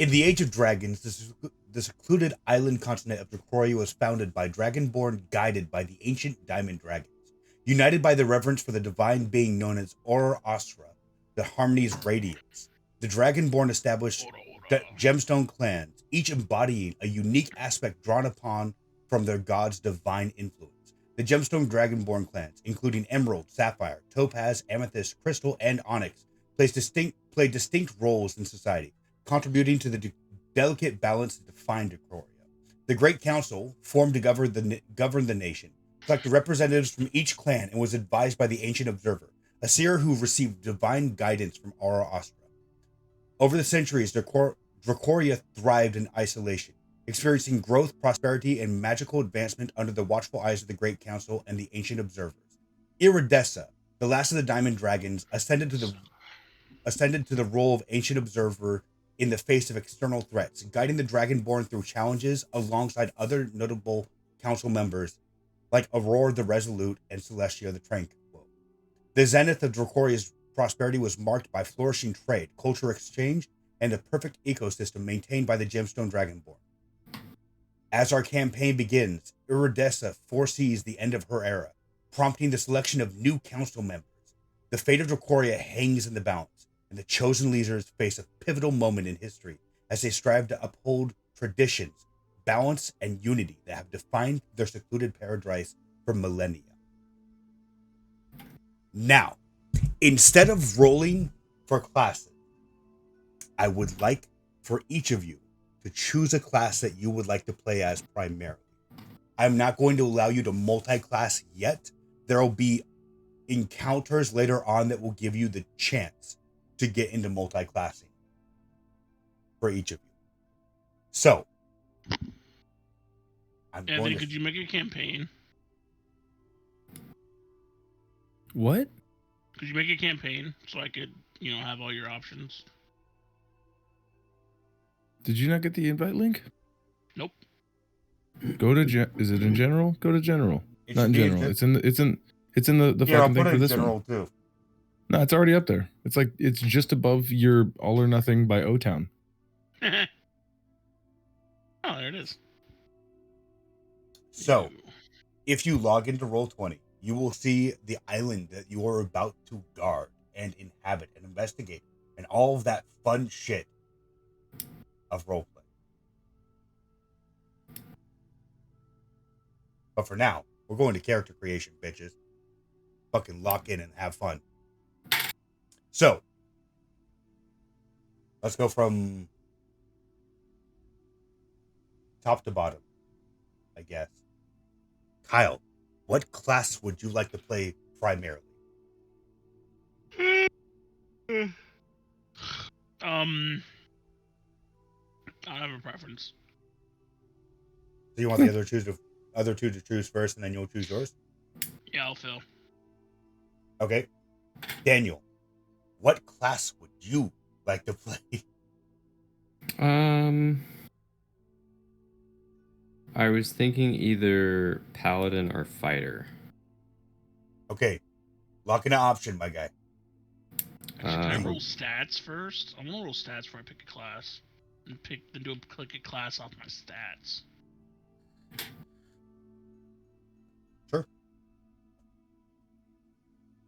In the Age of Dragons, the secluded island continent of Drakoria was founded by Dragonborn guided by the ancient Diamond Dragons. United by the reverence for the divine being known as Aurorastra, the harmonious Radiance, the Dragonborn established gemstone clans, each embodying a unique aspect drawn upon from their god's divine influence. The gemstone Dragonborn clans, including Emerald, Sapphire, Topaz, Amethyst, Crystal, and Onyx, play distinct roles in society, contributing to the delicate balance that defined Dracoria. The Great Council, formed to govern the nation, collected representatives from each clan and was advised by the Ancient Observer, a seer who received divine guidance from Aurorastra. Over the centuries, Dracoria thrived in isolation, experiencing growth, prosperity, and magical advancement under the watchful eyes of the Great Council and the Ancient Observers. Iridessa, the last of the Diamond Dragons, ascended to the role of Ancient Observer in the face of external threats, guiding the Dragonborn through challenges alongside other notable council members like Aurora the Resolute and Celestia the Tranquil. The zenith of Dracoria's prosperity was marked by flourishing trade, culture exchange, and a perfect ecosystem maintained by the Gemstone Dragonborn. As our campaign begins, Iridessa foresees the end of her era, prompting the selection of new council members. The fate of Dracoria hangs in the balance, and the chosen leaders face a pivotal moment in history as they strive to uphold traditions, balance, and unity that have defined their secluded paradise for millennia. Now, instead of rolling for classes, I would like for each of you to choose a class that you would like to play as primarily. I'm not going to allow you to multi-class yet. There will be encounters later on that will give you the chance to get into multi-classing for each of you. So, Anthony, could you make a campaign? What? Could you make a campaign so I could, have all your options? Did you not get the invite link? Nope. Go to is it in general? Go to general. Not in general. It's in the fucking thing for this one. Too. No, it's already up there. It's just above your All or Nothing by O-Town. Oh, there it is. So, if you log into Roll20, you will see the island that you are about to guard and inhabit and investigate and all of that fun shit of roleplay. But for now, we're going to character creation, bitches. Fucking lock in and have fun. So, let's go from top to bottom, I guess. Kyle, what class would you like to play primarily? I have a preference. So you want the other two to choose first, and then you'll choose yours? Yeah, I'll fill. Okay. Daniel, what class would you like to play? I was thinking either paladin or fighter. Okay. Lock in an option, my guy. Actually, can I roll stats first? I want to roll stats before I pick a class. And click a class off my stats. Sure.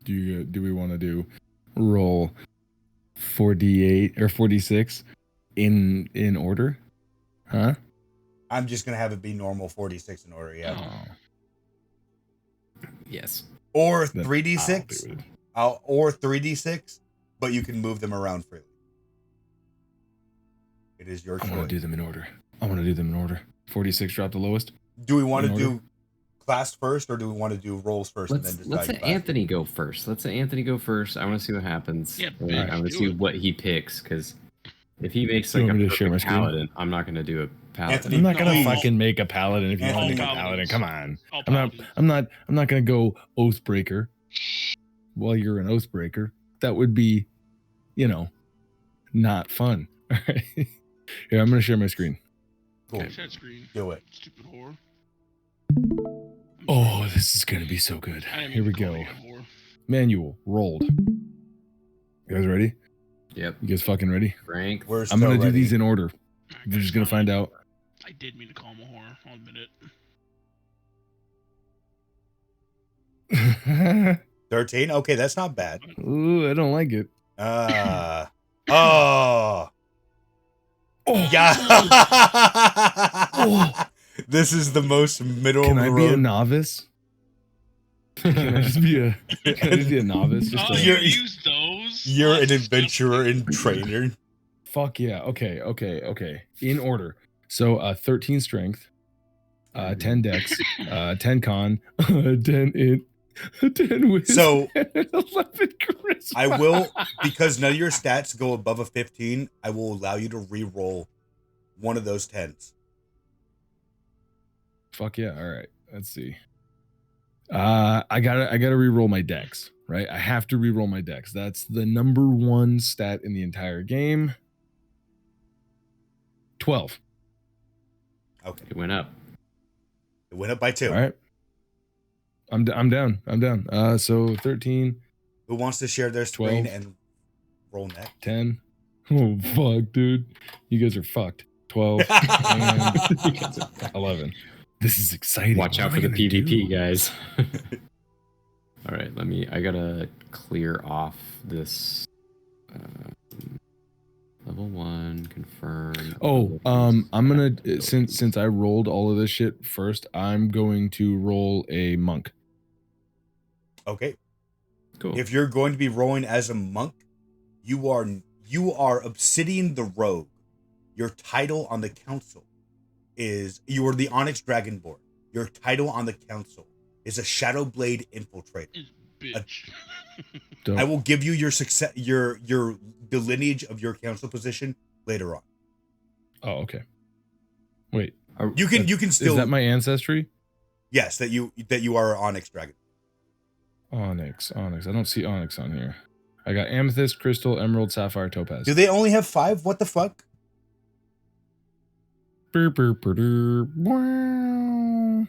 Do we want to do roll 4d8 or 4d6 in order? Huh? I'm just gonna have it be normal 46 in order, yeah. Oh. Yes. Or 3d6. Or 3d6, but you can move them around freely. It is your choice. I want to do them in order. 46 dropped the lowest. Do we want to do class first, or do we want to do rolls first and then decide? Let's let Anthony go first. I want to see what happens. Yeah, I want to see what he picks, because if he makes like a perfect paladin, I'm not going to do a paladin. Anthony, I'm not going to fucking make a paladin if you want to make a paladin. Come on. I'm not going to go Oathbreaker while you're an Oathbreaker. That would be, not fun. All right. Here, I'm going to share my screen. Cool. Share screen. Do it. Stupid whore. Oh, this is going to be so good. Here we go. Manual rolled. You guys ready? Yep. You guys fucking ready? Frank. We're I'm going to do ready. these in order. We're just gonna find out. I did mean to call him a whore. I'll admit it. 13? Okay, that's not bad. Ooh, I don't like it. Oh. Oh. Yeah. Oh. This is the most middle Can of the I be a road. novice? Can I just be a novice? Just you You're- use those? You're Lots an of stuff. adventurer and trainer. Fuck yeah. Okay. In order. So 13 strength, 10 dex, 10 con, 10 int, 10 wisdom, So 11 charisma. I will, because none of your stats go above a 15, I will allow you to re-roll one of those 10s. Fuck yeah. All right. Let's see. I gotta re-roll my dex, right? I have to re-roll my dex. That's the number one stat in the entire game. 12. Okay. It went up. It went up by 2. All right. I'm down. So 13, Who wants to share their screen 12. and roll next? 10. Oh fuck, dude. You guys are fucked. 12 and 11. This is exciting. Watch out What for am the I gonna PvP, do? guys. All right, I gotta clear off this level 1, confirm. Oh, I'm gonna since I rolled all of this shit first, I'm going to roll a monk. Okay. Cool. If you're going to be rolling as a monk, you are Obsidian the Rogue. Your title on the council is you are the Onyx Dragonborn. Your title on the council is a Shadowblade Infiltrator. Bitch. Dope. I will give you your success, the lineage of your council position later on. Oh, okay. Wait, You can still is that my ancestry? yes that you are an Onyx Dragon. Onyx. I don't see Onyx on here. I got amethyst, crystal, emerald, sapphire, topaz. Do they only have 5? What the fuck? Wow.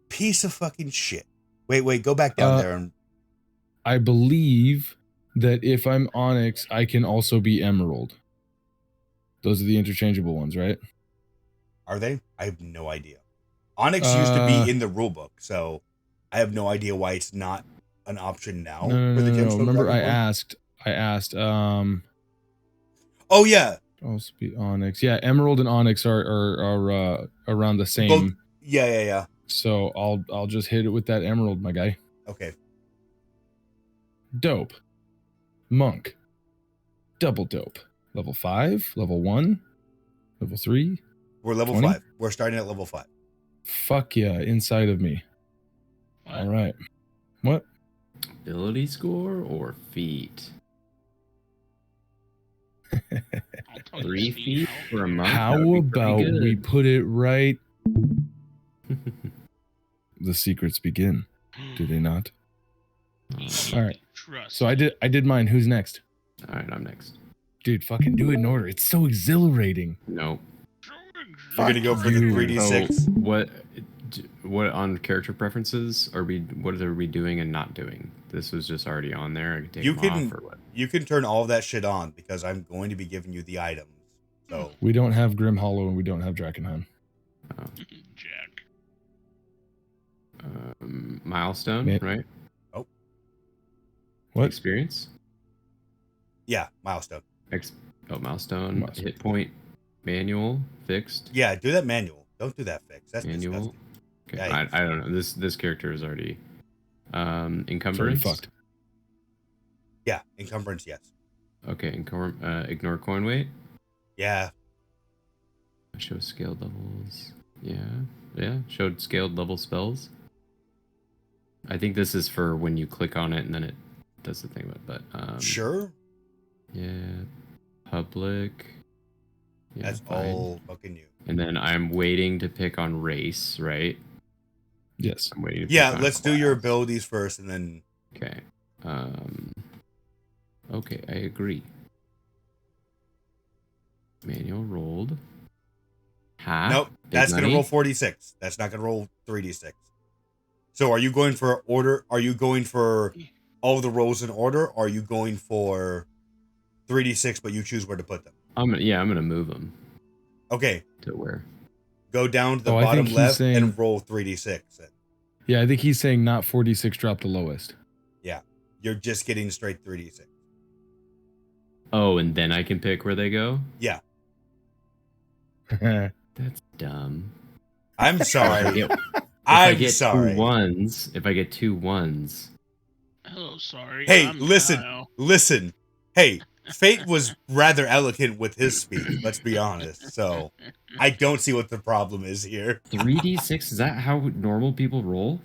Piece of fucking shit. Wait, go back down there and I believe that if I'm onyx, I can also be emerald. Those are the interchangeable ones, right? are they? I have no idea. Onyx used to be in the rulebook, so I have no idea why it's not an option now No. for the gemstone. Remember, I Dragonborn? asked. Oh yeah. Also be onyx. Yeah, emerald and onyx are around the same. Both, yeah. So I'll just hit it with that emerald, my guy. Okay. Dope. Monk. Double dope. Level 5, level 1, level 3. We're level 20? 5. We're starting at level 5. Fuck yeah, inside of me. What? All right. What? Ability score or feet? I'll tell you 3 Steve, feet I'll- for a month? How That would be about pretty we good. put it right? The secrets begin, do they not? All right. Trust. So I did mine. Who's next? All right, I'm next. Dude, fucking do it in order. It's so exhilarating. Nope. You're gonna go for the you. 3d6. So what on character preferences what are we doing and not doing? This was just already on there. I can take You them can- off or what? You can turn all of that shit on because I'm going to be giving you the items. So We don't have Grim Hollow and we don't have Drakenheim. Jack. Milestone, Man- right? What? Experience? yeah, milestone. Milestone. Milestone. Hit point. Manual. Fixed. Yeah, do that manual. Don't do that fix. That's Manual. disgusting. Okay. Yeah, I don't know. This character is already It's already encumbrance. fucked. Yeah, encumbrance, yes. Okay, ignore coin weight. Yeah. Show scaled levels. Yeah. Showed scaled level spells. I think this is for when you click on it and then it does the thing with it. But Sure. Yeah. Public. Yeah, That's fine. all fucking you. And then I'm waiting to pick on race, right? Yes. I'm waiting. To Yeah, pick on let's do your class. abilities first and then Okay. Okay, I agree. Manual rolled. Half. nope. Big That's gonna money. roll 46. That's not gonna roll 3d6. So are you going for order? Are you going for all the rolls in order? Or are you going for 3d6 but you choose where to put them? I'm gonna move them. Okay, To where? go down to the Oh, I bottom think he's left saying- and roll 3d6. Yeah, I think he's saying not 4d6 drop the lowest. Yeah, you're just getting straight 3d6. Oh, and then I can pick where they go? Yeah, That's dumb. I'm sorry. If I'm I get sorry. if I get 2 1s, Hello, sorry. Hey, I'm listen. Kyle. Listen, hey, Fate was rather eloquent with his speech, let's be honest. So I don't see what the problem is here. 3d6, is that how normal people roll?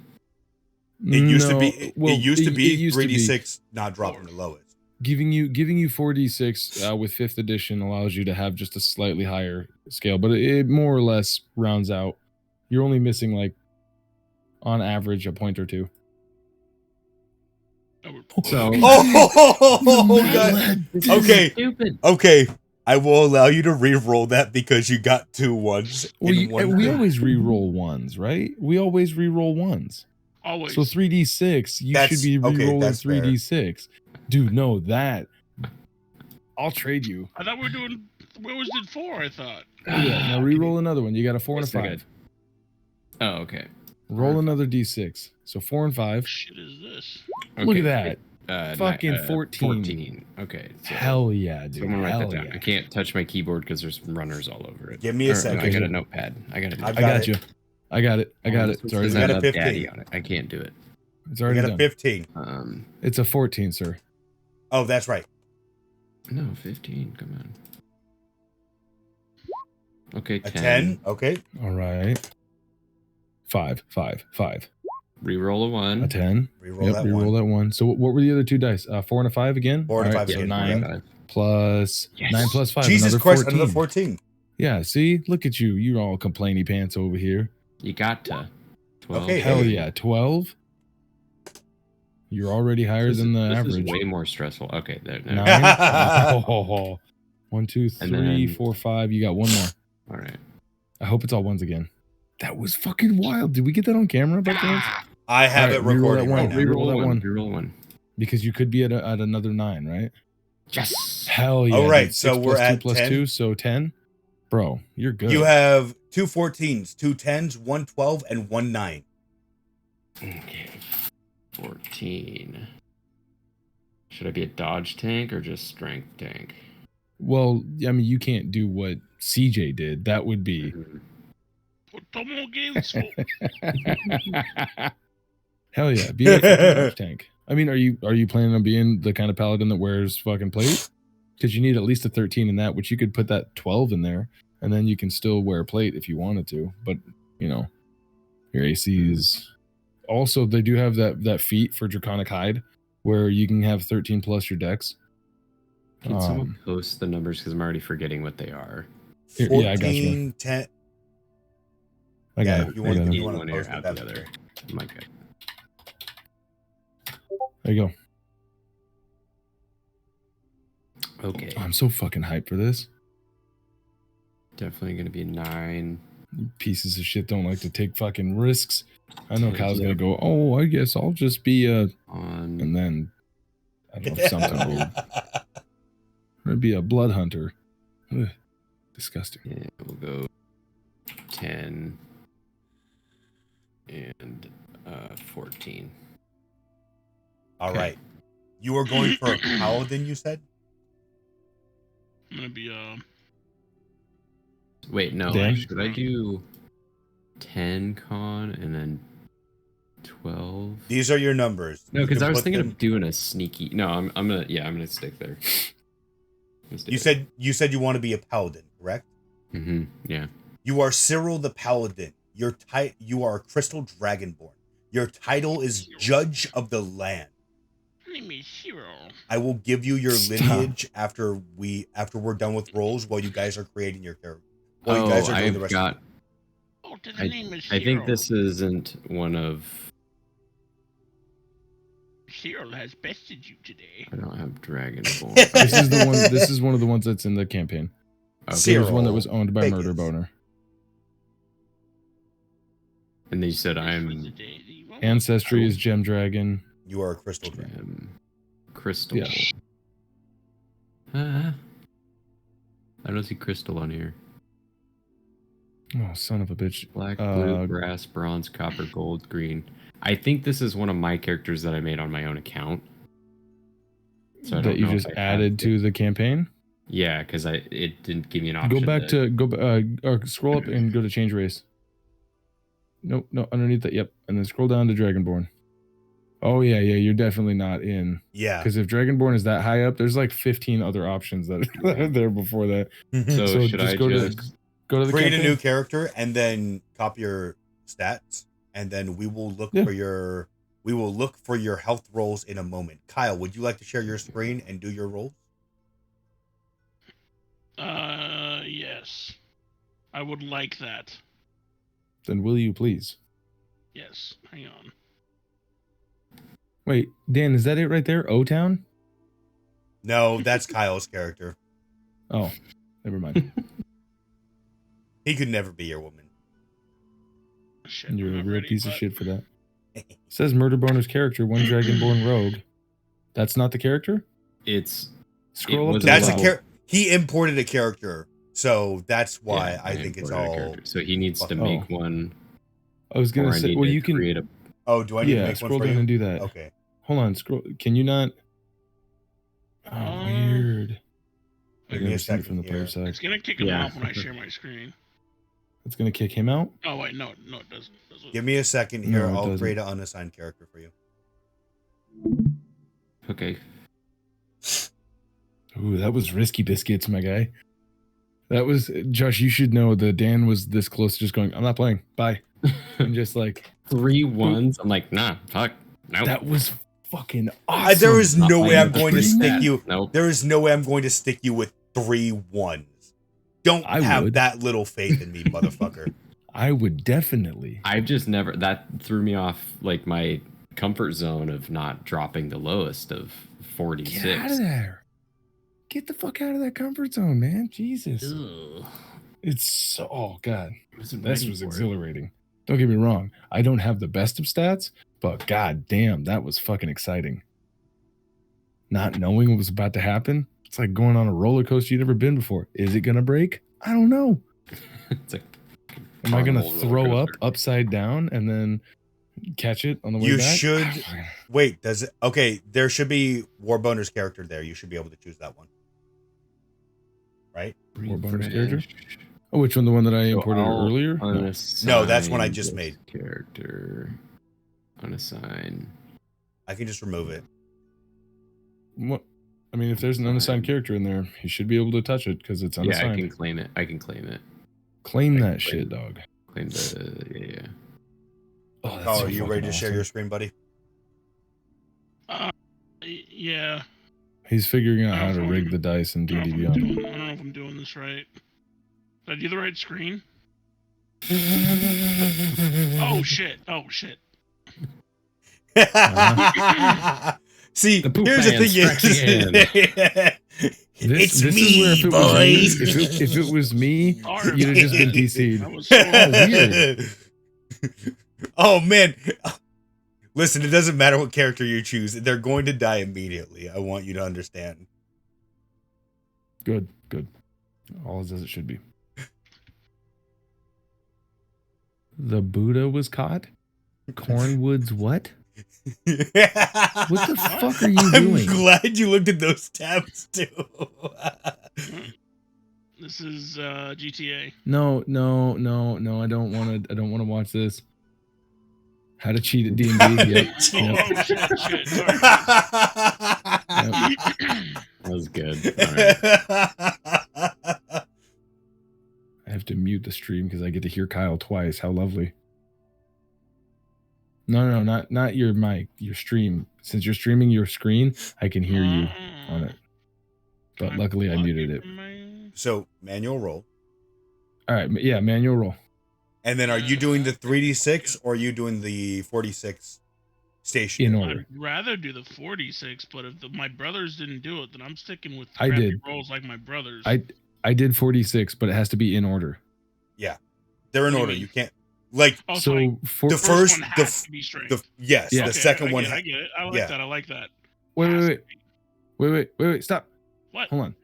It used to No, be well, it used to be it used to be 3d6 not dropping the lowest. giving you 4d6 with 5th edition allows you to have just a slightly higher scale, but it more or less rounds out. You're only missing like on average a point or two. So Oh god. This is Okay. stupid. Okay. I will allow you to re-roll that because you got 2 1s Well, in one we thing. always re-roll ones, right? We always re-roll ones. Always. So 3d6, you That's- should be okay, re-rolling that's fair. 3d6. Dude, no, that. I'll trade you. I thought we were doing. We always did 4. I thought. Yeah, now re-roll another one. You got a 4 and a Still 5. good. Oh, okay. Roll another d6. So 4 and 5. What shit is this? Look Okay. at that. Fucking 14. 14. Okay. So Hell yeah, dude. someone write Hell that down. yeah. I can't touch my keyboard because there's runners all over it. Give me a Or, no, second. I got a notepad. I got to do I've it. I got it. you. I got it. I got it. It's already You got done. a Love 15. Daddy on it. I can't do it. It's You already got a done. 15. It's a 14, sir. Oh, that's right. No, 15. Come on. Okay, A 10. 10. Okay. All right. 5. Reroll a A 1. 10. Reroll Yep, that reroll one. that one. So what were the other 2 dice? 4 and a 5 again? 4 and a All 5 so again. 9 Correct. plus Yes. 9 plus 5. Jesus another Christ, 14. another 14. Yeah, see? Look at you. You're all complainy pants over here. You got to 12. Okay, Hell hey. yeah. 12? You're already higher than the this average. is way more stressful. Okay, there. 9. Oh, 1, 2, And 3, then- 4, 5. You got one more. All right. I hope it's all ones again. That was fucking wild. Did we get that on camera by chance? I have All right, it reroll recording that right one. now. Reroll that one. Reroll 1. Because you could be at another 9, right? Yes. Hell yeah. All right, dude. so 6 we're plus 2 at plus 10. 2, so 10. Bro, you're good. You have 2 14s, 2 10s, 1 12, and 1 9. Okay. 14. Should I be a dodge tank or just strength tank? Well, I mean, you can't do what CJ did. That would be. Tomo games. Hell yeah, be a fucking dodge tank. I mean, are you planning on being the kind of paladin that wears fucking plate? Because you need at least a 13 in that, which you could put that 12 in there, and then you can still wear plate if you wanted to. But you know, your AC is also they do have that feat for draconic hide, where you can have 13 plus your dex. Can someone post the numbers because I'm already forgetting what they are? Here, 14, yeah, I got you. 10. I got Yeah, it. if you I want got to it. you want One to ear post it, out that's the other. Oh my god. There you go. Okay. I'm so fucking hyped for this. Definitely gonna be 9. You pieces of shit don't like to take fucking risks. I know Yeah, Kyle's yeah. gonna go, oh, I guess I'll just be a, On and then I don't know, something weird. I'm gonna be a blood hunter. Ugh, disgusting. yeah, we'll go 10 and 14. All Okay. right. You were going for a paladin, you said? I'm gonna be Wait, no. Dan? Should I do 10 con and then 12? These are your numbers. No, You because can I was put thinking them- of doing a sneaky. No, I'm gonna stick there. You said you want to be a paladin, correct? Mm-hmm. Yeah. You are Cyril the Paladin. You are a Crystal Dragonborn. Your title is Judge of the Land. my name is Hero. I will give you your Stop. lineage after we're done with roles while you guys are creating your character. While you Oh, guys are doing the I've rest got. of Oh, the name is I Hero. think this isn't one of. Hero has bested you today. I don't have Dragonborn. This is the one. This is one of the ones that's in the campaign. Okay. There was one that Cyril was owned by Murder Vegas. Boner. And they said For I'm the day that you won't- Ancestry is Gem Dragon. You are a Crystal Dragon. Crystal. Yeah. I don't see Crystal on here. Oh, son of a bitch. Black, blue, brass, bronze, copper, gold, green. I think this is one of my characters that I made on my own account. So I that don't you know just if I added have to the campaign. Yeah, because it didn't give me an option. Go back or scroll up and go to change race. Nope, no, underneath that. Yep, and then scroll down to Dragonborn. Oh yeah, you're definitely not in. Yeah. Because if Dragonborn is that high up, there's like 15 other options that are there before that. So should I go to the create campaign? a new character and then copy your stats, and then we will look for your health rolls in a moment. Kyle, would you like to share your screen and do your rolls? Yes. I would like that. Then will you please? Yes. Hang on. Wait, Dan, is that it right there? O-Town? No, that's Kyle's character. Oh, never mind. He could never be your woman. Shit, You're I'm a not real ready, piece of but- shit for that. It says Murder Boner's character, one Dragonborn rogue. That's not the character? It's Scroll up was to That's the a top. character. He imported a character, so that's why yeah, I think it's imported a all. character. So he needs to Oh. make one. I was Or gonna I say, need well, to you can. create a. Oh, do I need to Yeah, make one scroll for down you? and do that. Okay. Hold on, scroll. Can you not? Oh, weird. I've Give me a never seen it second from the player here. side. It's gonna kick him Yeah. off when I share my screen. It's gonna kick him out. Oh wait, no, it doesn't. Give me a second here. No, it I'll doesn't. create an unassigned character for you. Okay. Ooh, that was risky biscuits, my guy. That was Josh. You should know that Dan was this close to just going, "I'm not playing. Bye," and just like 3 1s. I'm like, nah, fuck. Nope. that was fucking awesome. There is Not no way playing I'm the going to free stick stat. you. Nope. There is no way I'm going to stick you with 3 1s. Don't I have would. that little faith in me, motherfucker. I would definitely. I've just never. That threw me off like my comfort zone of not dropping the lowest of 46. Get out of there. Get the fuck out of that comfort zone, man. Jesus. Ugh. It's so, oh god. Wasn't This ready was for it. exhilarating. Don't get me wrong. I don't have the best of stats, but god damn, that was fucking exciting. Not knowing what was about to happen. It's like going on a roller coaster you've never been before. Is it gonna break? I don't know. It's a Am I gonna carnival roller throw up coaster. upside down and then catch it on the way You back? should- Wait, does it? Okay, there should be Warboner's character there. You should be able to choose that one. Right? Warboner's character? Oh, which one? The one that I imported earlier? No. No, that's one I just made. Character. Unassign. I can just remove it. What? I mean, if there's an unassigned character in there, you should be able to touch it because it's Yeah, unassigned. I can claim it. I can claim it. Claim I that can shit, claim dog. Claim the. Yeah. Oh, that's Oh, so are you fucking ready to share awesome. your screen, buddy? Yeah. He's figuring out how to Uh-huh. rig the dice in I don't, D&D know if I'm Beyond. doing, I don't know if I'm doing this right. Did I do the right screen? Oh shit! Oh shit! See, The poop here's the man thing it's This me, is where if it boys. was me, if it was me, Sorry, you'd have just been that DC'd. was so weird. Oh man, listen, it doesn't matter what character you choose; they're going to die immediately. I want you to understand. Good. All as it should be. The Buddha was caught? Cornwood's what? What the fuck are you doing? I'm glad you looked at those tabs too. This is GTA. No, I don't want to watch this. How to cheat at D&D. Yep. Oh shit! Sorry. That was good. All right. I have to mute the stream because I get to hear Kyle twice. How lovely. No, not your mic, your stream. Since you're streaming your screen, I can hear you on it. But luckily I muted it. So manual roll, All right, yeah, manual roll. and then are you doing the 3d6 or are you doing the 46 station? In order. I'd rather do the 46, but if my brothers didn't do it, then I'm sticking with I crappy did. rolls like my brothers. I did 46, but it has to be in order. They're in What do you order. mean? You can't like Oh, So like, for the first first- one the has to be strength. the yes, Yeah. the Okay, second I one. get it, I get it. I like yeah. that. I like that. wait, Has wait, to be. wait, stop. What? Hold on.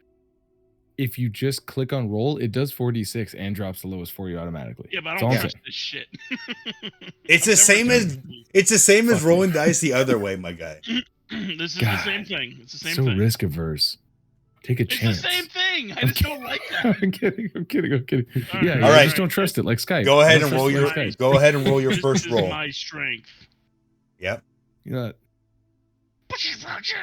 if you just click on roll, it does 4d6 and drops the lowest for you automatically. Yeah, but I That's don't all I'm trust saying. this shit. It's the same as Fuck rolling you. dice the other way, my guy. This is the God, same thing. It's the same so thing. risk averse. Take a It's chance. the same thing. I just don't like that. I'm kidding. All Yeah, right. yeah, All I right. just don't trust it like Skype. Go ahead I don't and trust roll it your like Skype. go ahead and roll your This first is roll. my strength. Yep. You know, Push it, Roger.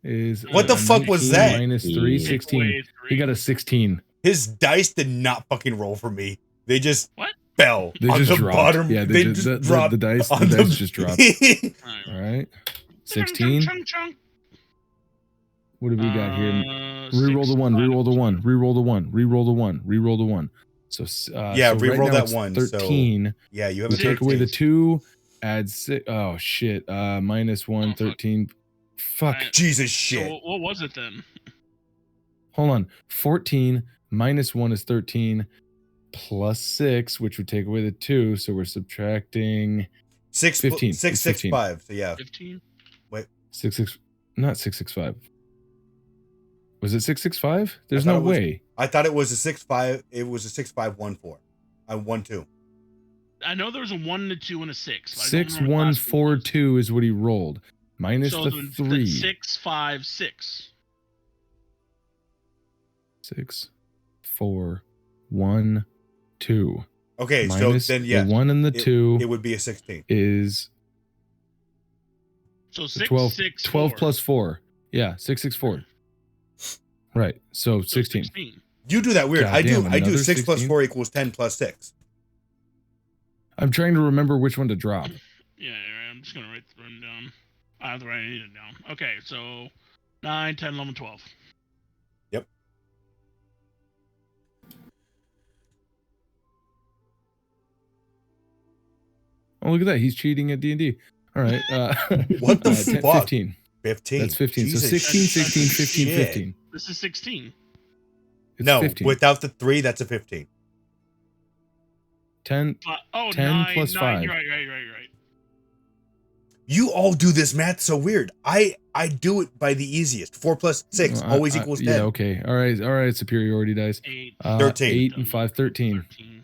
is What the fuck was 19 that? minus 3, 16. Takeaway He 3. got a 16. His dice did not fucking roll for me. They just What? fell They on just the dropped. bottom. Yeah, they just, just dropped the dice on just dropped. All All right. right. 16. What do we got here? Reroll the 1, reroll the 1, reroll the 1, reroll the 1, reroll the 1. So Yeah, so reroll right now that it's one, so 13. yeah, you have We a take away 13. the 2, add 6. Oh shit. Minus 1, Oh, fuck. 13. Fuck. Jesus So shit. what was it then? Hold on. 14 minus 1 is 13 plus 6, which would take away the 2. So we're subtracting 15. 6, It's 6, 15. 5. So yeah. 15. 6, not 665. Was it 665? There's thought no it was- way. I thought it was a 6-5. It was a 6-5-1-4. 1-2. I know there was a 1 and a 2 and a 6. but I don't 6, remember the 1, last one 4, was. 2 is what he rolled. Minus So the then 3. 6, 5, 6. 6, 4, 1, 2. Okay, Minus so then yeah, the 1 and the 2 it would be a 16. is So 6, 12, 6, 12 4. plus 4. Yeah, 664. Right. So So 16. 16. You do that weird. God I do damn, I do another 6 plus 16? 4 equals 10 plus 6. I'm trying to remember which one to drop. Yeah, I'm just gonna write them down. I have to write it down. Okay, so 9, 10, 11, 12. Oh, look at that. He's cheating at D&D. All right. What the 10, fuck? 15. 15. That's 15. Jesus so 16, 16, 15, shit. 15. This is 16. It's No, 15. without the 3, that's a 15. 10. 10 10 plus 5. You're right. You all do this math so weird. I do it by the easiest. 4 plus 6 Well, always equals 10. Yeah, okay. All right. Superiority dice. 8. 13. 8 and 5, 13. 13.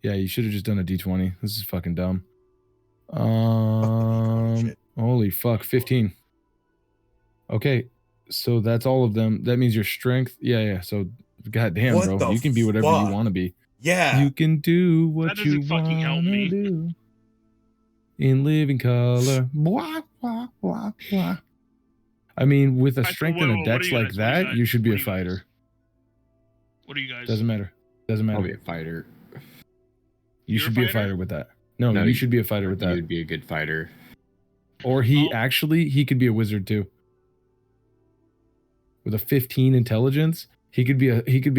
Yeah, you should have just done a D20. This is fucking dumb. Shit. Holy fuck, 15. Okay, so that's all of them. That means your strength. Yeah. So, goddamn, What bro, the you can be whatever fuck? you want to be. Yeah. You can do what That you doesn't fucking help want to me. do. In living color. Blah, blah, blah, blah. I mean, with a Alright, so strength what- and a what do dex you like guys- what do you that, you guys- should be what a do you guys- fighter. What are you guys? Doesn't matter. Doesn't I'll be matter. a fighter. You You're should a be a fighter? fighter with that. No, No, you should be a fighter with that. You'd be a good fighter. Or he Oh. he could be a wizard too. With a 15 intelligence, he could be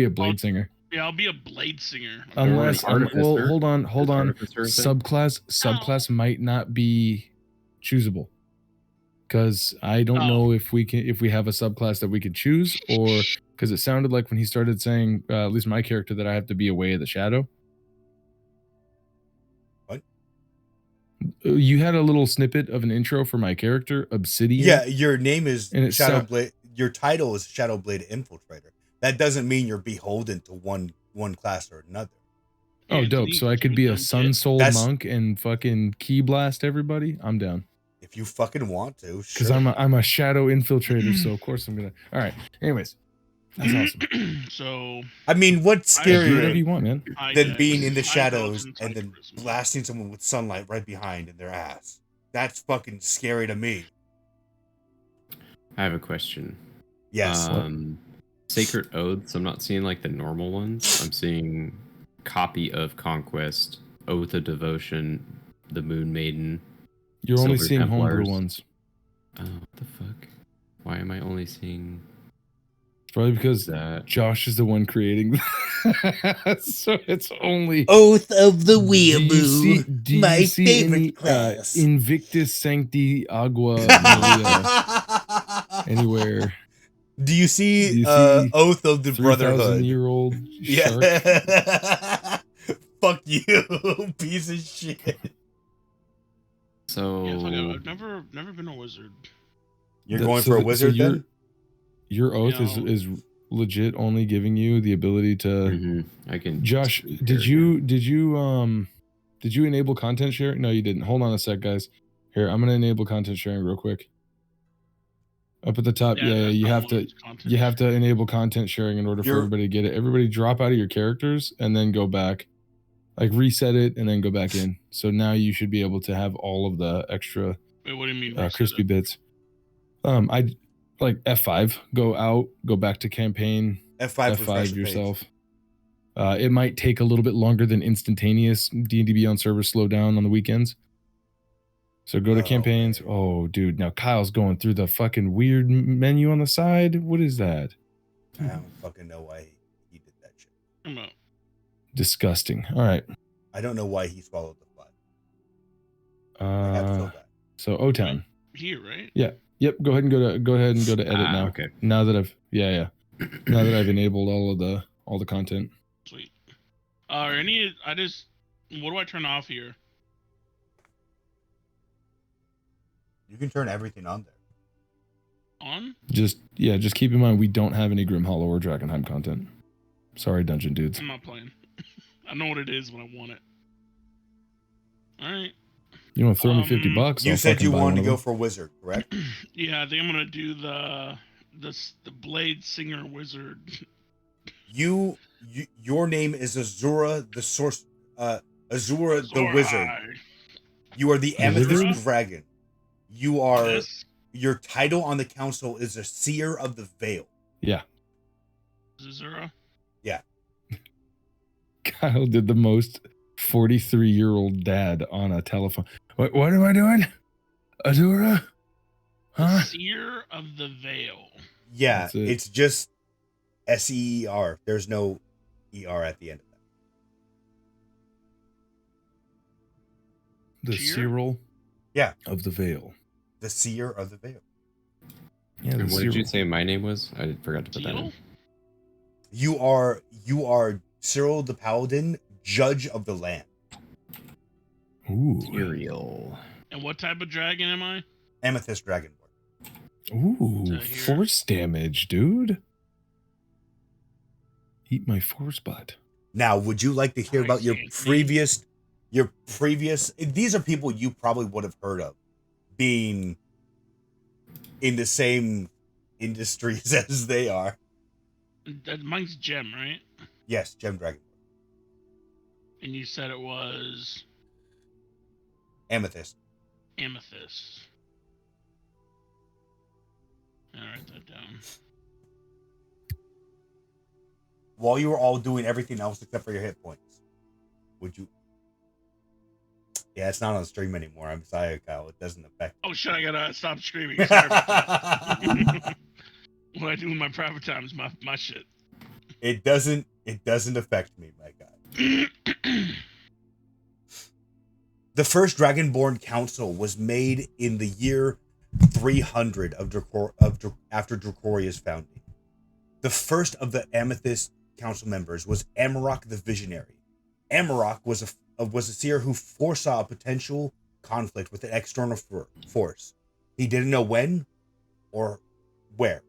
a blade singer. Yeah, I'll be a blade singer. Unless Or an well, artificer. hold on. Artificer thing? Subclass might not be choosable. Cuz I don't Oh. know if we have a subclass that we could choose, or cuz it sounded like when he started saying at least my character, that I have to be away of the shadow. What? You had a little snippet of an intro for my character, Obsidian. Yeah, your name is And it's Shadowblade. Your title is Shadowblade Infiltrator. That doesn't mean you're beholden to one class or another. Oh, Yeah, dope. neat. So I could be a sun soul That's- monk and fucking key blast everybody. I'm down. If you fucking want to, Because sure. I'm a shadow infiltrator, so of course I'm gonna. All right. Anyways, that's awesome. So I mean, what's Do whatever scarier you want, man. than being in the high shadows intelligence, and high then charisma. blasting someone with sunlight right behind in their ass? That's fucking scary to me. I have a question. Yes. Sacred Oaths, I'm not seeing like the normal ones. I'm seeing Copy of Conquest, Oath of Devotion, the Moon Maiden. You're only Silver seeing homebrew Templars. ones. Oh, what the fuck? Why am I only seeing It's probably because that? Josh is the one creating. So it's only. Oath of the Do you my see favorite any, class. Invictus Sancti Agua Maria anywhere? Do you see, Do you see Oath of the Brotherhood? 3,000-year-old shark. Yeah. Fuck you, piece of shit. So Yeah, fuck it. I've never been a wizard. You're going for a wizard then? Your oath is legit only giving you the ability to. I can. Josh, did you enable content sharing? No, you didn't. Hold on a sec, guys. Here, I'm gonna enable content sharing real quick. Up at the top, you have to enable content sharing in order for everybody to get it. Everybody drop out of your characters and then go back. Like reset it and then go back in. So now you should be able to have all of the extra Wait, what do you mean crispy bits. I like F5, go out, go back to campaign, F5 yourself. It might take a little bit longer than instantaneous. D&D Beyond servers slow down on the weekends. So go to campaigns. Man. Oh, dude. Now Kyle's going through the fucking weird menu on the side. What is that? I don't fucking know why he did that shit. I'm out. Disgusting. All right. I don't know why he swallowed the fly. So O-Town. Here, right? Yeah. Yep. Go ahead and go to edit now. Okay. Now that I've now that I've enabled all the content. Sweet. What do I turn off here? You can turn everything on there. On? Just keep in mind we don't have any Grim Hollow or Dragonheim content. Sorry, dungeon dudes. I'm not playing. I know what it is when I want it. All right. You want to throw me $50? You said you wanted to go for Wizard, correct? Yeah, I think I'm gonna do the Blade Singer Wizard. Your name is Azura the Source. Azura the Wizard. You are the Amethyst Dragon. You are. Your title on the council is a Seer of the Veil. Yeah. Azura. Yeah. Kyle did the most 43-year-old dad on a telephone. What am I doing? Azura? Huh? Seer of the Veil. Yeah, it's just SEER. There's no ER at the end of that. The Cyril of the Veil. The Seer of the Veil. Yeah, what did you say my name was? I forgot to put that in. You are Cyril the Paladin, Judge of the Land. Ooh. Cyril. And what type of dragon am I? Amethyst Dragonborn. Ooh, force damage, dude. Eat my force butt. Now, would you like to hear about your previous? These are people you probably would have heard of, being in the same industries as they are. Mine's Gem, right? Yes, Gem Dragon. And you said it was Amethyst. Amethyst. I'll write that down. While you were all doing everything else except for your hit points, would you? Yeah, it's not on stream anymore. I'm sorry, Kyle. It doesn't affect. Oh shit! I gotta stop streaming. Sorry about that. What I do in my private time is my shit. It doesn't affect me, my guy. The first Dragonborn Council was made in the year 300 after Drakoria's founding. The first of the Amethyst Council members was Amarok the Visionary. Amarok was a seer who foresaw a potential conflict with an external force. He didn't know when or where.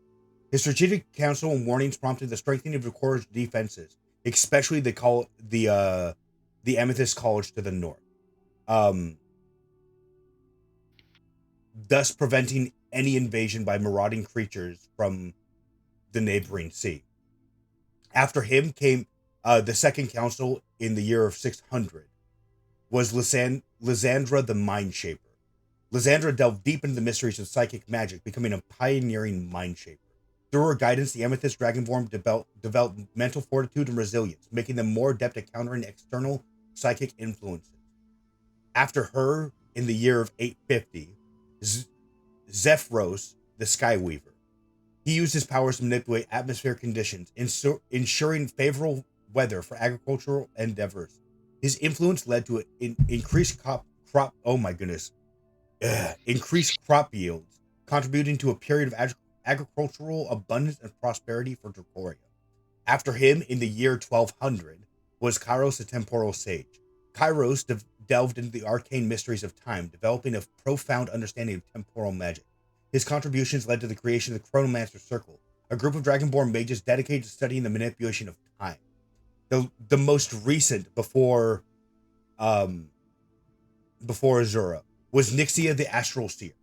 His strategic counsel and warnings prompted the strengthening of Drakoria's defenses, especially the Amethyst College to the north. Thus preventing any invasion by marauding creatures from the neighboring sea. After him came the second council in the year of 600, was Lysandra the Mind Shaper. Lysandra delved deep into the mysteries of psychic magic, becoming a pioneering mind shaper. Through her guidance, the Amethyst Dragonborn developed mental fortitude and resilience, making them more adept at countering external psychic influences. After her, in the year of 850, Zephyros the Skyweaver. He used his powers to manipulate atmospheric conditions, ensuring favorable weather for agricultural endeavors. His influence led to increased increased crop yields, contributing to a period of agricultural abundance and prosperity for Drakoria. After him, in the year 1200, was Kairos the Temporal Sage. Kairos delved into the arcane mysteries of time, developing a profound understanding of temporal magic. His contributions led to the creation of the Chronomancer Circle, a group of Dragonborn mages dedicated to studying the manipulation of time. The most recent before Azura was Nixia the Astral Seer,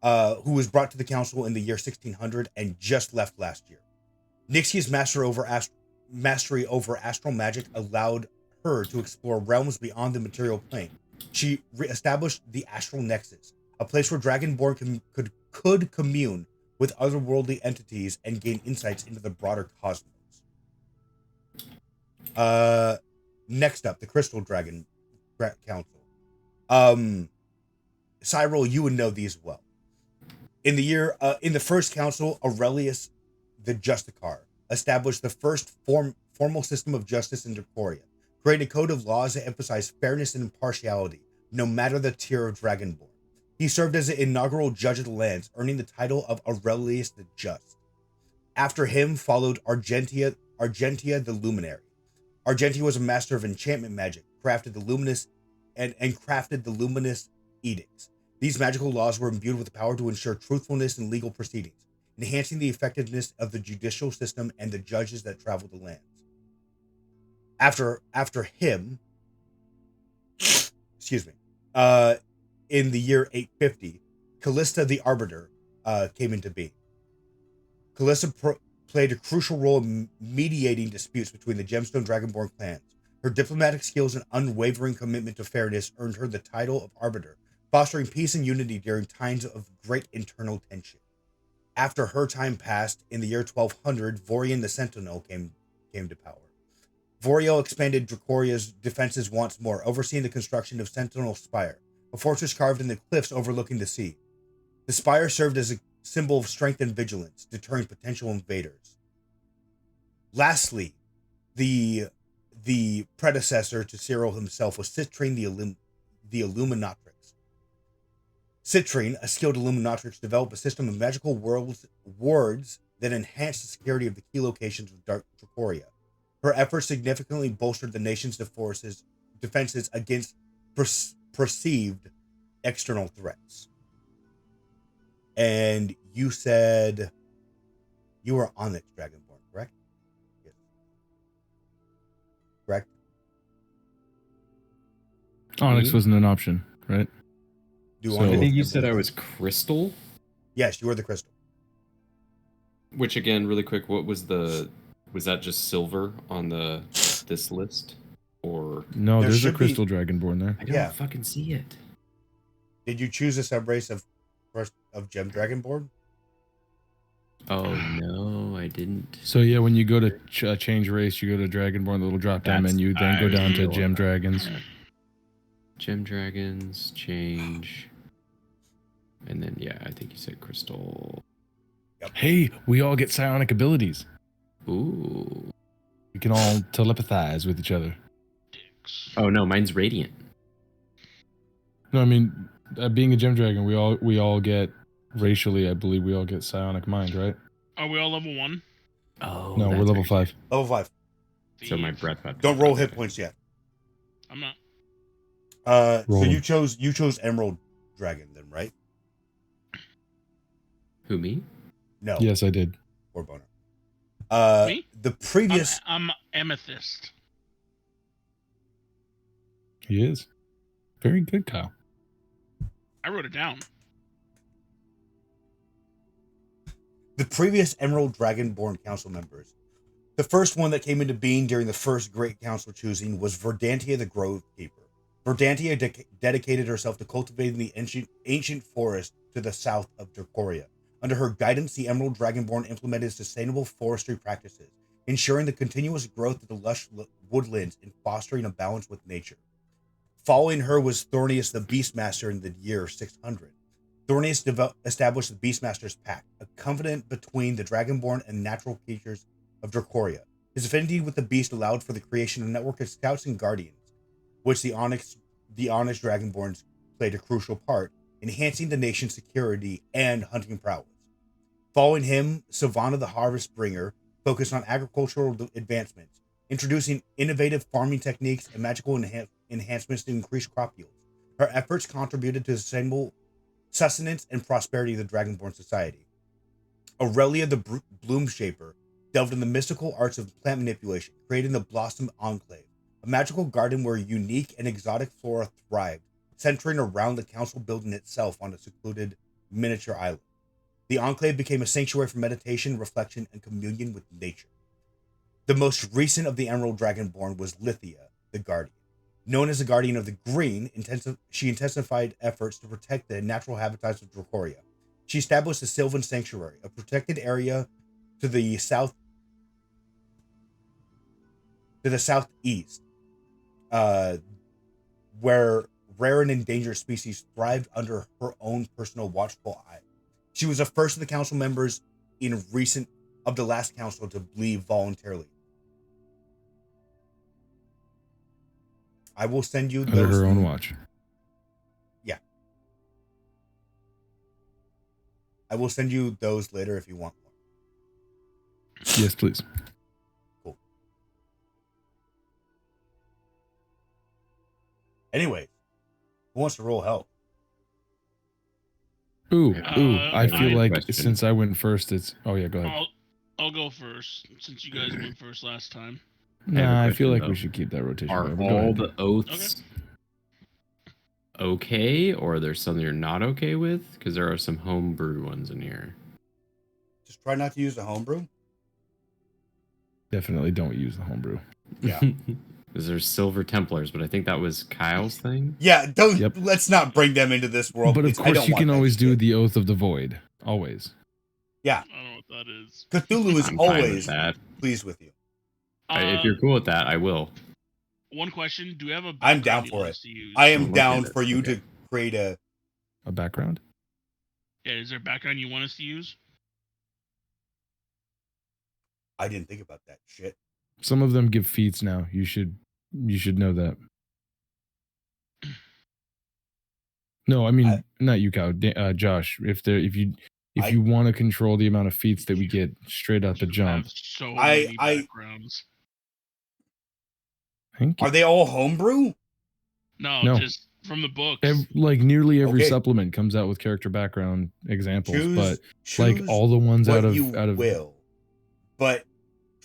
who was brought to the council in the year 1600 and just left last year. Nixia's mastery over astral magic allowed her to explore realms beyond the material plane. She established the Astral Nexus, a place where Dragonborn could commune with otherworldly entities and gain insights into the broader cosmos. Next up, the Crystal Dragon Council. Cyril, you would know these well. In the first council, Aurelius the Justicar established the first formal system of justice in Drakoria, creating a code of laws that emphasize fairness and impartiality, no matter the tier of Dragonborn. He served as the inaugural judge of the lands, earning the title of Aurelius the Just. After him followed Argentia the Luminary. Argentia was a master of enchantment magic, crafted the luminous edicts. These magical laws were imbued with the power to ensure truthfulness in legal proceedings, enhancing the effectiveness of the judicial system and the judges that traveled the lands. After him, in the year 850, Callista the Arbiter came into being. Callista played a crucial role in mediating disputes between the Gemstone Dragonborn clans. Her diplomatic skills and unwavering commitment to fairness earned her the title of Arbiter, fostering peace and unity during times of great internal tension. After her time passed, in the year 1200, Vorian the Sentinel came to power. Voriel expanded Drakoria's defenses once more, overseeing the construction of Sentinel Spire, a fortress carved in the cliffs overlooking the sea. The spire served as a symbol of strength and vigilance, deterring potential invaders. Lastly, the predecessor to Cyril himself was Citrine the Illuminatrix. Citrine, a skilled Illuminatrix, developed a system of magical wards that enhanced the security of the key locations of Drakoria. Her efforts significantly bolstered the nation's defenses against perceived external threats. And you said you were Onyx Dragonborn, correct? Yes. Correct? Onyx wasn't an option, right? I think you said I was Crystal? Yes, you were the Crystal. Which, again, really quick, was that just silver on this list? Or no, there's a Crystal Dragonborn there. I don't fucking see it. Did you choose a subrace of Gem Dragonborn? Oh no, I didn't. So yeah, when you go to change race, you go to Dragonborn, the little drop down menu, then go down to Gem Dragons. Gem Dragons, change. And then, I think you said Crystal. Yep. Hey, we all get psionic abilities. Ooh. We can all telepathize with each other. Oh no, mine's Radiant. No, I mean, being a Gem Dragon, we all get, racially, I believe we all get psionic mind, right? Are we all level 1? Oh, no, we're level 5. Level 5. So my breath. Don't roll hit points yet. I'm not. So you chose Emerald Dragon then, right? Who, me? No. Yes, I did. Or Boner. Me? The previous. I'm Amethyst. He is. Very good, Kyle. I wrote it down. The previous Emerald Dragonborn Council members. The first one that came into being during the first Great Council choosing was Verdantia the Grove Keeper. Verdantia dedicated herself to cultivating the ancient forest to the south of Drakoria. Under her guidance, the Emerald Dragonborn implemented sustainable forestry practices, ensuring the continuous growth of the lush woodlands and fostering a balance with nature. Following her was Thornius the Beastmaster in the year 600. Thornius established the Beastmaster's Pact, a covenant between the Dragonborn and natural creatures of Drakoria. His affinity with the beast allowed for the creation of a network of scouts and guardians, which the Onyx Dragonborns played a crucial part, enhancing the nation's security and hunting prowess. Following him, Savannah the Harvest Bringer focused on agricultural advancements, introducing innovative farming techniques and magical enhancements to increase crop yields. Her efforts contributed to the sustainable sustenance and prosperity of the Dragonborn society. Aurelia the Bloom Shaper delved in the mystical arts of plant manipulation, creating the Blossom Enclave, a magical garden where unique and exotic flora thrived, centering around the council building itself on a secluded miniature island. The Enclave became a sanctuary for meditation, reflection, and communion with nature. The most recent of the Emerald Dragonborn was Lithia, the Guardian. Known as the Guardian of the Green, she intensified efforts to protect the natural habitats of Drakoria. She established the Sylvan Sanctuary, a protected area to the southeast, where rare and endangered species thrived under her own personal watchful eye. She was the first of the council members in recent of the last council to leave voluntarily. I will send you Under those. her own watch. Yeah. I will send you those later if you want more. Yes, please. Cool. Anyways, who wants to roll help? Ooh, I I feel like question. since I went first, it's... Oh, yeah, go ahead. I'll go first since you guys went first last time. Nah, I feel question, like though. we should keep that rotation Are going. But go all ahead. the oaths okay, or there's some you're not okay with? Because there are some homebrew ones in here. Just try not to use the homebrew. Definitely don't use the homebrew. Yeah. Because there's Silver Templars, but I think that was Kyle's thing. Yeah, don't. Yep. Let's not bring them into this world. But of please. I course, don't you want can that always do shit. the Oath of the Void. Always. Yeah, I don't know what that is. Cthulhu is I'm fine with always that. pleased with you. If you're cool with that, I will. One question: do we have a I'm background down you for want it. us to use? I am look down at it. for you Okay. to create a. A background? Yeah, is there a background you want us to use? I didn't think about that shit. Some of them give feats now. You should know that. No, I mean not you, Cow. Josh. If you want to control the amount of feats that we get straight out the You jump, have so I- many I- backgrounds. thank you. Are they all homebrew? No, just from the books. Like nearly every Okay. supplement comes out with character background examples, Choose, but like choose all the ones what out you of will, but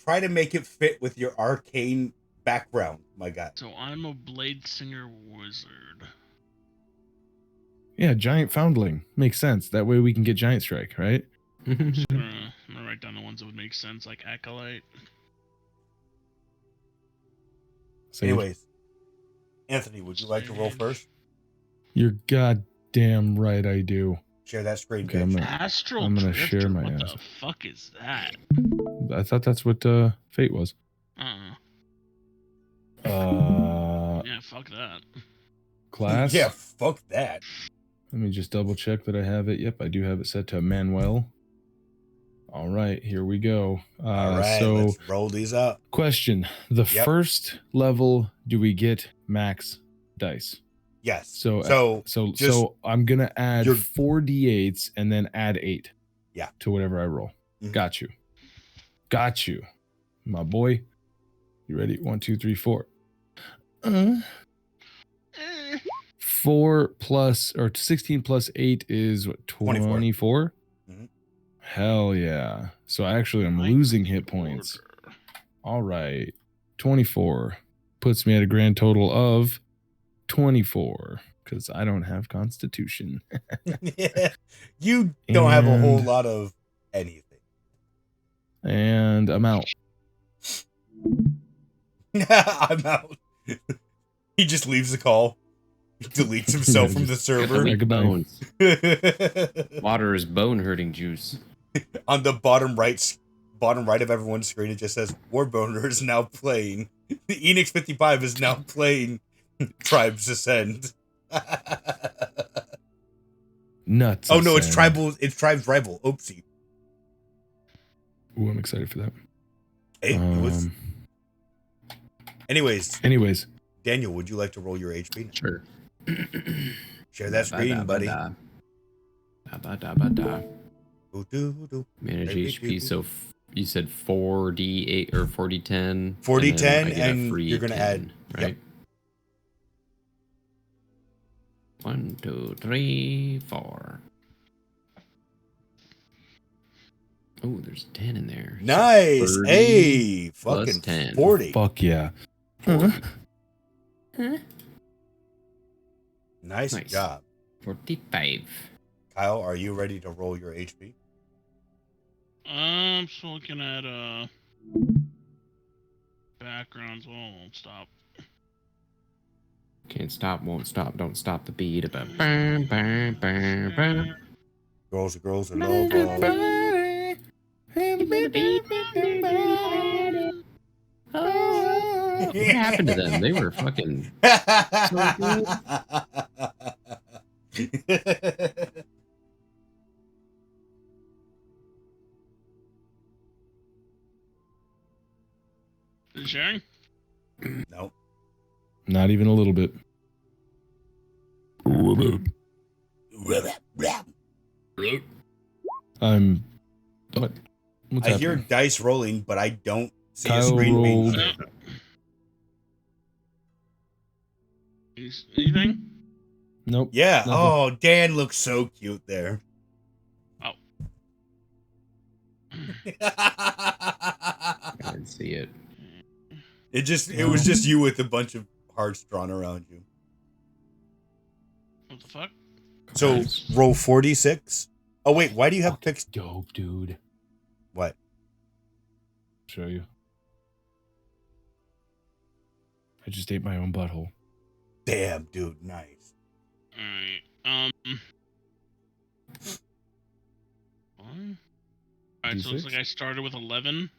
try to make it fit with your arcane background, my guy. So I'm a blade singer wizard. yeah, giant foundling makes sense. That way we can get giant strike, right? I'm gonna write down the ones that would make sense, like acolyte. Sage. Anyways, Anthony, would you like to roll first? You're goddamn right, I do. Share that screen, Okay, bitch. Astral I'm gonna Drifter. share my what ass. the fuck is that? I thought that's what fate was. Yeah, fuck that. Class. Yeah, fuck that. Let me just double check that I have it. Yep, I do have it set to Manuel. All right, here we go. All right, so let's roll these up. question: the Yep. first level, do we get max dice? Yes. So just I'm gonna add your- 4 d8s and then add 8. Yeah. To whatever I roll. Mhm. Got you, my boy. You ready? 1, 2, 3, 4. 4 plus or 16 plus 8 is what, 24? Mhm. Hell yeah. So actually I'm Right losing hit points. All right. 24 puts me at a grand total of 24 because I don't have constitution. You don't have a whole And- lot of anything. And I'm out. I'm out. He just leaves the call. He deletes himself from the server. Yeah, goodbye. Bones. Water is bone hurting juice. On the bottom right of everyone's screen, it just says Warboner is now playing. The Enix 55 is now playing Tribes Ascend. Nuts. Oh no, it's Ascend. Tribes Rival. Oopsie. Ooh, I'm excited for that. Hey, it was. Anyways, Daniel, would you like to roll your HP? Sure. Share that screen, buddy. Doo-doo-doo. Manage HP. So you said 4d8 or 4d10. 4d10, I get a and free you're gonna 10, add- right. yep. 1, 2, 3, 4. Oh, there's 10 in there. Nice. 30 Hey, plus fucking 10. 40. Fuck yeah. 40. Huh? Nice Nice. job. 45. Kyle, are you ready to roll your HP? I'm still looking at backgrounds. Well, I won't stop. Can't stop, won't stop, don't stop the beat. About bam, bam, bam, bam. Girls are love. What happened to them? They were fucking so good. Is it sharing? No. Not even a little bit. I'm. What? What's I happening? hear dice rolling, but I don't see a Kyle screen being rolled. shared. Anything? Nope. Yeah. Nothing. Oh, Dan looks so cute there. Oh. I didn't see it. It was just you with a bunch of hearts drawn around you. What the fuck? So Nice. roll 46. Oh wait, why do you have Fucking fixed? dope, dude. What? Show you. I just ate my own butthole. Damn, dude, nice. Alright. Alright, so it looks D6? like I started with 11.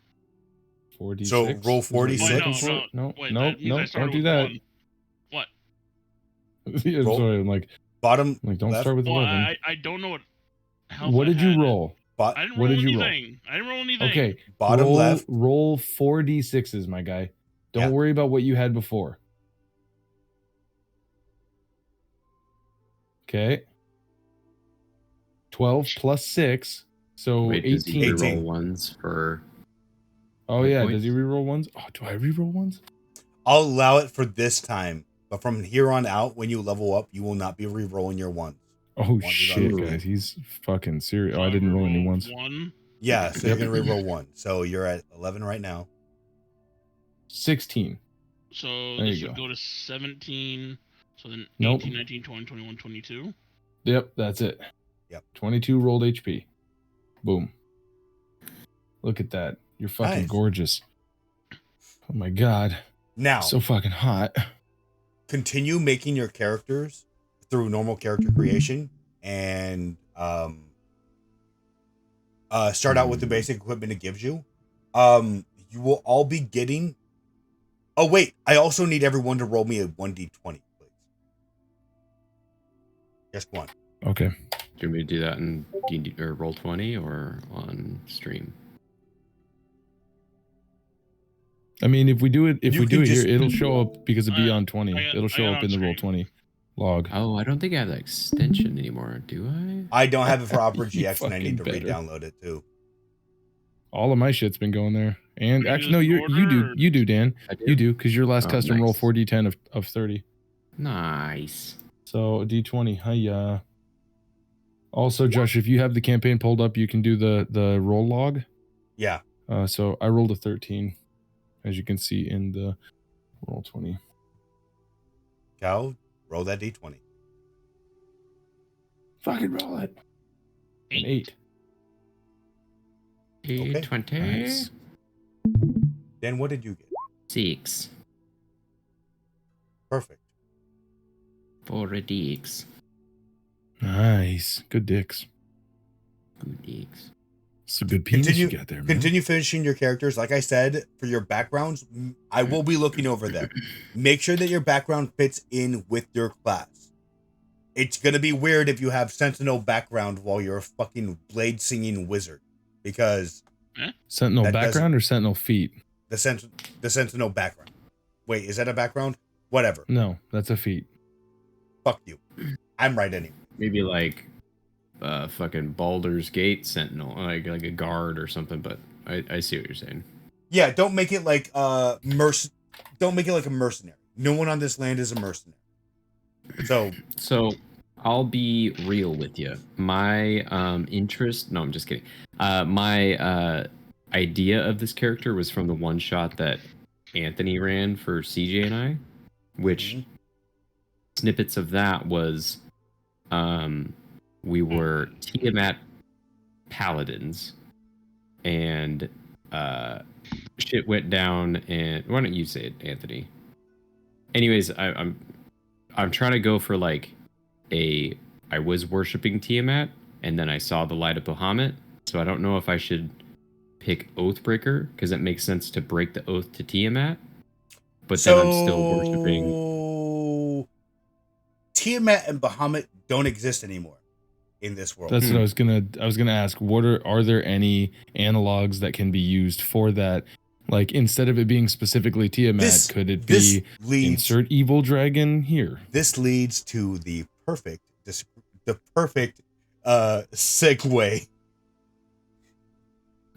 4d6. So roll Is what you're 46? looking for? no. No, Wait, no, that means I no, started don't do with that. 1. What? Yeah, I'm Roll. sorry, I'm like, Bottom don't left. start with Well, 11. I don't know what health What I did you had. roll? Bot, I didn't What roll did you roll? anything. I didn't roll anything. Okay, bottom roll, left. Roll 4d6s, my guy. Don't Yeah. worry about what you had before. Okay. 12 plus 6, so Wait, does he 18. reroll ones for? Oh hit yeah, points? does he reroll ones? Oh, do I reroll ones? I'll allow it for this time, but from here on out, when you level up, you will not be re-rolling your ones. Oh Ones shit, on- guys, he's fucking serious. So Oh, I didn't roll any rolled ones. 1. Yeah, so you're Yep. gonna re-roll 1. So you're at 11 right now. 16. So There this you would go. go to 17. So then Nope. 18, 19, 20, 21, 22. Yep, that's it. Yep. 22 rolled HP. Boom. Look at that. You're fucking Nice. gorgeous. Oh my god. Now, So fucking hot. continue making your characters through normal character creation and start out with the basic equipment it gives you. You will all be getting. Oh wait, I also need everyone to roll me a 1d20, please. Just one. Okay. Do you want me to do that in D&D or roll 20 or on stream? I mean, if we do it, You can here, just- it'll show up because it'll be on 20. I got- It'll I show got up on in the roll screen. 20 log. Oh, I don't think I have that extension anymore. Do I? I don't have it for Opera You GX, and I need to fucking better. re-download it too. All of my shit's been going there. And Are you actually, no, just you order do, or- you do, Dan. I do. You do, because your last Oh, custom roll nice. 4d10 of 30. Nice. So a d20. Hiya. Also, Josh, if you have the campaign pulled up, you can do the roll log. Yeah. So I rolled a 13, as you can see in the roll 20. Cal, roll that d20. Fucking roll it. An 8. 8. Okay. 20. Nice. Then what did you get? 6. Perfect. 4 dicks. Nice. Good dicks. Good dicks. Some good penis Continue- you got there, man. Continue finishing your characters. Like I said, for your backgrounds, I will be looking over them. Make sure that your background fits in with your class. It's gonna be weird if you have Sentinel background while you're a fucking blade singing wizard, because Sentinel That background or Sentinel feet? the Sentinel background. Wait, is that a background? Whatever. No, that's a feet. Fuck you. I'm right anyway. Maybe like fucking Baldur's Gate Sentinel, like a guard or something, but I see what you're saying. Yeah, don't make it like Don't make it like a mercenary. No one on this land is a mercenary. So So I'll be real with you. My interest. No, I'm just kidding. My idea of this character was from the one shot that Anthony ran for CJ and I, which snippets of that was we were Tiamat paladins, and shit went down. And why don't you say it, Anthony? Anyways, I'm trying to go for like I was worshiping Tiamat, and then I saw the light of Bahamut, so I don't know if I should pick Oathbreaker, because it makes sense to break the oath to Tiamat, but then I'm still worshiping. Tiamat and Bahamut don't exist anymore in this world. That's what I was gonna ask. Are there any analogs that can be used for that? Like, instead of it being specifically Tiamat, could it be insert evil dragon here? This leads to the perfect segue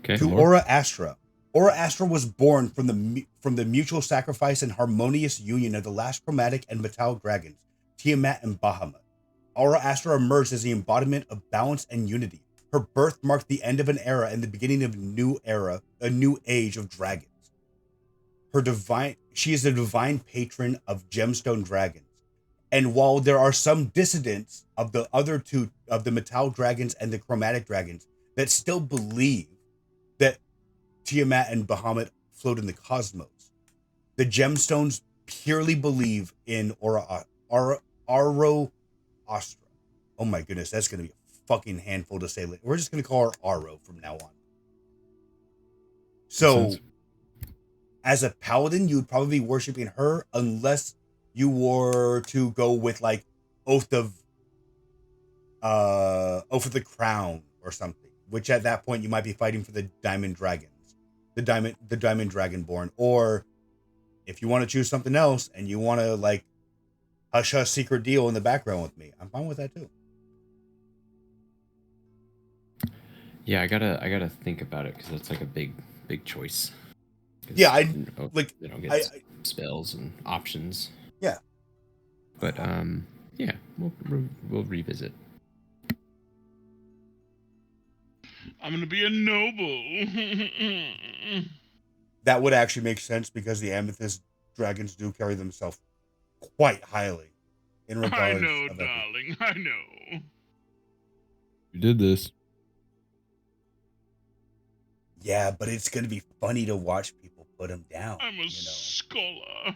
to Aurorastra. Aurorastra was born from the mutual sacrifice and harmonious union of the last chromatic and metallic dragons, Tiamat and Bahamut. Aurorastra emerged as the embodiment of balance and unity. Her birth marked the end of an era and the beginning of a new age of dragons. She is the divine patron of gemstone dragons. And while there are some dissidents of the other two, of the metallic dragons and the chromatic dragons, that still believe that Tiamat and Bahamut float in the cosmos, the gemstones purely believe in Aurorastra. Oh my goodness, that's going to be a fucking handful to say. We're just going to call her Aro from now on. So, as a paladin, you would probably be worshiping her unless you were to go with like Oath of the Crown or something, which at that point you might be fighting for the Diamond Dragons, the Diamond Dragonborn. Or if you want to choose something else and you want to like hush hush secret deal in the background with me, I'm fine with that too. Yeah, I gotta think about it, because that's like a big choice. Yeah, they don't get spells and options. Yeah, but yeah, we'll revisit. I'm gonna be a noble. That would actually make sense, because the Amethyst dragons do carry themselves quite highly in regards. I know, darling. I know. You did this. Yeah, but it's going to be funny to watch people put them down. I'm a scholar.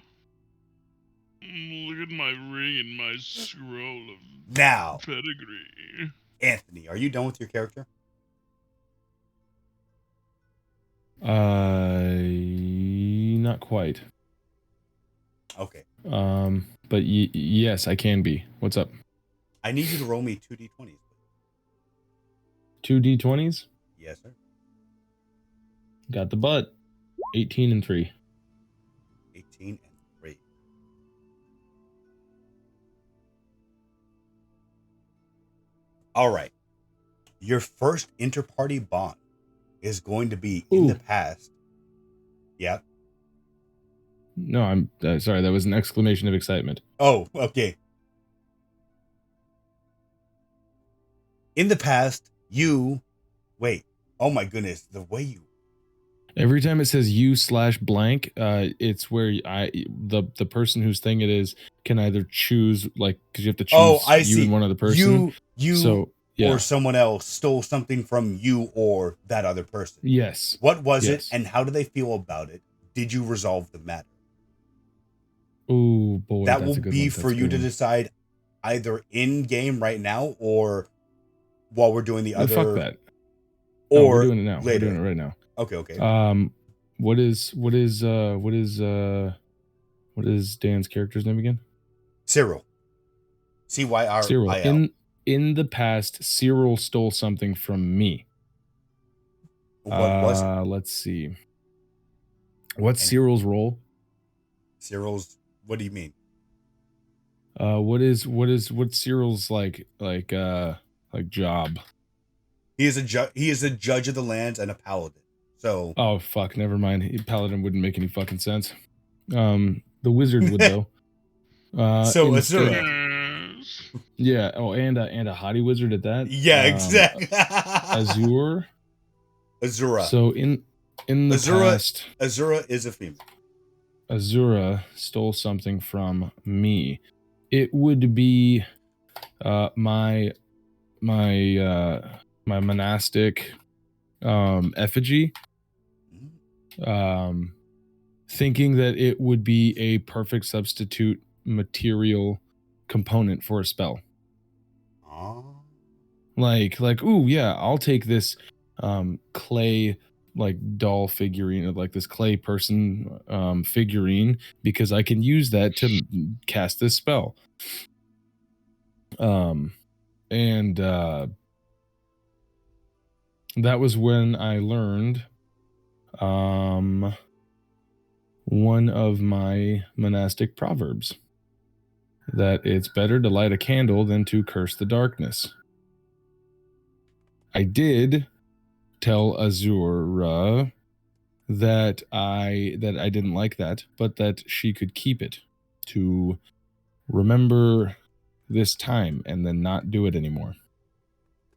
Look at my ring and my scroll of pedigree. Anthony, are you done with your character? Not quite. Okay. But yes, I can be. What's up? I need you to roll me 2d20s. 2d20s? Yes, sir. Got the butt. 18 and 3. 18 and 3. All right. Your first inter-party bond is going to be in the past. Yep. No, I'm sorry. That was an exclamation of excitement. Oh, okay. In the past, wait. Oh my goodness. The way you. Every time it says you/blank, it's where the person whose thing it is can either choose, like, because you have to choose you and one other person. Or someone else stole something from you or that other person. Yes. What was it, and how do they feel about it? Did you resolve the matter? Oh boy, that will be for you to decide, either in game right now or while we're doing the other. Fuck that. Or we're doing it now. Later. We're doing it right now. Okay. What is Dan's character's name again? Cyril. Cyril. Cyril. In the past, Cyril stole something from me. What was it? Let's see. What's Cyril's role? Cyril's. What do you mean? What's Cyril's like job? He is a judge of the lands and a paladin. So. Oh fuck! Never mind. Paladin wouldn't make any fucking sense. The wizard would though. So Azura. Yeah. Oh, and a hottie wizard at that. Yeah, exactly. Azure. Azura. So in the past, Azura is a female. Azura stole something from me. It would be my monastic effigy. Thinking that it would be a perfect substitute material component for a spell. Oh. Like, ooh, yeah, I'll take this clay like doll figurine, like this clay person figurine, because I can use that to cast this spell. And that was when I learned one of my monastic proverbs, that it's better to light a candle than to curse the darkness. I did tell Azura that I didn't like that, but that she could keep it to remember this time and then not do it anymore.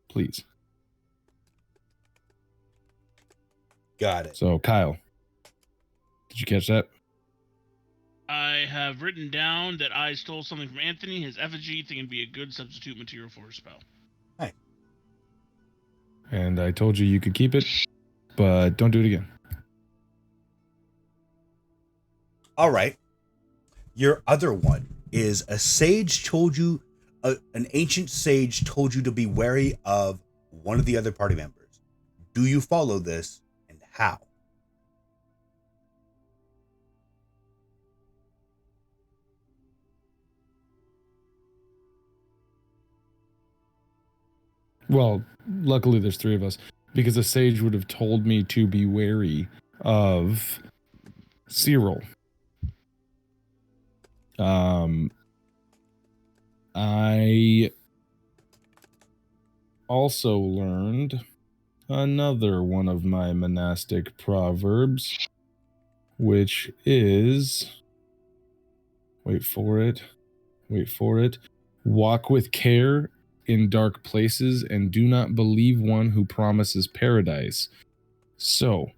Please. Got it. So, Kyle, did you catch that? I have written down that I stole something from Anthony, his effigy, thinking it'd be a good substitute material for a spell. Hey. And I told you could keep it, but don't do it again. All right. Your other one is a sage told you, an ancient sage told you to be wary of one of the other party members. Do you follow this, and how? Well, luckily there's three of us, because a sage would have told me to be wary of Cyril. I also learned another one of my monastic proverbs, which is, wait for it, walk with care in dark places and do not believe one who promises paradise. So,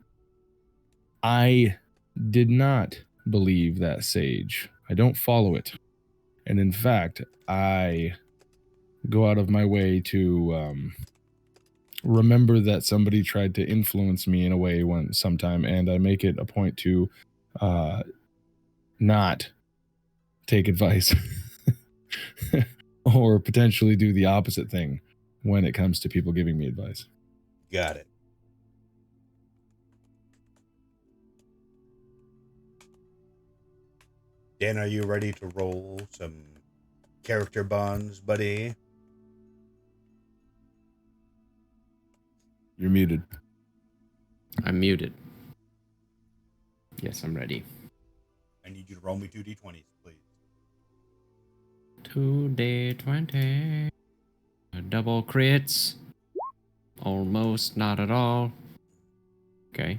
I did not believe that sage. I don't follow it. And in fact, I go out of my way to remember that somebody tried to influence me in a way sometime, and I make it a point to not take advice or potentially do the opposite thing when it comes to people giving me advice. Got it. Dan, are you ready to roll some character bonds, buddy? You're muted. I'm muted. Yes, I'm ready. I need you to roll me 2d20s, please. 2d20. Double crits. Almost not at all. Okay.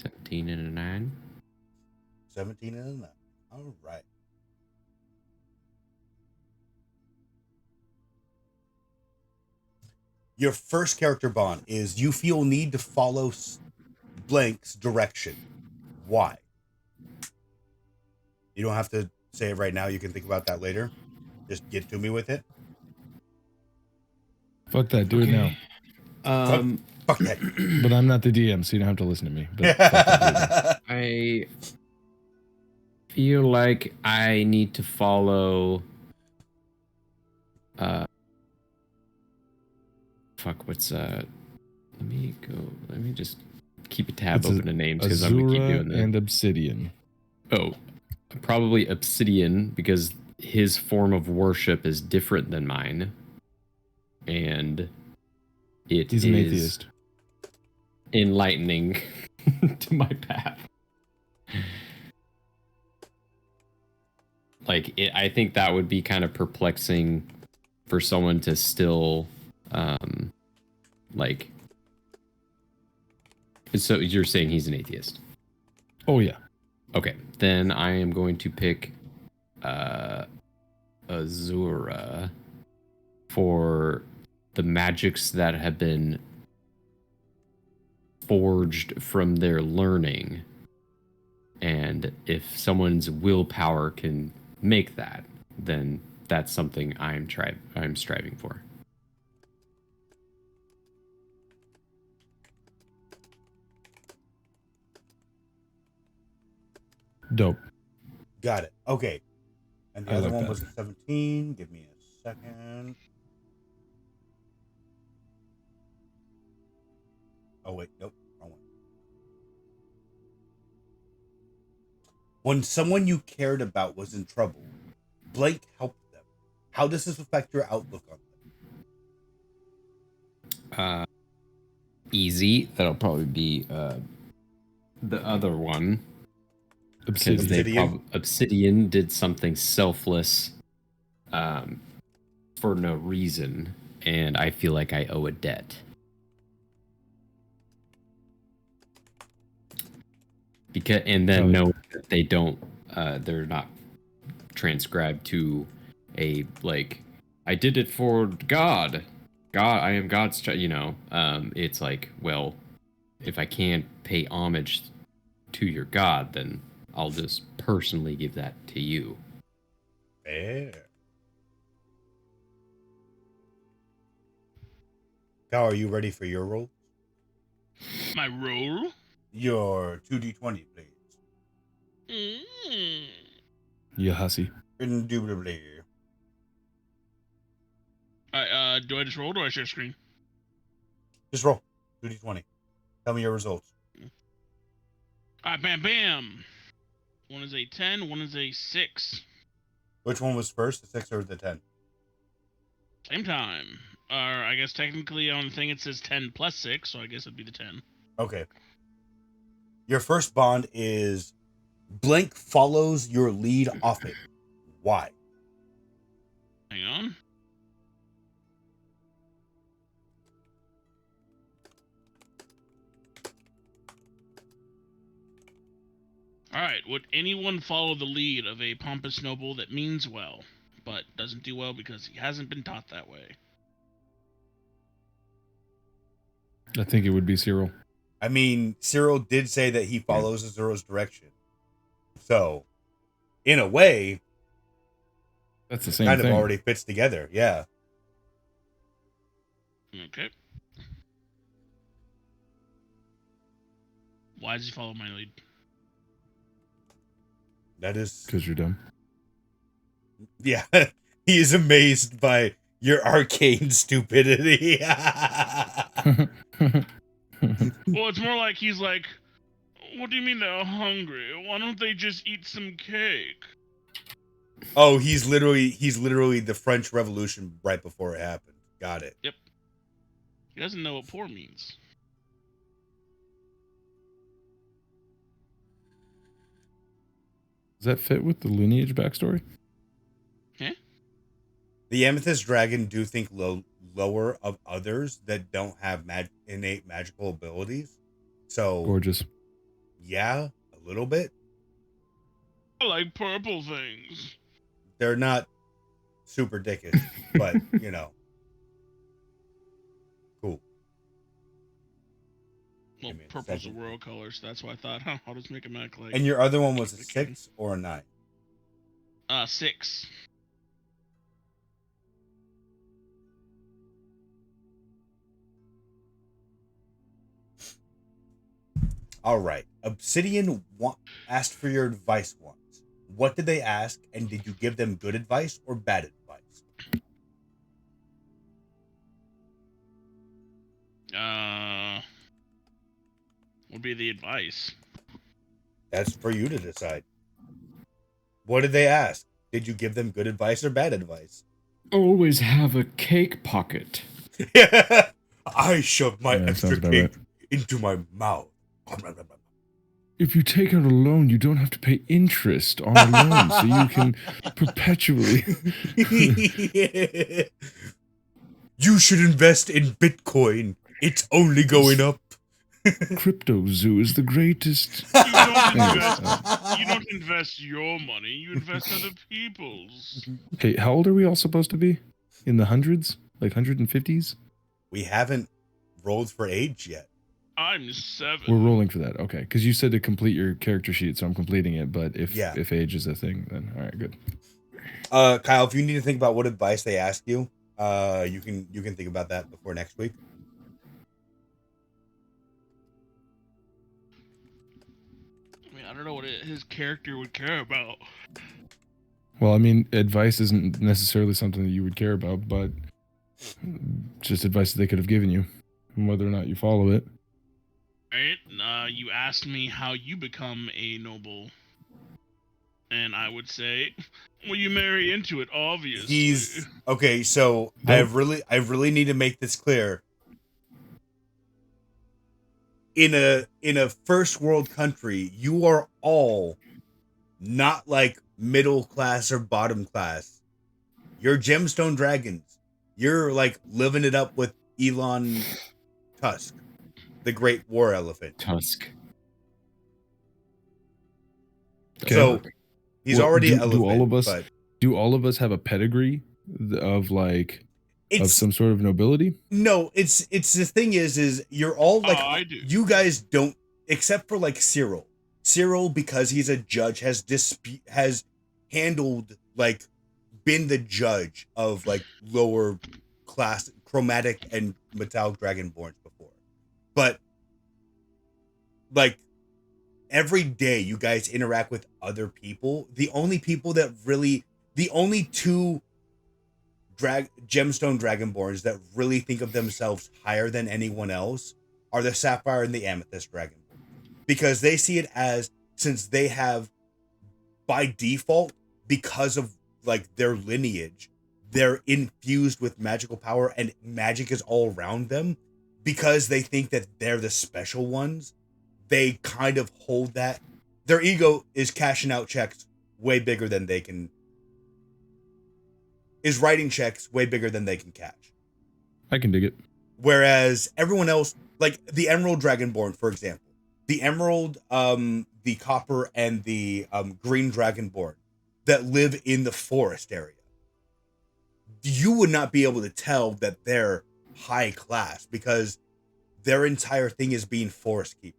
17 and a 9. 17 and a 9. All right. Your first character bond is you feel need to follow blank's direction. Why? You don't have to say it right now. You can think about that later. Just get to me with it. Fuck that. Do it now. Fuck that. But I'm not the DM, so you don't have to listen to me. But fuck that, I feel like I need to follow. Let me just keep a tab open to names because I'm gonna keep doing that. And Obsidian. Oh, probably Obsidian, because his form of worship is different than mine, and he's an atheist. Enlightening to my path. I think that would be kind of perplexing for someone to still, So you're saying he's an atheist? Oh yeah. Okay, then I am going to pick Azura. Azura for the magics that have been forged from their learning. And if someone's willpower can make that, then that's something I'm striving for. Dope. Got it. Okay. And the I other like one that. was a 17. Give me a second. Oh, wait. Nope. Wrong one. When someone you cared about was in trouble, blank helped them. How does this affect your outlook on them? Easy. That'll probably be the other one. Because Obsidian did something selfless for no reason, and I feel like I owe a debt. Know that they don't, they're not transcribed to a, like, I did it for God, I am God's child, it's like, well, if I can't pay homage to your God, then I'll just personally give that to you. Fair. Cal, are you ready for your roll? My roll? Your 2d20, please. Yeah, hussy. Indubitably. Do I just roll or do I share screen? Just roll. 2d20. Tell me your results. Alright, bam, bam. One is a 10, one is a 6. Which one was first, the 6 or the 10? Same time. Or I guess technically on the thing it says 10 plus 6, so I guess it'd be the 10. Okay. Your first bond is blank follows your lead often. Why? Hang on. Alright, would anyone follow the lead of a pompous noble that means well, but doesn't do well because he hasn't been taught that way? I think it would be Cyril. I mean, Cyril did say that he follows Azura's direction. So, in a way, that's the same kind thing. of already fits together. Yeah. Okay. Why does he follow my lead? That is... because you're dumb. Yeah. He is amazed by your arcane stupidity. Well, it's more like he's like, what do you mean they're hungry? Why don't they just eat some cake? Oh, he's literally the French Revolution right before it happened. Got it. Yep. He doesn't know what poor means. Does that fit with the lineage backstory? Okay. The Amethyst Dragon do think lower of others that don't have innate magical abilities. So gorgeous. Yeah, a little bit. I like purple things. They're not super dickish, but cool. Well, purple's the world color, so that's why I thought, I'll just make him act like. And your other one was a 6 or a 9? 6. All right. Obsidian asked for your advice once. What did they ask, and did you give them good advice or bad advice? Would be the advice. That's for you to decide. What did they ask? Did you give them good advice or bad advice? Always have a cake pocket. I shoved my extra cake into my mouth. If you take out a loan, you don't have to pay interest on a loan, so you can perpetually... You should invest in Bitcoin. It's only going up. Crypto Zoo is the greatest. You don't invest your money. You invest other people's. Okay, how old are we all supposed to be? In the hundreds? Like 150s? We haven't rolled for age yet. I'm 7. We're rolling for that. Okay, because you said to complete your character sheet, so I'm completing it. But if Yeah. if age is a thing, then all right, good. Kyle, if you need to think about what advice they ask you, you can think about that before next week. I mean, I don't know what his character would care about. Well, I mean, advice isn't necessarily something that you would care about, but just advice that they could have given you, and whether or not you follow it. Right? You asked me how you become a noble, and I would say, well, you marry into it, obviously. He's okay. So I really need to make this clear. In a first world country, you are all not like middle class or bottom class. You're gemstone dragons. You're like living it up with Elon Tusk, the great war elephant. Tusk. Okay. So he's already do elephant. all of us but do all of us have a pedigree of like of it's some sort of nobility? no. It's the thing is you're all like I do. you guys don't, except for like Cyril. Cyril, because he's a judge, has handled like been the judge of like lower class chromatic and metallic dragonborns before, but like every day you guys interact with other people. The only two gemstone dragonborns that really think of themselves higher than anyone else are the sapphire and the amethyst dragonborn, because they see it as, since they have by default, because of like their lineage, they're infused with magical power and magic is all around them, because they think that they're the special ones. They kind of hold that. Their ego is cashing out checks way bigger than they can, is writing checks way bigger than they can cash. I can dig it. Whereas everyone else, like the Emerald Dragonborn, for example, the Emerald, the Copper, and the Green Dragonborn that live in the forest area, you would not be able to tell that they're high class, because their entire thing is being forest keepers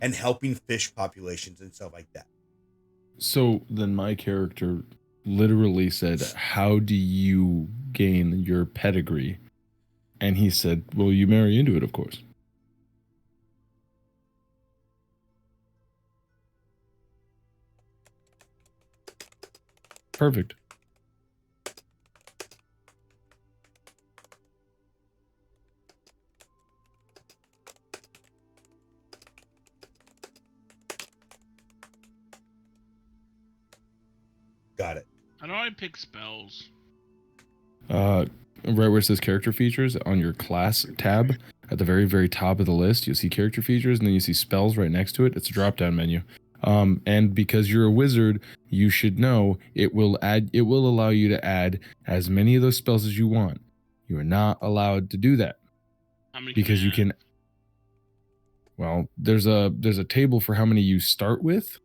and helping fish populations and stuff like that. So then my character literally said, how do you gain your pedigree? And he said, well, you marry into it, of course. Perfect. Got it. How do I pick spells? Right where it says character features on your class tab at the very, very top of the list, you'll see character features, and then you see spells right next to it. It's a drop-down menu. And because you're a wizard, you should know it will allow you to add as many of those spells as you want. You are not allowed to do that. How many Because you can. Well, there's a table for how many you start with,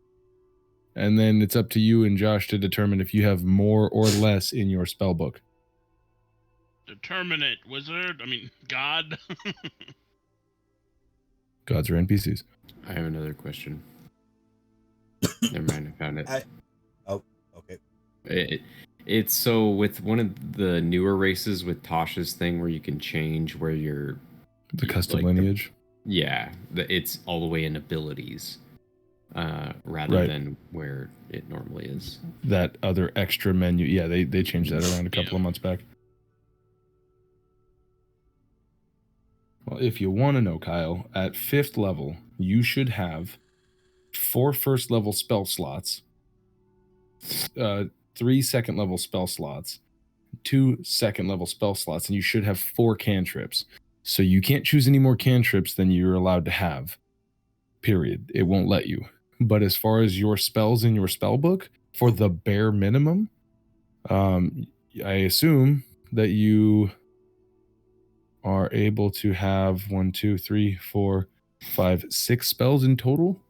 and then it's up to you and Josh to determine if you have more or less in your spell book. Determine it, wizard. I mean, God. Gods are NPCs. I have another question. Never mind, I found it. Okay. It's so with one of the newer races with Tasha's thing where you can change where you're The custom like lineage. It's all the way in abilities rather Right. than where it normally is. That other extra menu. Yeah, they changed that around a couple of months back. Well, if you want to know, Kyle, at 5th level, you should have 4 first level spell slots, 3 second level spell slots, 2 second level spell slots, and you should have 4 cantrips. So you can't choose any more cantrips than you're allowed to have. Period. It won't let you. But as far as your spells in your spell book, for the bare minimum, I assume that you are able to have 1, 2, 3, 4, 6 spells in total,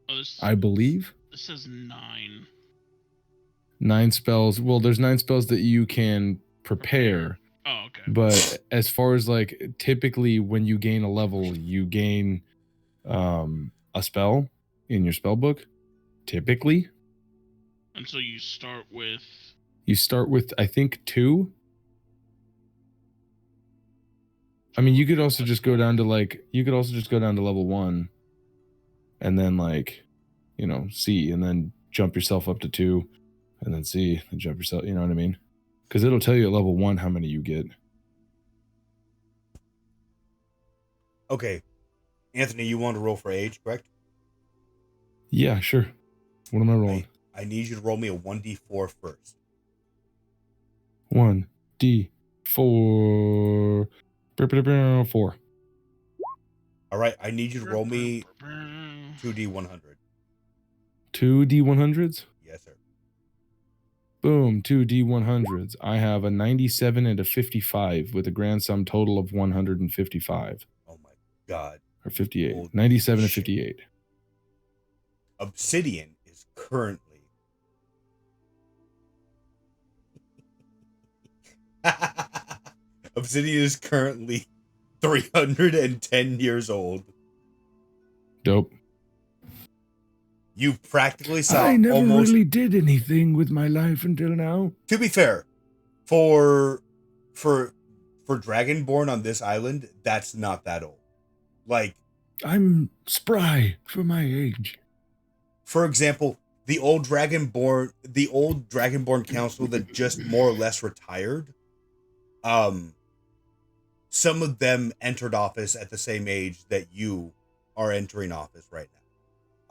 Oh, this, I believe. this says 9. 9 spells. Well, there's 9 spells that you can prepare. Oh, okay. But as far as like typically when you gain a level, you gain a spell in your spell book. Typically. And so you start with... You start with, I think, 2. I mean, you could also just go down to level 1 and then like, you know, C, and then jump yourself up to 2 and then C and jump yourself, you know what I mean? Because it'll tell you at level 1 how many you get. Okay. Anthony, you want to roll for age, correct? Yeah, sure. What am I rolling? I need you to roll me a 1d4 first. 1d4. 4. All right, I need you to roll me 2d100. 2d100s? Yes, sir. Boom, 2d100s. I have a 97 and a 55 with a grand sum total of 155. Oh my god. Or 58. Holy 97 and shit. 58. Obsidian is currently Obsidian is currently 310 years old. Dope. You practically saw I never almost really did anything with my life until now. To be fair, for Dragonborn on this island, that's not that old. Like, I'm spry for my age. for example, the old Dragonborn council that just more or less retired, some of them entered office at the same age that you are entering office right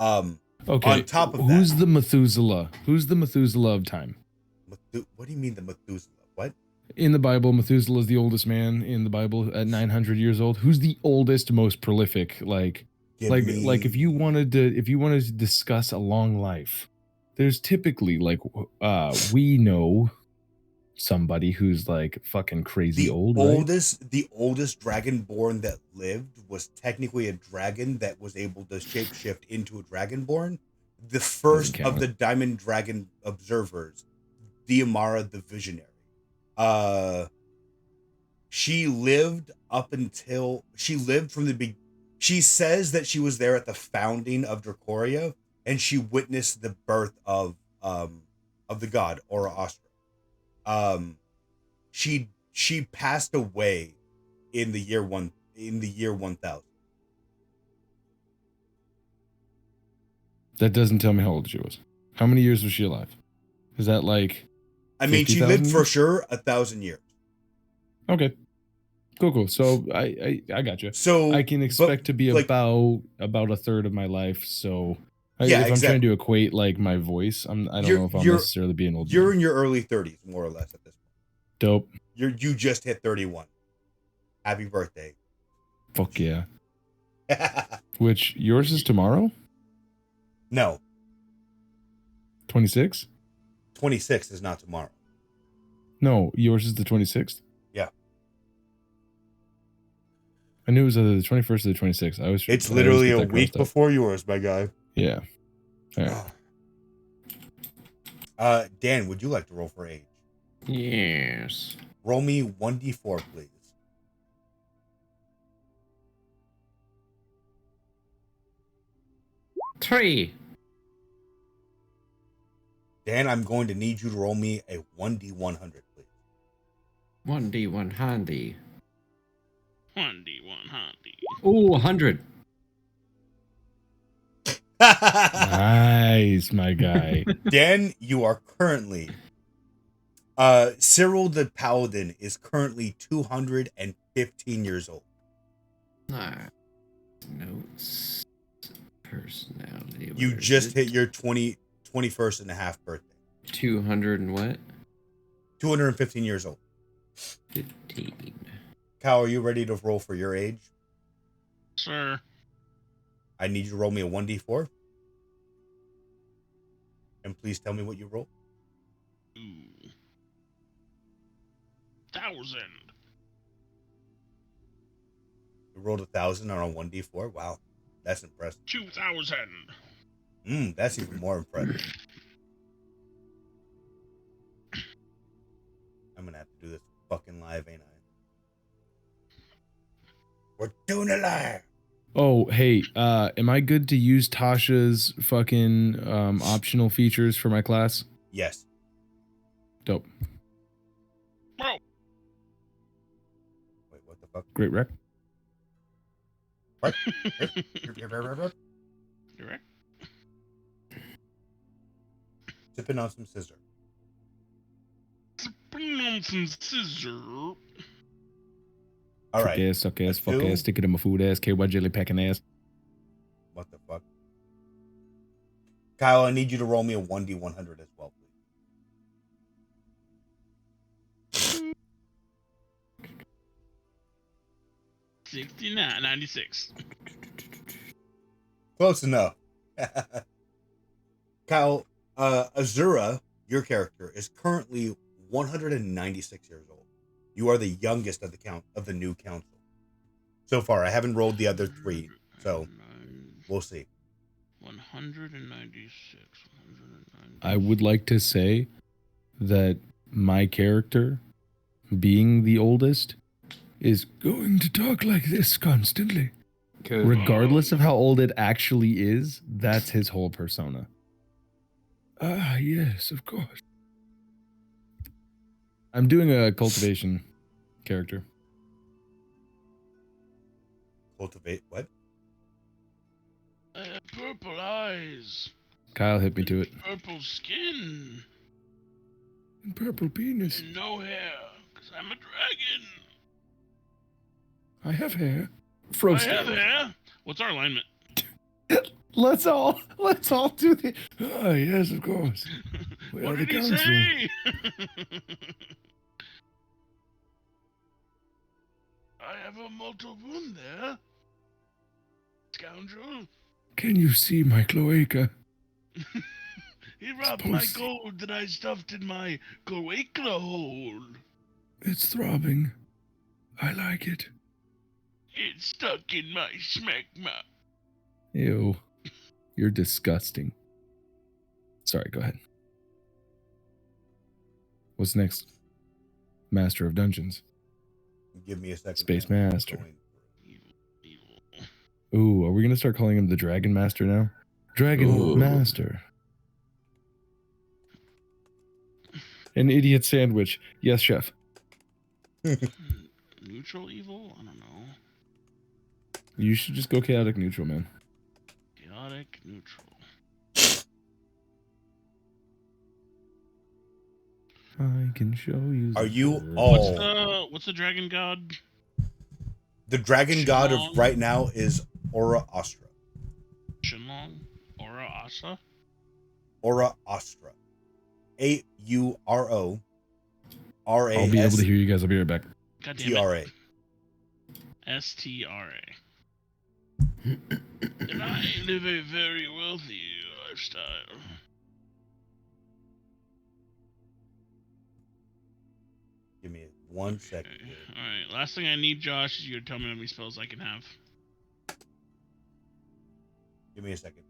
now. Okay. On top of who's that, the Methuselah? Who's the Methuselah of time? what do you mean the Methuselah? What? In the Bible, Methuselah is the oldest man in the Bible at 900 years old. Who's the oldest, most prolific? Like if you wanted to discuss a long life, there's typically we know somebody who's like fucking crazy the old. The oldest Dragonborn that lived was technically a dragon that was able to shapeshift into a Dragonborn. The first of the Diamond Dragon observers, Diamara the Visionary. She lived from the beginning. She says that she was there at the founding of Drakoria, and she witnessed the birth of the god Aurorastra. She passed away in the year 1000. That doesn't tell me how old she was. How many years was she alive? Is that like? I mean, she lived for sure 1,000 years. Okay. Cool. So I got you. So I can expect to be about a third of my life. So if I'm trying to equate like my voice, I don't know if I'll necessarily be an old. You're man. in your early 30s, more or less at this point. Dope. You just hit 31. Happy birthday. Fuck yeah. Which yours is tomorrow? No. 26? 26 is not tomorrow. No, yours is the 26th? Yeah. I knew it was either the 21st or the 26th. It's literally a week before yours, my guy. Yeah. All right. Dan, would you like to roll for age? Yes. Roll me 1d4, please. Three. Dan, I'm going to need you to roll me a 1d100, please. 1d1 handy. 1d1 handy. Ooh, 100. Nice, my guy. Dan, you are currently... Cyril the Paladin is currently 215 years old. Notes. Personality. You just hit your 21st and a half birthday. 200 and what? 215 years old. 15. Kyle, are you ready to roll for your age? Sir. I need you to roll me a 1d4. And please tell me what you roll. Ooh. 1,000. You rolled 1,000 on a 1d4. Wow, that's impressive. 2,000. That's even more impressive. I'm gonna have to do this fucking live, ain't I? We're doing it live. Oh, hey, am I good to use Tasha's fucking optional features for my class? Yes. Dope. Bro. Wait, what the fuck? Great rec. What? You're right. Sipping on some scissor. Bring on some scissor. All right. Ass, suck ass, A fuck 2. ass, stick it in my food ass, KY jelly packing ass. What the fuck? Kyle, I need you to roll me a 1d100 as well, please. 69, 96. Close enough. Kyle, Azura, your character, is currently 196 years old. You are the youngest of the new council. So far, I haven't rolled the other 3, so we'll see. 196. I would like to say that my character, being the oldest, is going to talk like this constantly. Good. Regardless of how old it actually is, that's his whole persona. Ah, yes, of course. I'm doing a cultivation character. Cultivate what? Purple eyes. Kyle hit me to it. Purple skin. And purple penis. And no hair. Because I'm a dragon. I have hair. I Frost. have hair. What's our alignment? Let's all do the. Ah, yes, of course. We What are the did he council. say? I have a mortal wound there. Scoundrel. Can you see my cloaca? He robbed my Suppose- gold that I stuffed in my cloaca hole. It's throbbing. I like it. It's stuck in my smegma. Ew. You're disgusting. Sorry, go ahead. What's next? Master of Dungeons. Give me a second. Space man. I'm Master. going Evil. Ooh, are we gonna start calling him the Dragon Master now? Dragon Ooh. Master. An idiot sandwich. Yes, chef. Neutral evil? I don't know. You should just go chaotic neutral, man. Chaotic neutral. I can show you. Are the you bird. all? What's the dragon god? The dragon god of Shalom. right now is Aurorastra. Shinlong? Aurorastra? Aurorastra. AURORASTRA. I'll be able to hear you guys. I'll be right back. God damn it. STRA. And I live a very wealthy lifestyle. Give me 1 second. Okay. Here. Alright, last thing I need, Josh, is you to tell me how many spells I can have. Give me a second.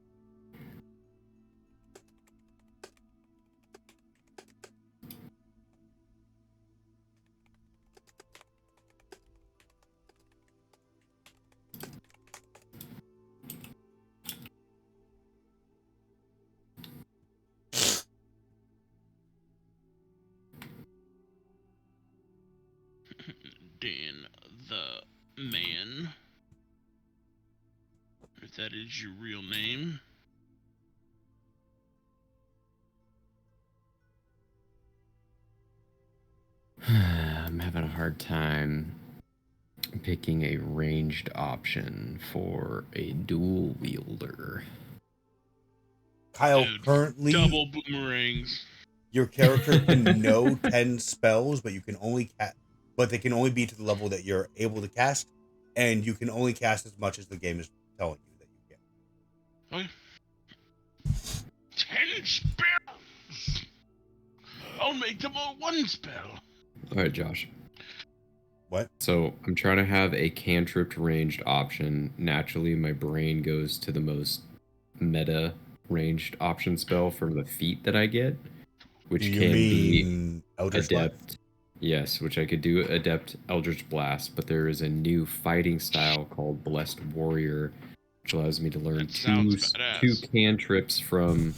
Dan the Man. If that is your real name. I'm having a hard time picking a ranged option for a dual wielder. Kyle, Dude, currently Double boomerangs. your character can know 10 spells, but you can only but they can only be to the level that you're able to cast, and you can only cast as much as the game is telling you that you can. Okay. 10 spells! I'll make them all one spell. All right, Josh. What? So I'm trying to have a cantrip ranged option. Naturally, my brain goes to the most meta ranged option spell for the feat that I get, which Do you can be mean Eldritch Blast? adept. Yes, which I could do adept Eldritch Blast, but there is a new fighting style called Blessed Warrior, which allows me to learn That sounds two badass. cantrips from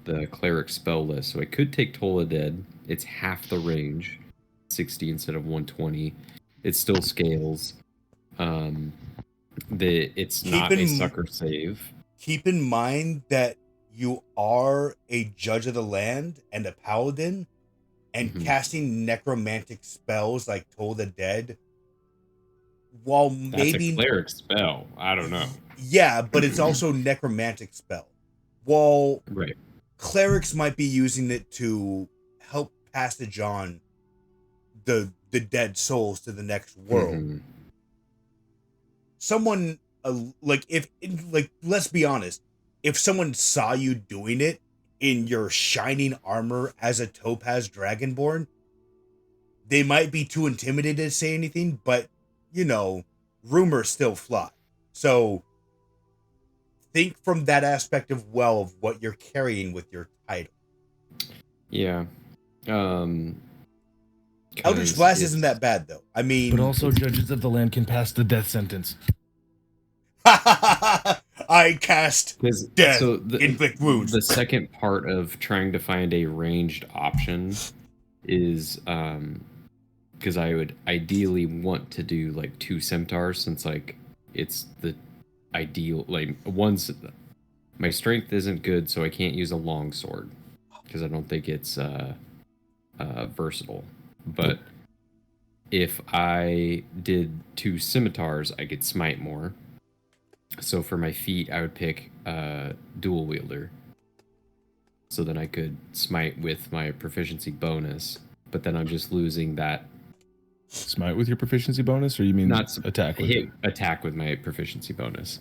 the cleric spell list. So I could take Toll of Dead. It's half the range, 60 instead of 120. It still scales. It's not a sucker save. Keep in mind that you are a judge of the land and a paladin, and casting necromantic spells like Toll the Dead, while That's a cleric spell. I don't know. Yeah, but it's also necromantic spell. While Right. clerics might be using it to help passage on the dead souls to the next world. Someone let's be honest, if someone saw you doing it in your shining armor as a topaz dragonborn, they might be too intimidated to say anything, but rumors still fly. So think from that aspect of what you're carrying with your title. Yeah. Eldritch Blast isn't that bad, though. I mean... But also, judges of the land can pass the death sentence. I cast death, inflict wounds. The second part of trying to find a ranged option is because I would ideally want to do like 2 scimitars, since like it's the ideal, like my strength isn't good, so I can't use a long sword because I don't think it's versatile. But if I did 2 scimitars, I could smite more. So for my feet, I would pick dual wielder. So then I could smite with my proficiency bonus, but then I'm just losing that. Smite with your proficiency bonus, or you mean not attack? Attack with my proficiency bonus,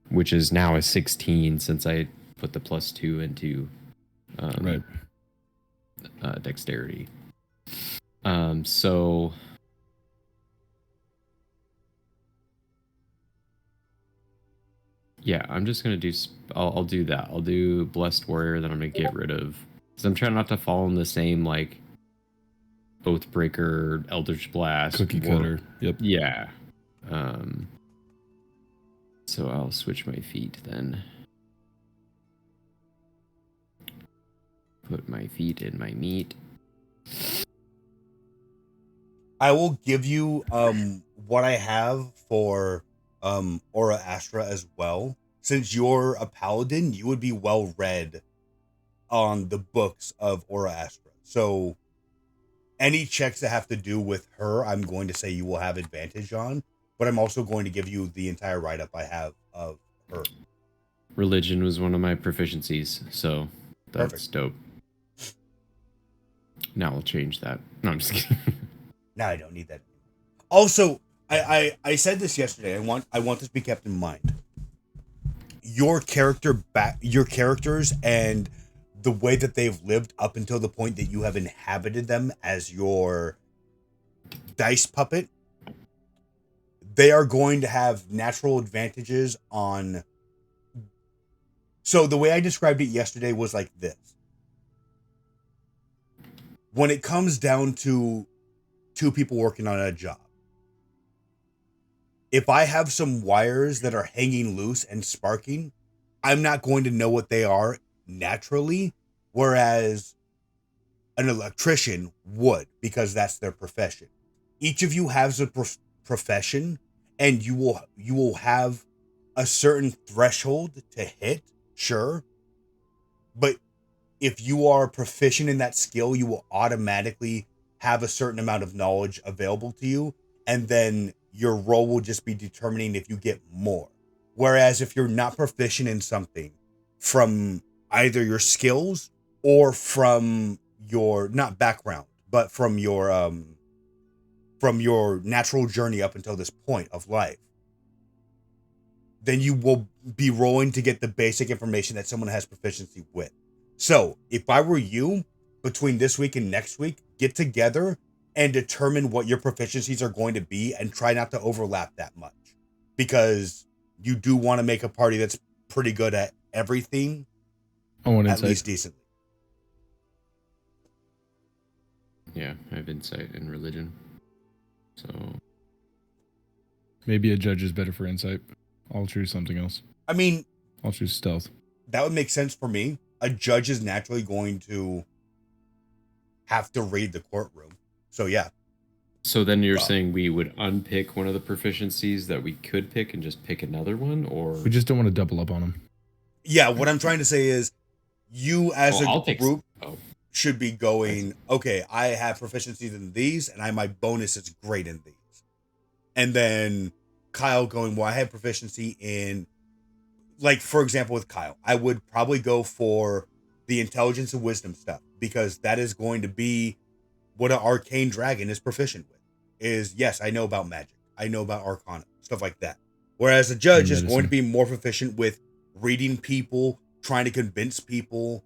which is now a 16 since I put the +2 into dexterity. So yeah, I'm just gonna do. I'll do that. I'll do Blessed Warrior. Then I'm gonna get rid of, because I'm trying not to fall in the same like Oathbreaker, Eldritch Blast, cookie cutter. Yep. Yeah. So I'll switch my feet then. Put my feet in my meat. I will give you what I have for Aurorastra as well. Since you're a paladin, you would be well read on the books of Aurorastra. So any checks that have to do with her, I'm going to say you will have advantage on, but I'm also going to give you the entire write-up I have of her. Religion was one of my proficiencies, so that's Perfect. Dope. Now I'll change that. No, I'm just kidding. Now I don't need that. Also, I said this yesterday. I want this to be kept in mind. Your characters and the way that they've lived up until the point that you have inhabited them as your dice puppet, they are going to have natural advantages on. So the way I described it yesterday was like this. When it comes down to 2 people working on a job, if I have some wires that are hanging loose and sparking, I'm not going to know what they are naturally, whereas an electrician would, because that's their profession. Each of you has a profession, and you will have a certain threshold to hit, sure, but if you are proficient in that skill, you will automatically have a certain amount of knowledge available to you, and then your role will just be determining if you get more. Whereas if you're not proficient in something, from either your skills or from your, not background, but from your natural journey up until this point of life, then you will be rolling to get the basic information that someone has proficiency with. So if I were you, between this week and next week, get together and determine what your proficiencies are going to be and try not to overlap that much, because you do want to make a party that's pretty good at everything, I want at insight. least decently. Yeah, I have insight and religion. So Maybe a judge is better for insight. I'll choose something else. I mean, I'll choose stealth. that would make sense for me. A judge is naturally going to have to read the courtroom. So yeah. So then you're Well- saying we would unpick one of the proficiencies that we could pick and just pick another one, or We just don't want to double up on them. Yeah, what I'm trying to say is you as I'll a take- group oh, should be going, okay, I have proficiencies in these and my bonus is great in these. And then Kyle going, well, I have proficiency in, like, for example, with Kyle, I would probably go for the intelligence and wisdom stuff, because that is going to be what an arcane dragon is proficient with. Is, yes, I know about magic. I know about arcana, stuff like that. Whereas a judge is going to be more proficient with reading people, trying to convince people,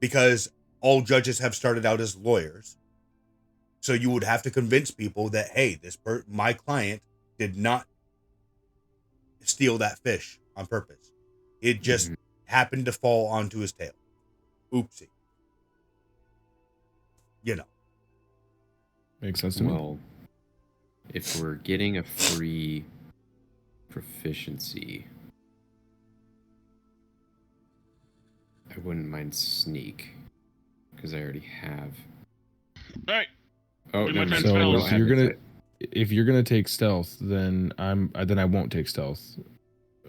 because all judges have started out as lawyers. So you would have to convince people that, hey, my client did not steal that fish on purpose. It just happened to fall onto his tail. Oopsie. You know. Makes sense to me. well, if we're getting a free proficiency, I wouldn't mind sneak because I already have. All right. Oh We no, went no, on So I spells. don't if have you're gonna insight. if you're gonna take stealth, then I won't take stealth.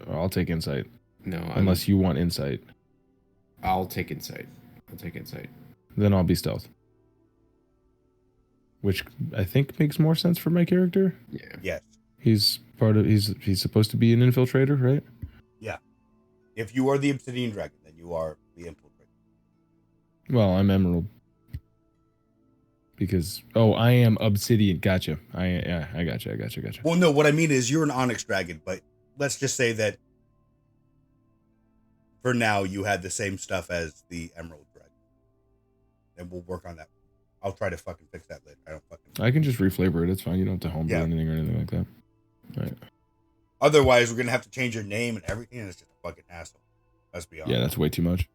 I'll take insight No, unless you want insight. I'll take insight. I'll take insight. Then I'll be stealth, which I think makes more sense for my character. Yeah. Yes. He's supposed to be an infiltrator, right? If you are the Obsidian Dragon, then you are the infiltrator. Well, I'm emerald because I am obsidian. Gotcha. I gotcha. Well, no, what I mean is you're an Onyx Dragon, but let's just say that for now you had the same stuff as the Emerald Dragon. And we'll work on that. I'll try to fucking fix that later. I can just reflavor it. It's fine. You don't have to homebrew Yeah. anything or anything like that. Right. Otherwise, we're gonna have to change your name and everything, and it's just a fucking hassle. Let's be honest. Yeah, that's way too much.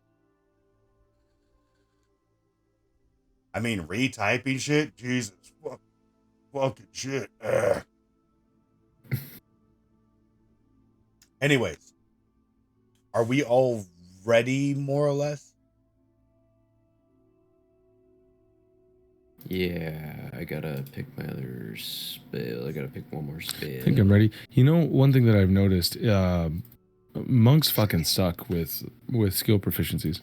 I mean, retyping shit? Jesus. Fucking shit. Ugh. Anyways. Are we all ready, more or less? Yeah, I gotta pick my other spell. I gotta pick one more spell. I think I'm ready. You know, one thing that I've noticed, monks fucking suck with skill proficiencies.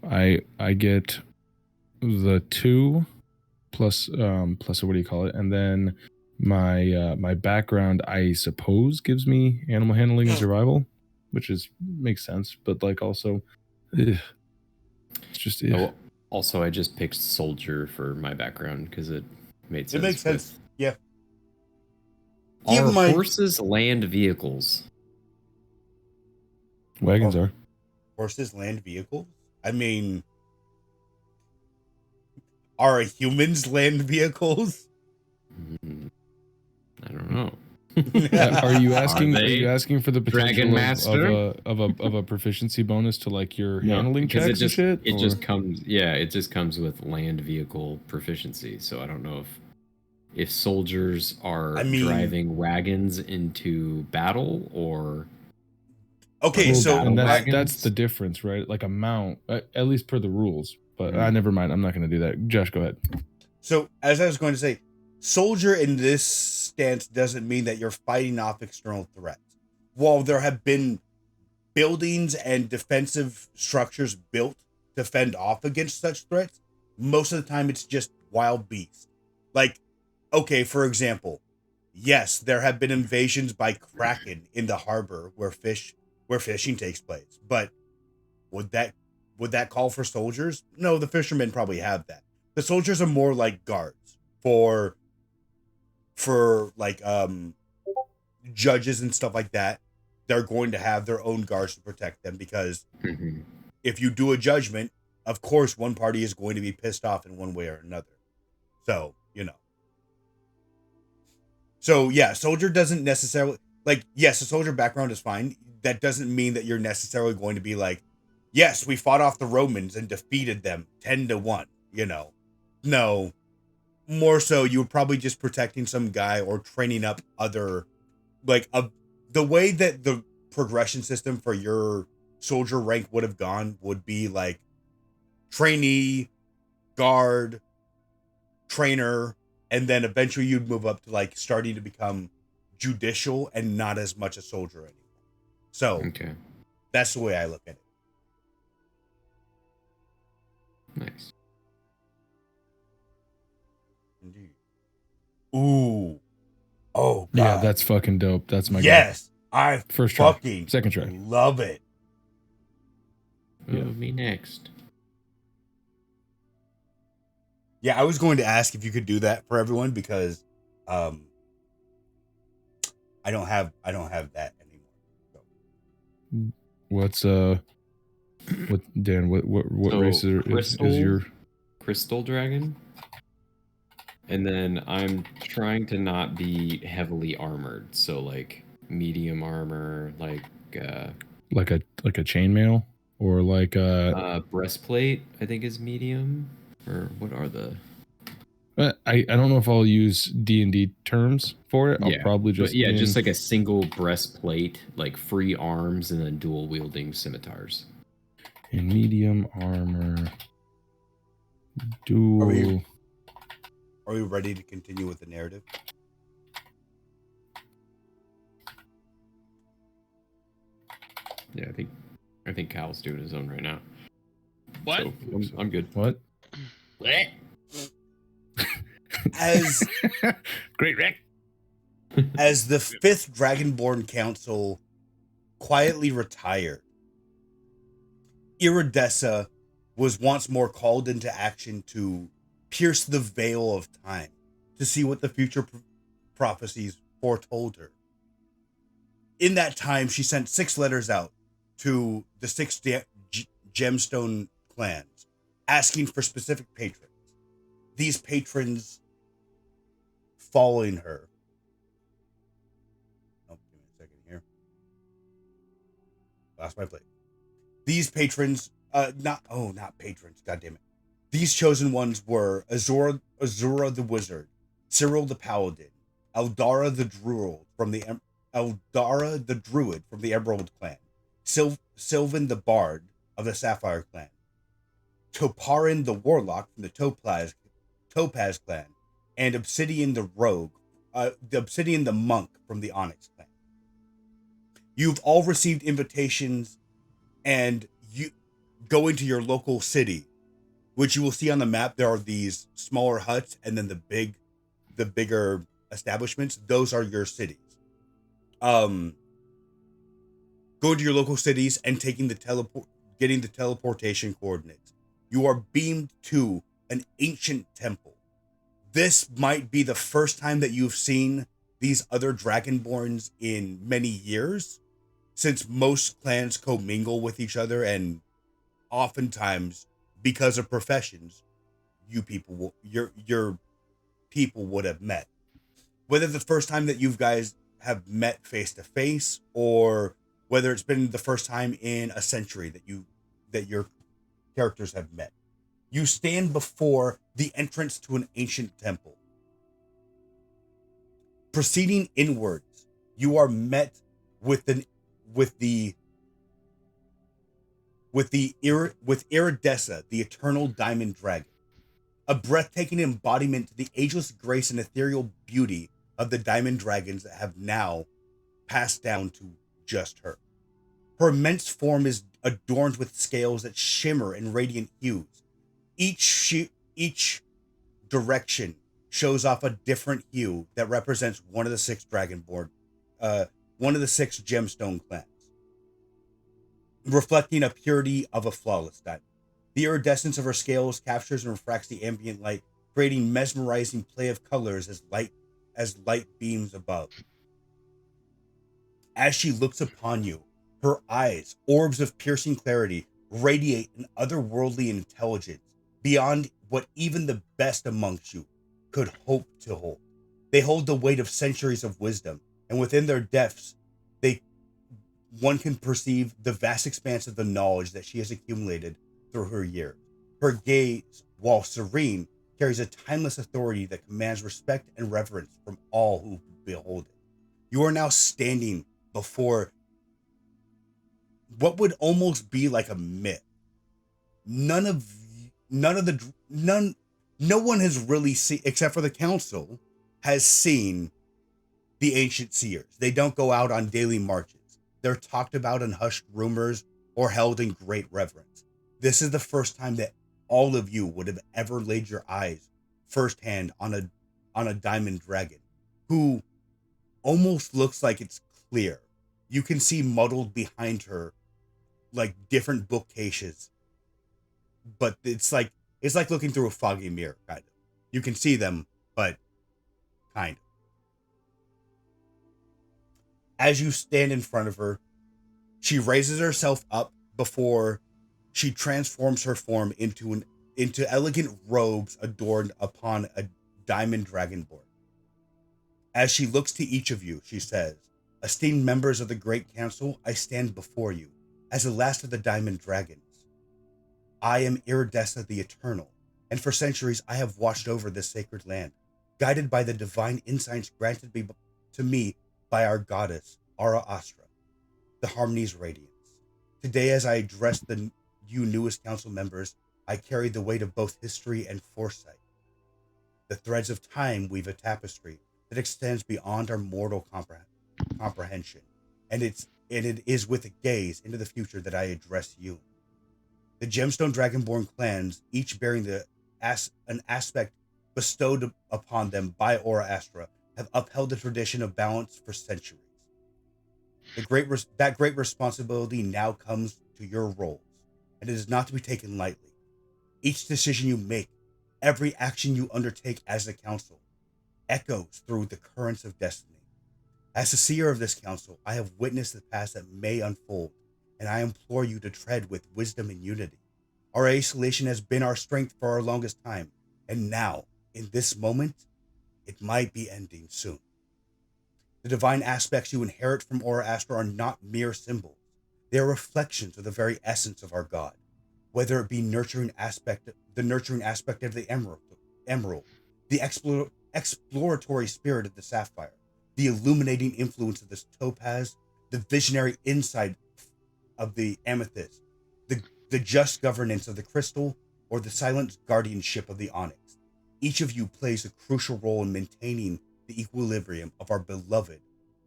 I get the 2 plus what do you call it, and then my background I suppose gives me animal handling and survival, which makes sense, but like also, it's just Oh, also, I just picked soldier for my background because it made sense. It makes sense. Yeah. Are Keep in mind- horses land vehicles? wagons are. Horses, land vehicles? I mean, are humans land vehicles? I don't know. Are you asking? Are they you asking for the potential Dragon Master? of a proficiency bonus to like your No, handling because checks and shit? It or- just comes. Yeah, it just comes with land vehicle proficiency. So I don't know if soldiers are I mean- driving wagons into battle or Okay, Well, so and wagons. that's the difference, right? Like a mount, at least per the rules. But Mhm. never mind. I'm not going to do that. Josh, go ahead. So, as I was going to say, soldier in this stance doesn't mean that you're fighting off external threats. While there have been buildings and defensive structures built to fend off against such threats, most of the time it's just wild beasts. Like, okay, for example, yes, there have been invasions by kraken in the harbor where fishing takes place, but would that call for soldiers? No, the fishermen probably have that. The soldiers are more like guards for like judges and stuff like that. They're going to have their own guards to protect them, because if you do a judgment, of course one party is going to be pissed off in one way or another. So, you know. So yeah, soldier doesn't necessarily like. Yes, a soldier background is fine. That doesn't mean that you're necessarily going to be like, yes, we fought off the Romans and defeated them 10-1. You know, no. More so, you were probably just protecting some guy or training up other, like the way that the progression system for your soldier rank would have gone would be like trainee, guard, trainer, and then eventually you'd move up to like starting to become judicial and not as much a soldier anymore. So Okay. that's the way I look at it. Nice. Indeed. Ooh. Oh, God. Yeah, that's fucking dope. That's my yes. I First try. fucking Second try. love it. Yeah. Me next. Yeah, I was going to ask if you could do that for everyone because I don't have that anymore. So. What's what Dan? What So, race is your? Crystal Dragon? And then I'm trying to not be heavily armored, so like medium armor, like Like a chainmail or like breastplate, I think is medium. Or what are the? I don't know if I'll use D&D terms for it. I'll probably just just like a single breastplate, like free arms, and then dual wielding scimitars. in medium armor. Dual. Are we ready to continue with the narrative? Yeah, I think Cal's doing his own right now. What? So I'm good. What? As Great Rick. as the 5th Dragonborn Council quietly retired, Iridessa was once more called into action to pierce the veil of time, to see what the future prophecies foretold her. In that time, she sent 6 letters out to the 6 gemstone clans, asking for specific patrons. These patrons following her. Oh, give me a second here. Lost my place. These patrons, not patrons, goddammit. These chosen ones were Azura the Wizard, Cyril the Paladin, Eldara the Druid from the Emerald clan, Sylvan the Bard of the Sapphire clan, Toparin the Warlock from the Topaz clan, and Obsidian the Monk from the Onyx clan. You've all received invitations, and you go into your local city, which you will see on the map. There are these smaller huts, and then the bigger establishments. Those are your cities. Going to your local cities and getting the teleportation coordinates. You are beamed to an ancient temple. This might be the first time that you've seen these other Dragonborns in many years, since most clans commingle with each other, and oftentimes, because of professions, your people would have met. Whether the first time that you guys have met face to face, or whether it's been the first time in a century that your characters have met. You stand before the entrance to an ancient temple. Proceeding inwards, you are met with Iridessa, the Eternal Diamond Dragon, a breathtaking embodiment to the ageless grace and ethereal beauty of the diamond dragons that have now passed down to just her. Her immense form is adorned with scales that shimmer in radiant hues. Each direction shows off a different hue that represents one of the 6 Dragonborn, one of the 6 gemstone clans, reflecting a purity of a flawless diamond. The iridescence of her scales captures and refracts the ambient light, creating mesmerizing play of colors as light beams above. As she looks upon you, her eyes, orbs of piercing clarity, radiate an otherworldly intelligence beyond what even the best amongst you could hope to hold. They hold the weight of centuries of wisdom, and within their depths, one can perceive the vast expanse of the knowledge that she has accumulated through her years. Her gaze, while serene, carries a timeless authority that commands respect and reverence from all who behold it. You are now standing before what would almost be like a myth. No one has really seen, except for the council, has seen the ancient seers. They don't go out on daily marches. They're talked about in hushed rumors or held in great reverence. This is the first time that all of you would have ever laid your eyes firsthand on a diamond dragon who almost looks like it's clear. You can see muddled behind her like different bookcases, but it's like looking through a foggy mirror, kind of. You can see them, but kind of. As you stand in front of her, she raises herself up before she transforms her form into elegant robes adorned upon a diamond dragonborn. As she looks to each of you, she says, "Esteemed members of the Great Council, I stand before you as the last of the diamond dragons. I am Iridessa the Eternal, and for centuries I have watched over this sacred land, guided by the divine insights granted to me by our goddess, Aurorastra, the harmonious Radiance. Today, as I address you newest council members, I carry the weight of both history and foresight. The threads of time weave a tapestry that extends beyond our mortal comprehension, and it is with a gaze into the future that I address you. The gemstone dragonborn clans, each bearing an aspect bestowed upon them by Aurorastra, have upheld the tradition of balance for centuries. That great responsibility now comes to your roles, and it is not to be taken lightly. Each decision you make, every action you undertake as the council, echoes through the currents of destiny. As the seer of this council, I have witnessed the past that may unfold, and I implore you to tread with wisdom and unity. Our isolation has been our strength for our longest time, and now, in this moment, it might be ending soon. The divine aspects you inherit from Aurorastra are not mere symbols. They are reflections of the very essence of our God, whether it be the nurturing aspect of the emerald, the exploratory spirit of the sapphire, the illuminating influence of this topaz, the visionary insight of the amethyst, the just governance of the crystal, or the silent guardianship of the onyx. Each of you plays a crucial role in maintaining the equilibrium of our beloved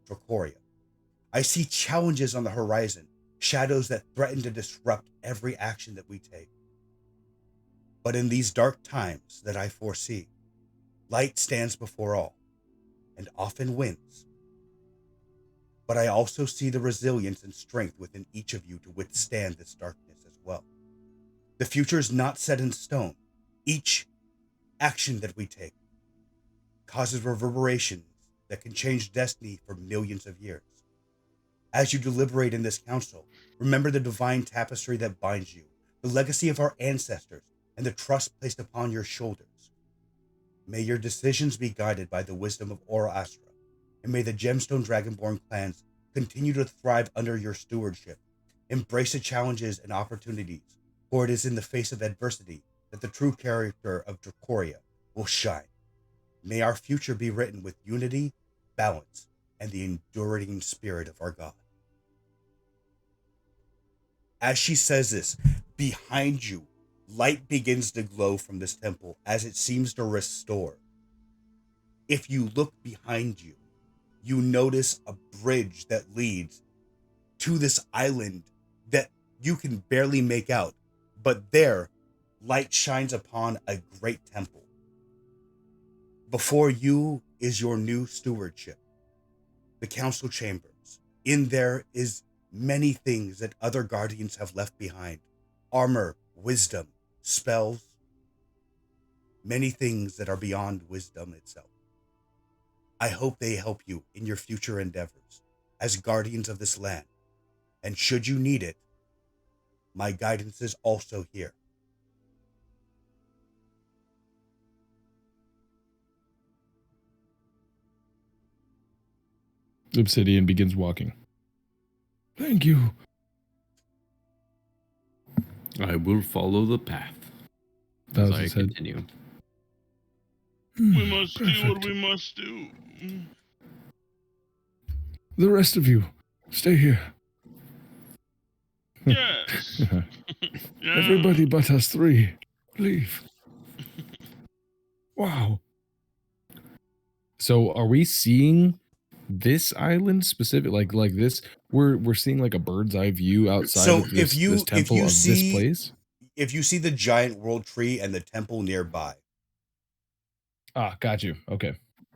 Drakoria. I see challenges on the horizon, shadows that threaten to disrupt every action that we take. But in these dark times that I foresee, light stands before all, and often wins. But I also see the resilience and strength within each of you to withstand this darkness as well. The future is not set in stone. Each action that we take causes reverberations that can change destiny for millions of years. As you deliberate in this council, remember the divine tapestry that binds you, the legacy of our ancestors, and the trust placed upon your shoulders. May your decisions be guided by the wisdom of Aurorastra, and may the gemstone dragonborn clans continue to thrive under your stewardship. Embrace the challenges and opportunities, for it is in the face of adversity that the true character of Drakoria will shine. May our future be written with unity, balance, and the enduring spirit of our God. As she says this, behind you, light begins to glow from this temple as it seems to restore. If you look behind you, you notice a bridge that leads to this island that you can barely make out, but there, light shines upon a great temple. Before you is your new stewardship, the council chambers. In there is many things that other guardians have left behind. Armor, wisdom, spells, many things that are beyond wisdom itself. I hope they help you in your future endeavors as guardians of this land. And should you need it, my guidance is also here. Obsidian begins walking. Thank you. I will follow the path Bows as I his head. continue. We must do what Perfect. we must do. The rest of you, stay here. Yes. Yeah. Everybody but us three, leave. Wow. So are we seeing this island specific like this? We're seeing like a bird's eye view outside So of this, this temple of this place? if you see the giant world tree and the temple nearby, Ah, got you. Okay.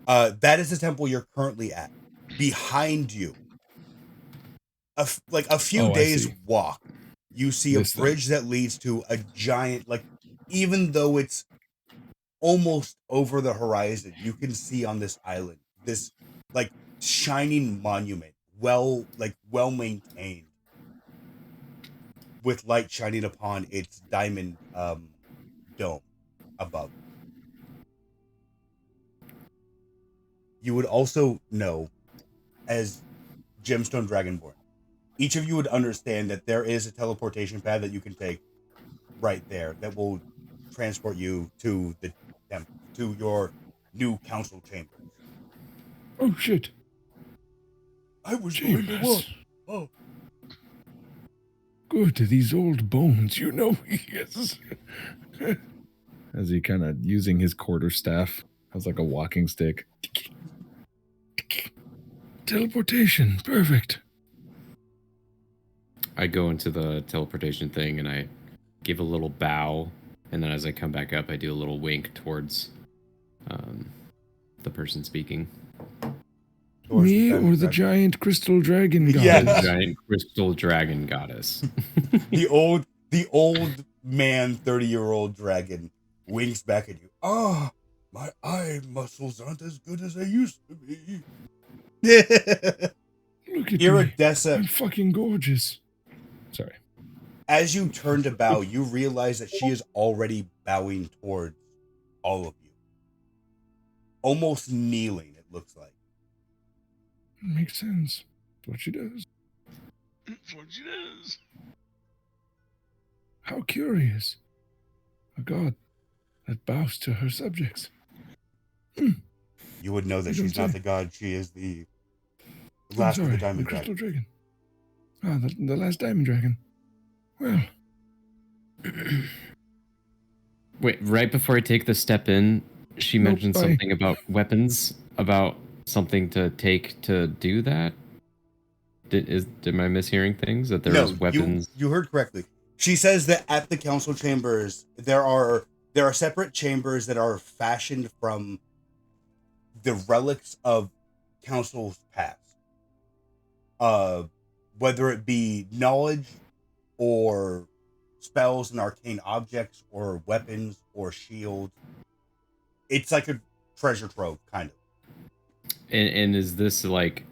that is the temple you're currently at. Behind you, a few Oh, I days see. walk, you see a This thing. bridge that leads to a giant, like, even though it's almost over the horizon, you can see on this island this like shining monument, well maintained, with light shining upon its diamond dome above. You would also know, as Gemstone Dragonborn, each of you would understand that there is a teleportation pad that you can take right there that will transport you to the temple, to your new council chambers. Oh shit. I was going to walk. Chambers. Oh, Good to these old bones, you know he is. As he kind of using his quarterstaff as like a walking stick. Teleportation, perfect. I go into the teleportation thing and I give a little bow, and then as I come back up, I do a little wink towards the person speaking. towards Me diamond or the dragon. giant crystal dragon god? Yeah. The giant crystal dragon goddess. The old man, 30-year-old dragon winks back at you. Ah, my eye muscles aren't as good as they used to be. Look at me. Iridessa, I'm fucking gorgeous. Sorry. as you turn to bow, you realize that she is already bowing towards all of you. Almost kneeling, it looks like. Makes sense. That's what she does. That's what she does. How curious. A god that bows to her subjects. You would know that You don't she's not say. the god, she is the I'm last of sorry, the diamond crystal dragon. dragon. Ah, the last diamond dragon. Well, Wait, right before I take the step in, she Nope, mentioned bye. something about weapons, about something to take to do that. Am I mishearing things? That there is weapons? You heard correctly. She says that at the council chambers there are separate chambers that are fashioned from the relics of councils past. Whether it be knowledge or spells and arcane objects or weapons or shields. It's like a treasure trove, kind of. And is this like,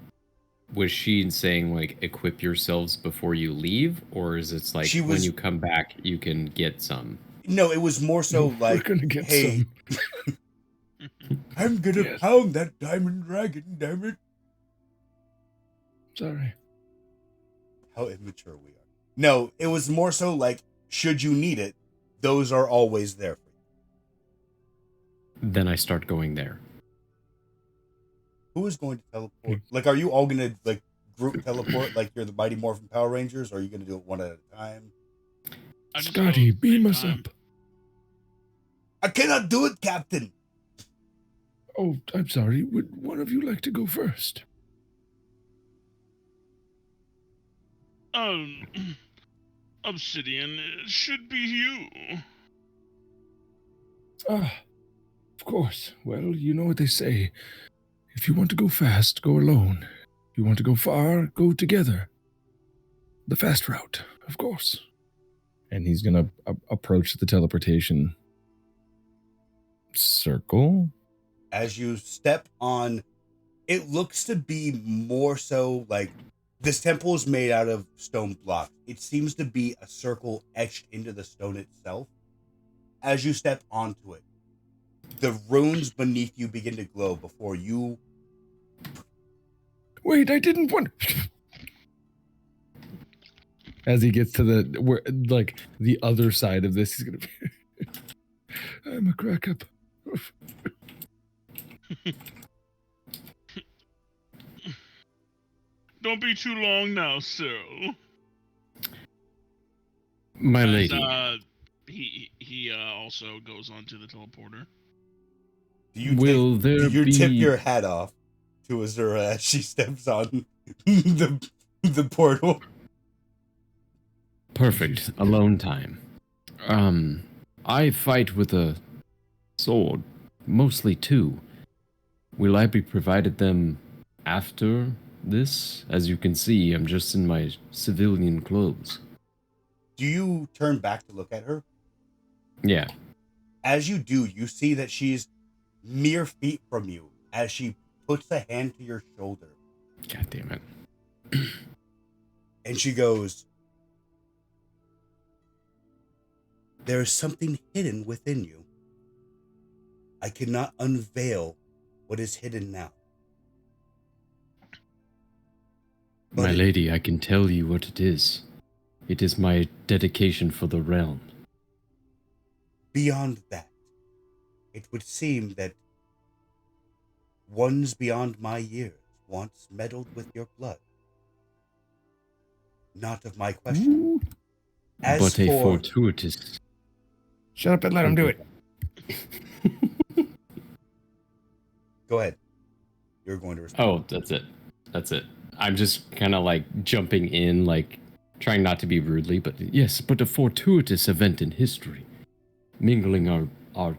was she saying like equip yourselves before you leave, or is it like when you come back you can get some? No, it was more so we're like, gonna get hey, some. I'm gonna Yes. pound that diamond dragon, damn it. Sorry. How immature we are. No, it was more so like, should you need it, those are always there for you. Then I start going there. Who is going to teleport? Like, are you all gonna like group teleport like you're the Mighty Morphin Power Rangers, or are you gonna do it one at a time? I just Scotty, go at the beam same us time. up. I cannot do it, Captain. Oh, I'm sorry. Would one of you like to go first? Obsidian, it should be you. Ah, of course. Well, you know what they say. If you want to go fast, go alone. If you want to go far, go together. The fast route, of course. And he's going to approach the teleportation circle. As you step on, it looks to be more so like this temple is made out of stone blocks. It seems to be a circle etched into the stone itself. As you step onto it, the runes beneath you begin to glow before you Wait, I didn't want. As he gets to the other side of this, he's gonna be. I'm a crack up. Don't be too long now, Cyril. My As, lady, he also goes onto the teleporter. Do you will take, there do you be tip your hat off to Azura as she steps on the portal? perfect alone time? I fight with a sword, mostly two. Will I be provided them after this? As you can see, I'm just in my civilian clothes. Do you turn back to look at her? Yeah. As you do, you see that she's mere feet from you as she puts a hand to your shoulder. God damn it. And she goes, there is something hidden within you. I cannot unveil what is hidden now. My lady, I can tell you what it is. It is my dedication for the realm. Beyond that, it would seem that ones beyond my years once meddled with your blood. Not of my question. As But a for... fortuitous. Shut up and let him do it. Go ahead. You're going to respond. Oh, that's it. That's it. I'm just kind of like jumping in, like trying not to be rudely, but yes, but a fortuitous event in history, mingling our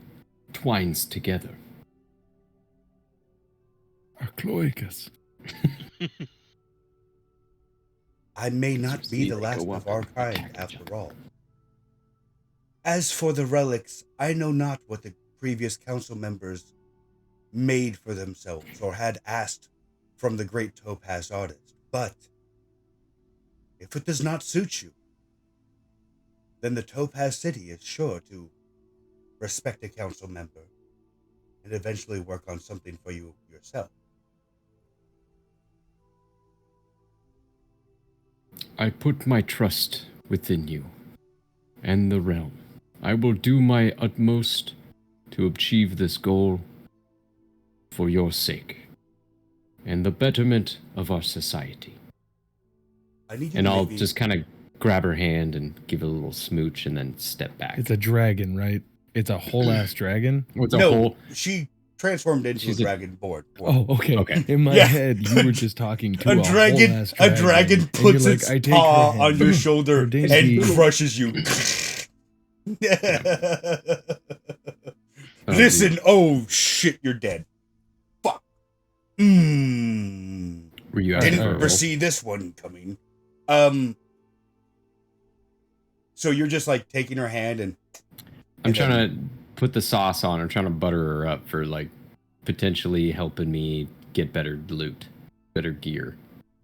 twines together. Our cloacas. I may not Just be need the to last go of up our and kind attack each after other. all. As for the relics, I know not what the previous council members made for themselves or had asked from the great topaz artist, but if it does not suit you, then the Topaz City is sure to respect a council member and eventually work on something for you yourself. I put my trust within you and the realm. I will do my utmost to achieve this goal for your sake and the betterment of our society. I need you And to I'll make me- just kind of grab her hand and give it a little smooch and then step back. It's a dragon, right? It's a whole ass dragon. What's a No, whole? she transformed into She's a a- dragonborn. Oh, okay. Okay. In my Yeah. head, you were just talking to A dragon, whole ass a dragon. dragon and puts you're its like, I take paw her hand. on your shoulder Her dainty- and crushes you. Listen, oh shit, you're dead. Fuck. Were you asking for a Didn't roll? foresee this one coming. So you're just like taking her hand and I'm trying to put the sauce on. I'm trying to butter her up for like potentially helping me get better loot, better gear.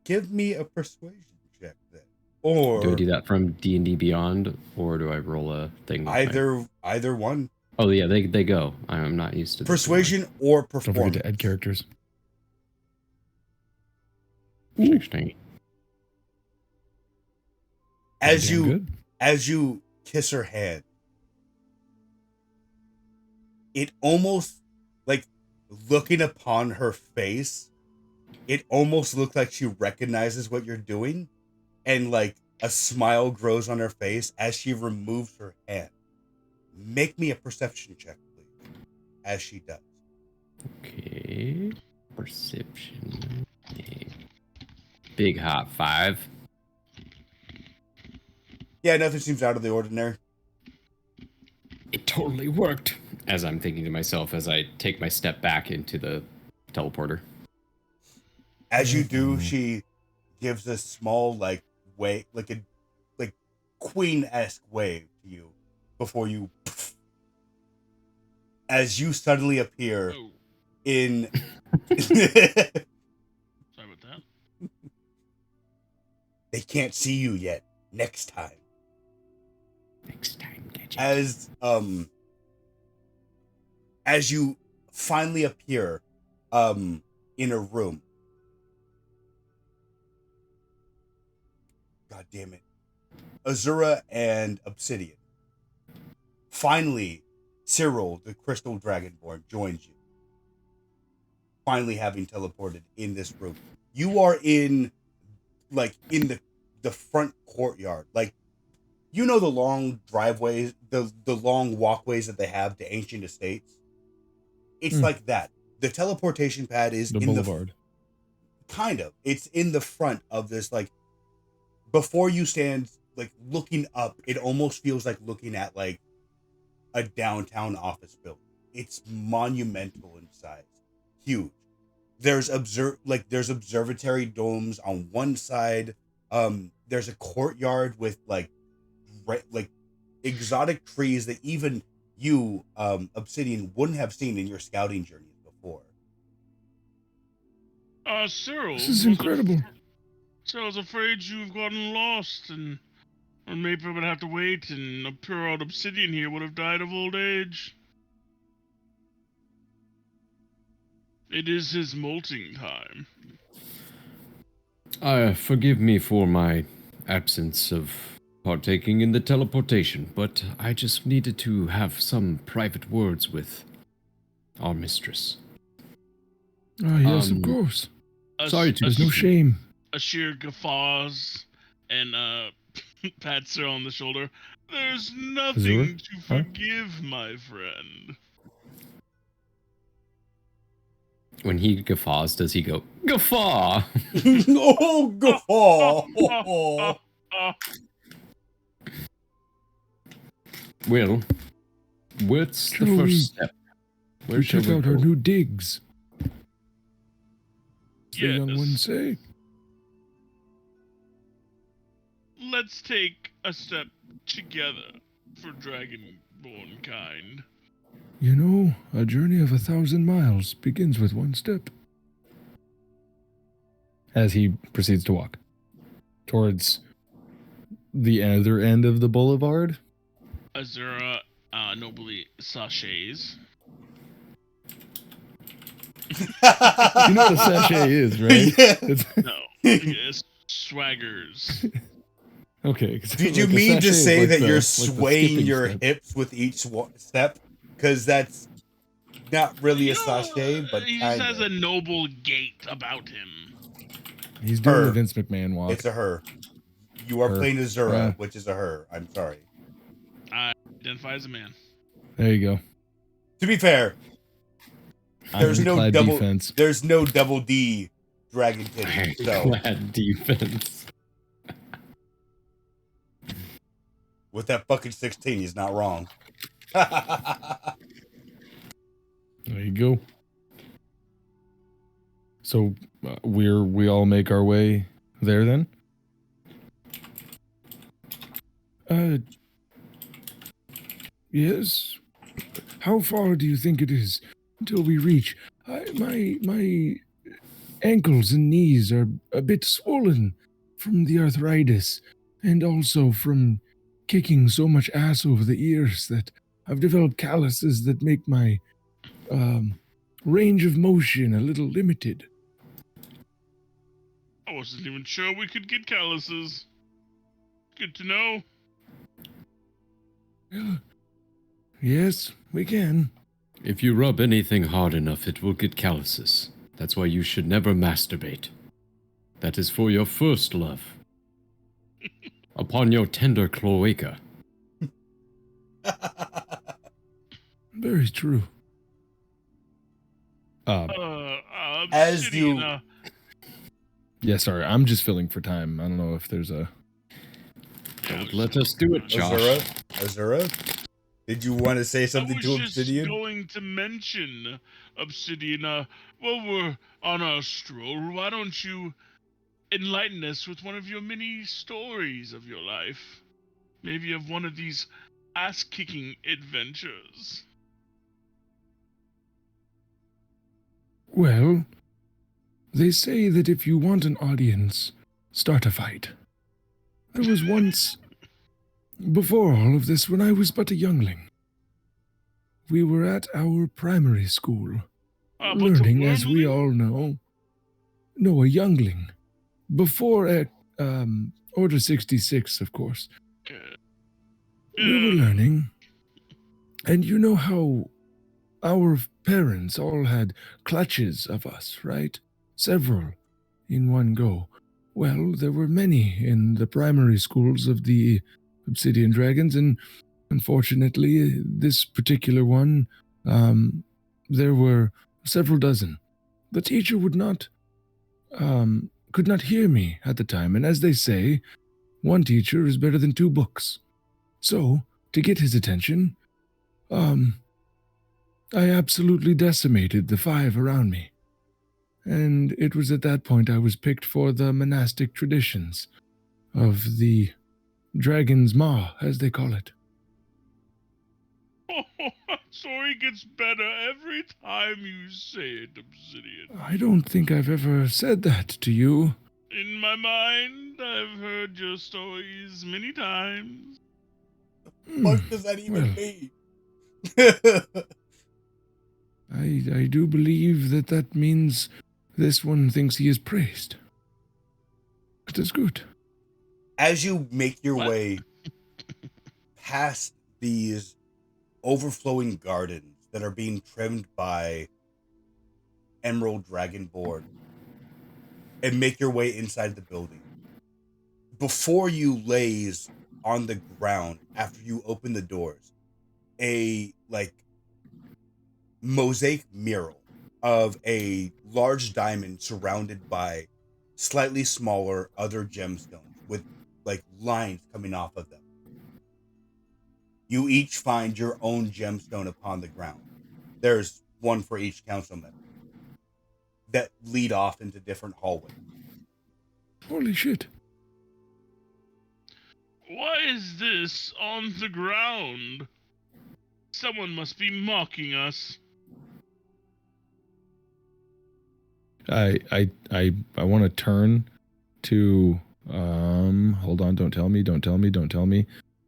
give me a persuasion check then. Or Do I do that from D&D Beyond, or do I roll a thing? with my- either one. Oh yeah, they go. I'm not used to this Persuasion or Don't performance. forget to add characters. anymore. 16. As Damn you good. as you kiss her hand, it almost like looking upon her face, it almost looks like she recognizes what you're doing, and like a smile grows on her face as she removes her hand. Make me a perception check, please, as she does. Okay. Perception. Okay. Big hot 5. Yeah, nothing seems out of the ordinary. It totally worked. As I'm thinking to myself as I take my step back into the teleporter. As you do, she gives a small like wave, like a queen-esque wave to you before you as you suddenly appear Oh, in sorry about that. they can't see you yet. Next time. Next time, gadget. As you finally appear in a room, God damn it. Azura and Obsidian. Finally, Cyril, the Crystal Dragonborn, joins you. Finally having teleported in this room. You are in the front courtyard. Like, you know the long driveways, the long walkways that they have to ancient estates? It's like that. The teleportation pad is The in boulevard. kind of. It's in the front of this, like, before you stand, like, looking up, it almost feels like looking at, like, a downtown office building. It's monumental in size. Huge. There's observatory domes on one side. There's a courtyard with like exotic trees that even you, Obsidian, wouldn't have seen in your scouting journeys before. Cyril. This is incredible. So I was afraid you've gotten lost, and or maybe I would have to wait, and a pure old Obsidian here would have died of old age. It is his molting time. Forgive me for my absence of partaking in the teleportation, but I just needed to have some private words with our mistress. Oh, yes, of course. Sorry to There's no shame. Ashir guffaws and pats her on the shoulder. There's nothing Azura? to forgive, my friend. When he guffaws, does he go, guffaw? Oh, guffaw! Well, what's the Shall we- first step? Where We shall check we out our go? new digs. As the young Yes. ones say. Let's take a step together for Dragonborn kind. You know, a journey of 1,000 miles begins with one step. As he proceeds to walk towards the other end of the boulevard. Azura nobly sachets. You know what a sachet is, right? Yeah. It's, No, yes, swaggers. okay. Did you like a mean sachet to is say like that the- you're like the swaying skipping your step. hips with each step? Because that's not really a You know, sachet, but he just has a kind of. noble gait about him. He's doing Her. the Vince McMahon walk. It's a her. You are Her. playing Azura, Yeah. which is a her. I'm sorry. I identify as a man. There you go. To be fair, there's no Ironclad double. defense. There's no double D dragon titty. So Glad defense. with that fucking 16, he's not wrong. There you go. So we all make our way there then. Yes. How far do you think it is until we reach? My ankles and knees are a bit swollen from the arthritis, and also from kicking so much ass over the ears that I've developed calluses that make my range of motion a little limited. I wasn't even sure we could get calluses. Good to know. Well, yes, we can. If you rub anything hard enough, it will get calluses. That's why you should never masturbate. That is for your first love. Upon your tender cloaca. Very true. As Obsidian, you- Yeah, sorry, I'm just filling for time. I don't know if there's a... Don't let us do it, Josh. Azura? Did you want to say something I to was just Obsidian? going to mention, Obsidian, while we're on our stroll, why don't you enlighten us with one of your many stories of your life? Maybe of one of these ass-kicking adventures. Well, they say that if you want an audience, start a fight. There was once, before all of this, when I was but a youngling. We were at our primary school, But a learning, as we wormling? all know. No, a youngling. Before Order 66, of course. Uh, We were learning. And you know how our parents all had clutches of us, right? Several in one go. Well, there were many in the primary schools of the Obsidian Dragons, and unfortunately, this particular one, there were several dozen. The teacher could not hear me at the time, and as they say, one teacher is better than two books. So, to get his attention, I absolutely decimated the 5 around me. And it was at that point I was picked for the monastic traditions of the Dragon's Maw, as they call it. Oh, story gets better every time you say it, Obsidian. I don't think I've ever said that to you. In my mind, I've heard your stories many times. What does that even Well, mean? I do believe that means this one thinks he is praised. It is good. As you make your What? way past these overflowing gardens that are being trimmed by Emerald Dragonborn and make your way inside the building, before you lays on the ground after you open the doors, a mosaic mural of a large diamond surrounded by slightly smaller other gemstones with lines coming off of them. You each find your own gemstone upon the ground. There's one for each council member that lead off into different hallways. Holy shit. Why is this on the ground? Someone must be mocking us. I want to turn to hold on, don't tell me.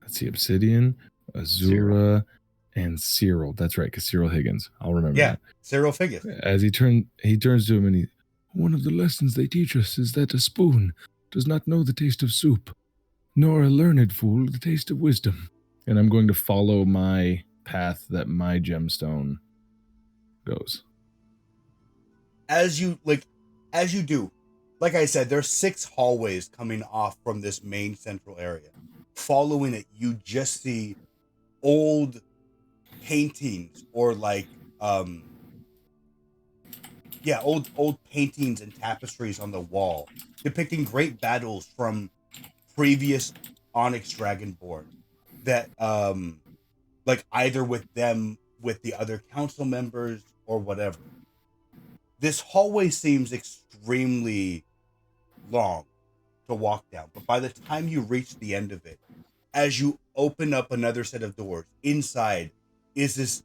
Let's see, Obsidian, Azura, and Cyril. That's right, because Cyril Higgins. I'll remember Yeah, that. Cyril Figgis. As he turns to him and one of the lessons they teach us is that a spoon does not know the taste of soup, nor a learned fool the taste of wisdom. And I'm going to follow my path that my gemstone goes. As you do, like I said, there's 6 hallways coming off from this main central area. Following it, you just see old paintings or old paintings and tapestries on the wall depicting great battles from previous Onyx Dragonborn that either with the other council members or whatever. This hallway seems extremely long to walk down, but by the time you reach the end of it, as you open up another set of doors, inside is this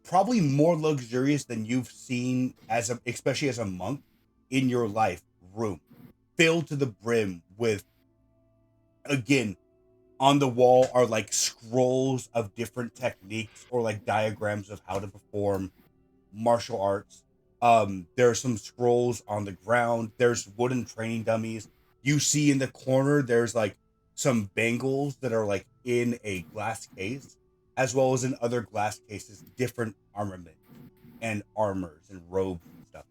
probably more luxurious than you've seen especially as a monk in your life room, filled to the brim with, again, on the wall are scrolls of different techniques or diagrams of how to perform martial arts. There are some scrolls on the ground. There's wooden training dummies. You see in the corner, there's some bangles that are in a glass case, as well as in other glass cases, different armament and armors and robes and stuff.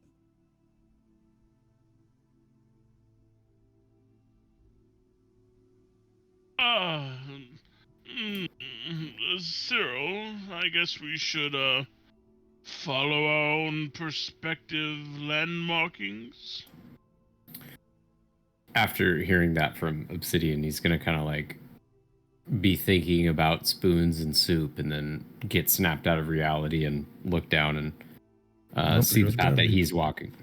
Cyril, I guess we should, follow our own perspective landmarkings. After hearing that from Obsidian, he's gonna kind of be thinking about spoons and soup, and then get snapped out of reality and look down and see the path that he's walking.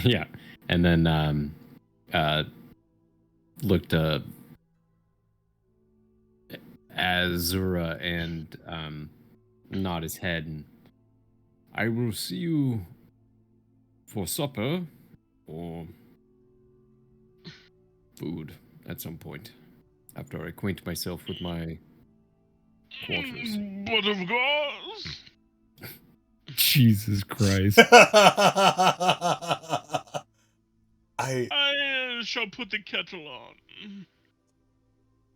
Yeah, and then look to Azura and nod his head, and I will see you for supper or food at some point after I acquaint myself with my quarters. But of course. Jesus Christ. I shall put the kettle on.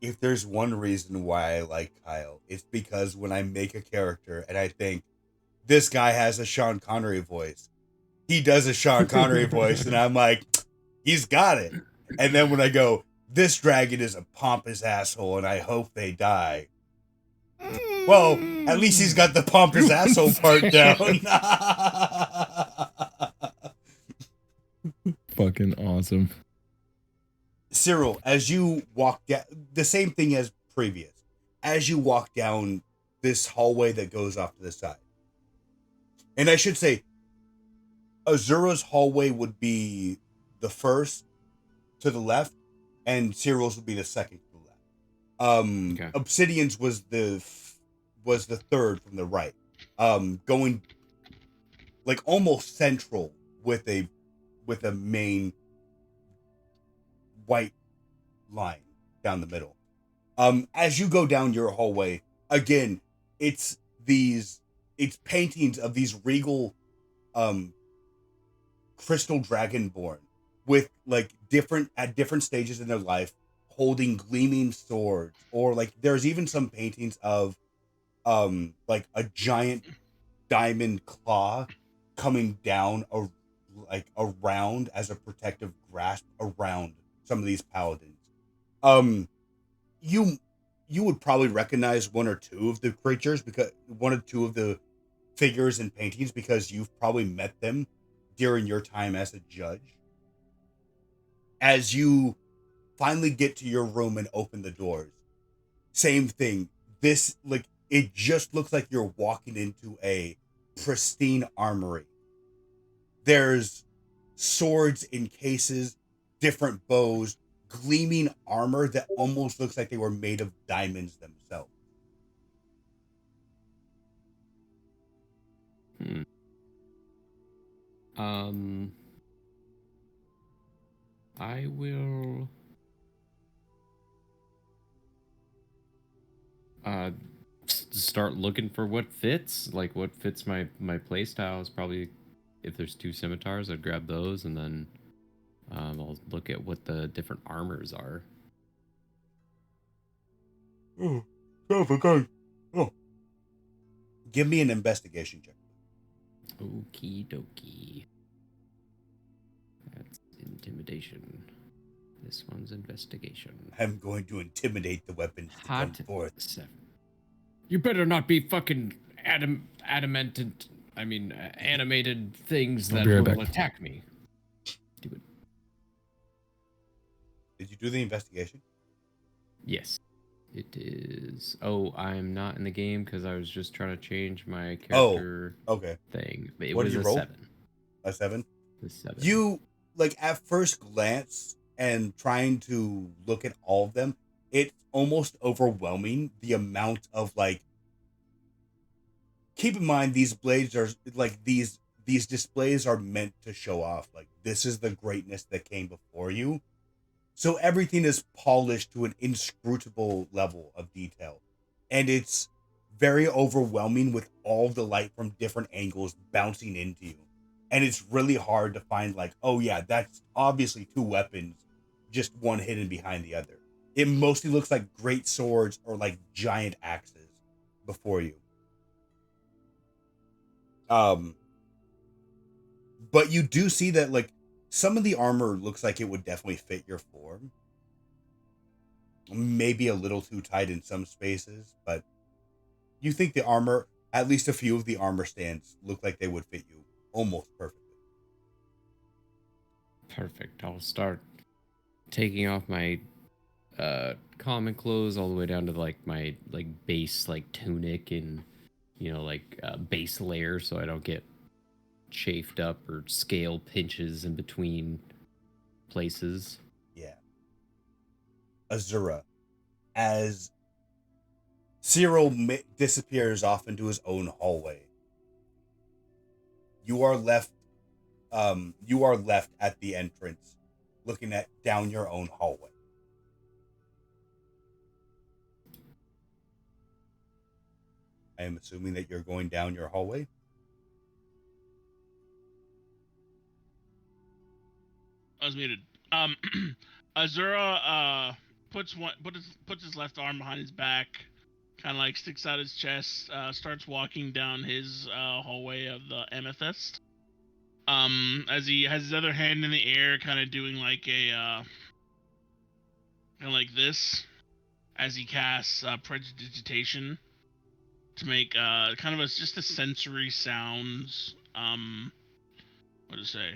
if there's one reason why I like Kyle, it's because when I make a character and I think this guy has a Sean Connery voice, he does a Sean Connery voice, and I'm like, he's got it. And then when I go, this dragon is a pompous asshole, and I hope they die. Well, at least he's got the pompous asshole part down. Fucking awesome. Cyril, as you walk down, the same thing as previous, as you walk down this hallway that goes off to the side. And I should say, Azura's hallway would be the first to the left, and Cyril's would be the second to the left. Okay. Obsidian's was the third from the right. Going like almost central with a main white line down the middle. As you go down your hallway, again, it's paintings of these regal crystal dragonborn with like at different stages in their life holding gleaming swords, or like there's even some paintings of like a giant diamond claw coming down around as a protective grasp around some of these paladins. You would probably recognize one or two of the creatures, because one or two of the figures and paintings, because you've probably met them during your time as a judge. As you finally get to your room and open the doors, same thing. This, like, it just looks like you're walking into a pristine armory. There's swords in cases, different bows, gleaming armor that almost looks like they were made of diamonds themselves. I will start looking for what fits, like what fits my play style. Is probably, if there's two scimitars, I'd grab those, and then I'll look at what the different armors are. Oh, okay. Oh. Give me an investigation check. Okie dokie. That's intimidation. This one's investigation. I'm going to intimidate the weapons to come forth. 7. You better not be fucking animated things I'll that be right will back. attack me. Do it. Did you do the investigation? Yes. It is. Oh, I'm not in the game because I was just trying to change my character Okay. thing. It What was did you a roll? 7. A 7? A 7. You, like, at first glance and trying to look at all of them, it's almost overwhelming, the amount of, like, keep in mind, these blades are, like, these displays are meant to show off, like, this is the greatness that came before you. So everything is polished to an inscrutable level of detail. And it's very overwhelming with all the light from different angles bouncing into you. And it's really hard to find, like, oh yeah, that's obviously two weapons, just one hidden behind the other. It mostly looks like great swords or like giant axes before you. But you do see that, like, some of the armor looks like it would definitely fit your form. Maybe a little too tight in some spaces, but you think the armor, at least a few of the armor stands, look like they would fit you almost perfectly. Perfect. I'll start taking off my common clothes all the way down to like my like base like tunic and base layer, so I don't get chafed up or scale pinches in between places. Yeah. Azura, as Cyril disappears off into his own hallway, you are left at the entrance, looking down your own hallway. I am assuming that you're going down your hallway. I was muted. Azura puts his left arm behind his back, kind of like sticks out his chest, starts walking down his hallway of the Amethyst. As he has his other hand in the air, kind of doing like a kind of like this, as he casts prestidigitation to make kind of just a sensory sounds. What to say?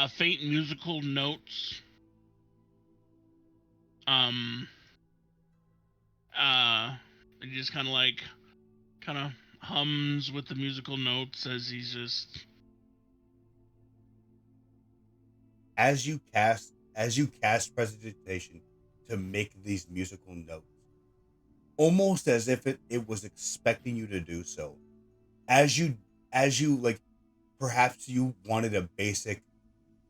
Faint musical notes. And he just kind of hums with the musical notes as he's just. As you cast prestidigitation to make these musical notes, almost as if it was expecting you to do so. As you like, perhaps you wanted a basic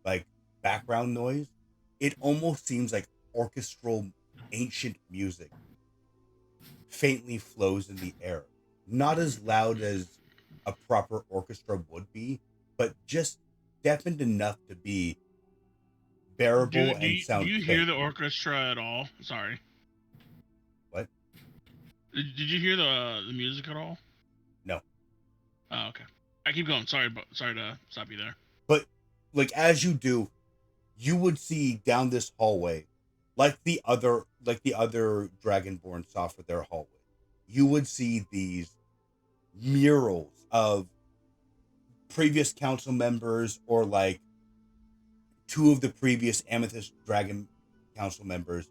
like background noise. It almost seems like orchestral ancient music faintly flows in the air. Not as loud as a proper orchestra would be, but just deafened enough to be bearable and Do sound you faint. hear the orchestra at all? Sorry. What? Did you hear the music at all? No. Oh, okay. I keep going. Sorry to stop you there. But like as you do, you would see down this hallway, like the other Dragonborn saw for their hallway. You would see these murals of previous council members or like two of the previous Amethyst Dragon council members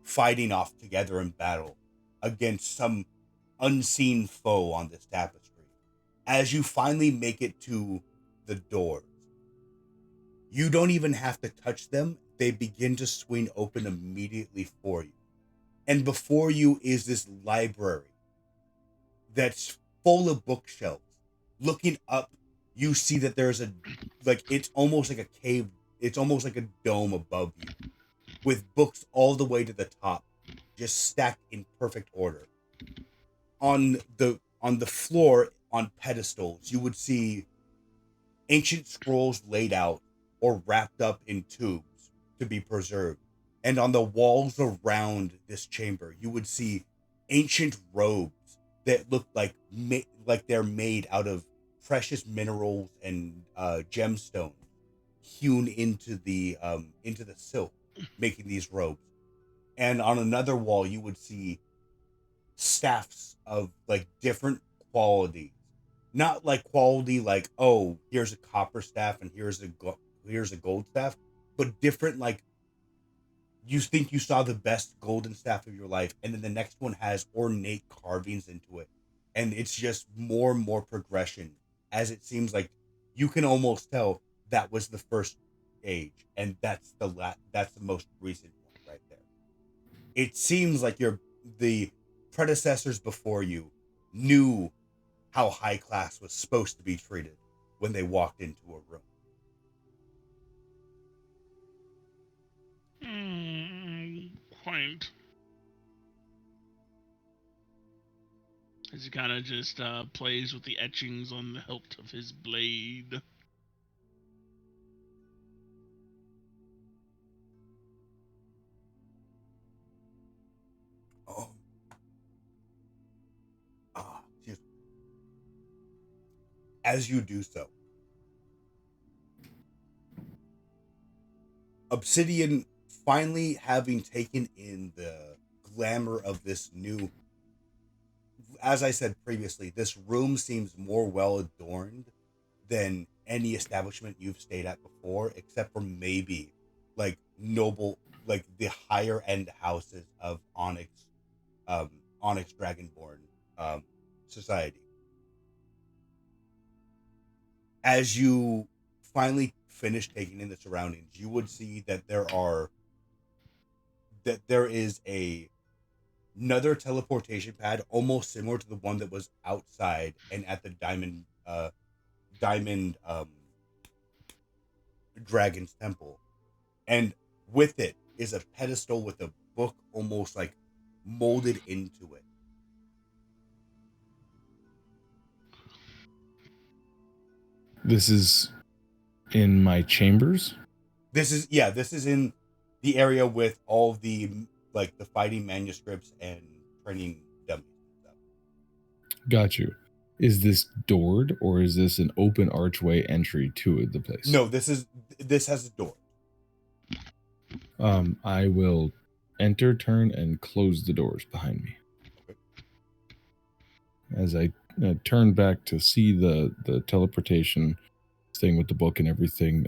fighting off together in battle against some unseen foe on this tapestry. As you finally make it to the doors, you don't even have to touch them. They begin to swing open immediately for you. And before you is this library that's full of bookshelves. Looking up, you see that there's it's almost like a cave. It's almost like a dome above you with books all the way to the top, just stacked in perfect order. On the floor, on pedestals, you would see ancient scrolls laid out or wrapped up in tubes to be preserved. And on the walls around this chamber, you would see ancient robes that look like they're made out of precious minerals and gemstones hewn into the silk, making these robes. And on another wall, you would see staffs of like different qualities, not like quality like, oh, here's a copper staff and here's a gold staff, but different, like you think you saw the best golden staff of your life, and then the next one has ornate carvings into it, and it's just more and more progression, as it seems like you can almost tell that was the first age, and that's the most recent one right there. It seems like the predecessors before you knew how high class was supposed to be treated when they walked into a room. Quaint. As he kind of just plays with the etchings on the hilt of his blade. Oh. Excuse me. As you do so, Obsidian, finally having taken in the glamour of this new, as I said previously, this room seems more well adorned than any establishment you've stayed at before, except for maybe like noble, like the higher end houses of Onyx Dragonborn society. As you finally finish taking in the surroundings, you would see that there is another teleportation pad almost similar to the one that was outside and at the diamond dragon's temple, and with it is a pedestal with a book almost like molded into it. This is in my chambers. This is in the area with all the like the fighting manuscripts and training dummies and stuff. Got you. Is this doored or is this an open archway entry to the place? No, this has a door. I will enter, turn, and close the doors behind me. Okay. As I turn back to see the teleportation thing with the book and everything,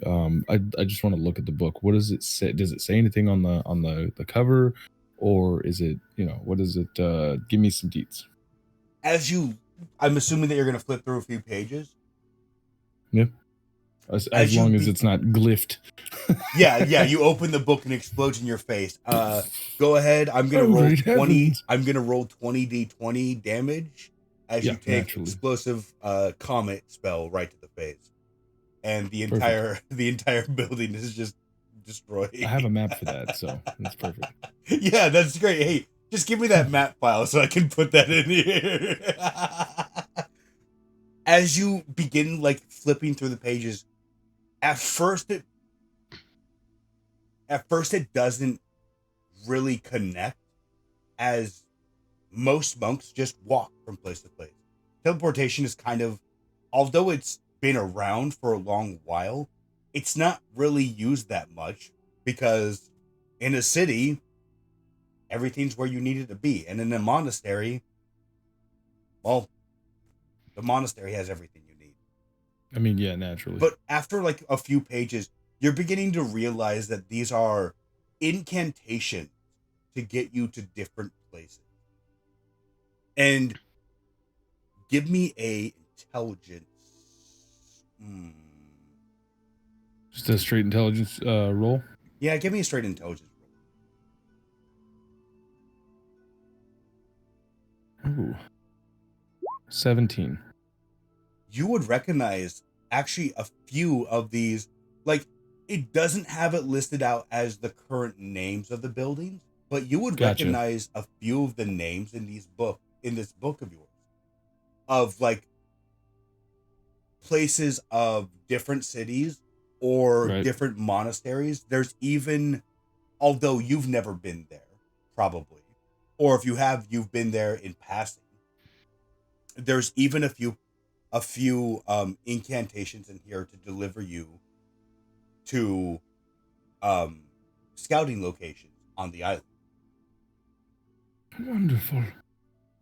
I just want to look at the book. What does it say? Does it say anything on the cover, or is it, what is it? Give me some deets. I'm assuming that you're going to flip through a few pages. Yeah. As long as it's not glyphed. yeah. You open the book and it explodes in your face. Go ahead. I'm gonna roll 20. Heavens. I'm gonna roll 20d20 damage as you take naturally. explosive comet spell right to the face, and the entire building is just destroyed. I have a map for that, so that's perfect. Yeah, that's great. Hey, just give me that map file so I can put that in here. As you begin like flipping through the pages, at first it doesn't really connect, as most monks just walk from place to place. Teleportation is kind of, although it's been around for a long while, it's not really used that much, because in a city, everything's where you need it to be. And in a monastery, well, the monastery has everything you need. I mean, yeah, naturally. But after like a few pages, you're beginning to realize that these are incantations to get you to different places. And give me a intelligence. Just a straight intelligence roll? Yeah, give me a straight intelligence roll. Ooh. 17. You would recognize actually a few of these, like, it doesn't have it listed out as the current names of the buildings, but you would recognize a few of the names in this book of yours, of like places of different cities or different monasteries. There's even, although you've never been there, probably, or if you have, you've been there in passing. There's even a few incantations in here to deliver you to scouting locations on the island. Wonderful.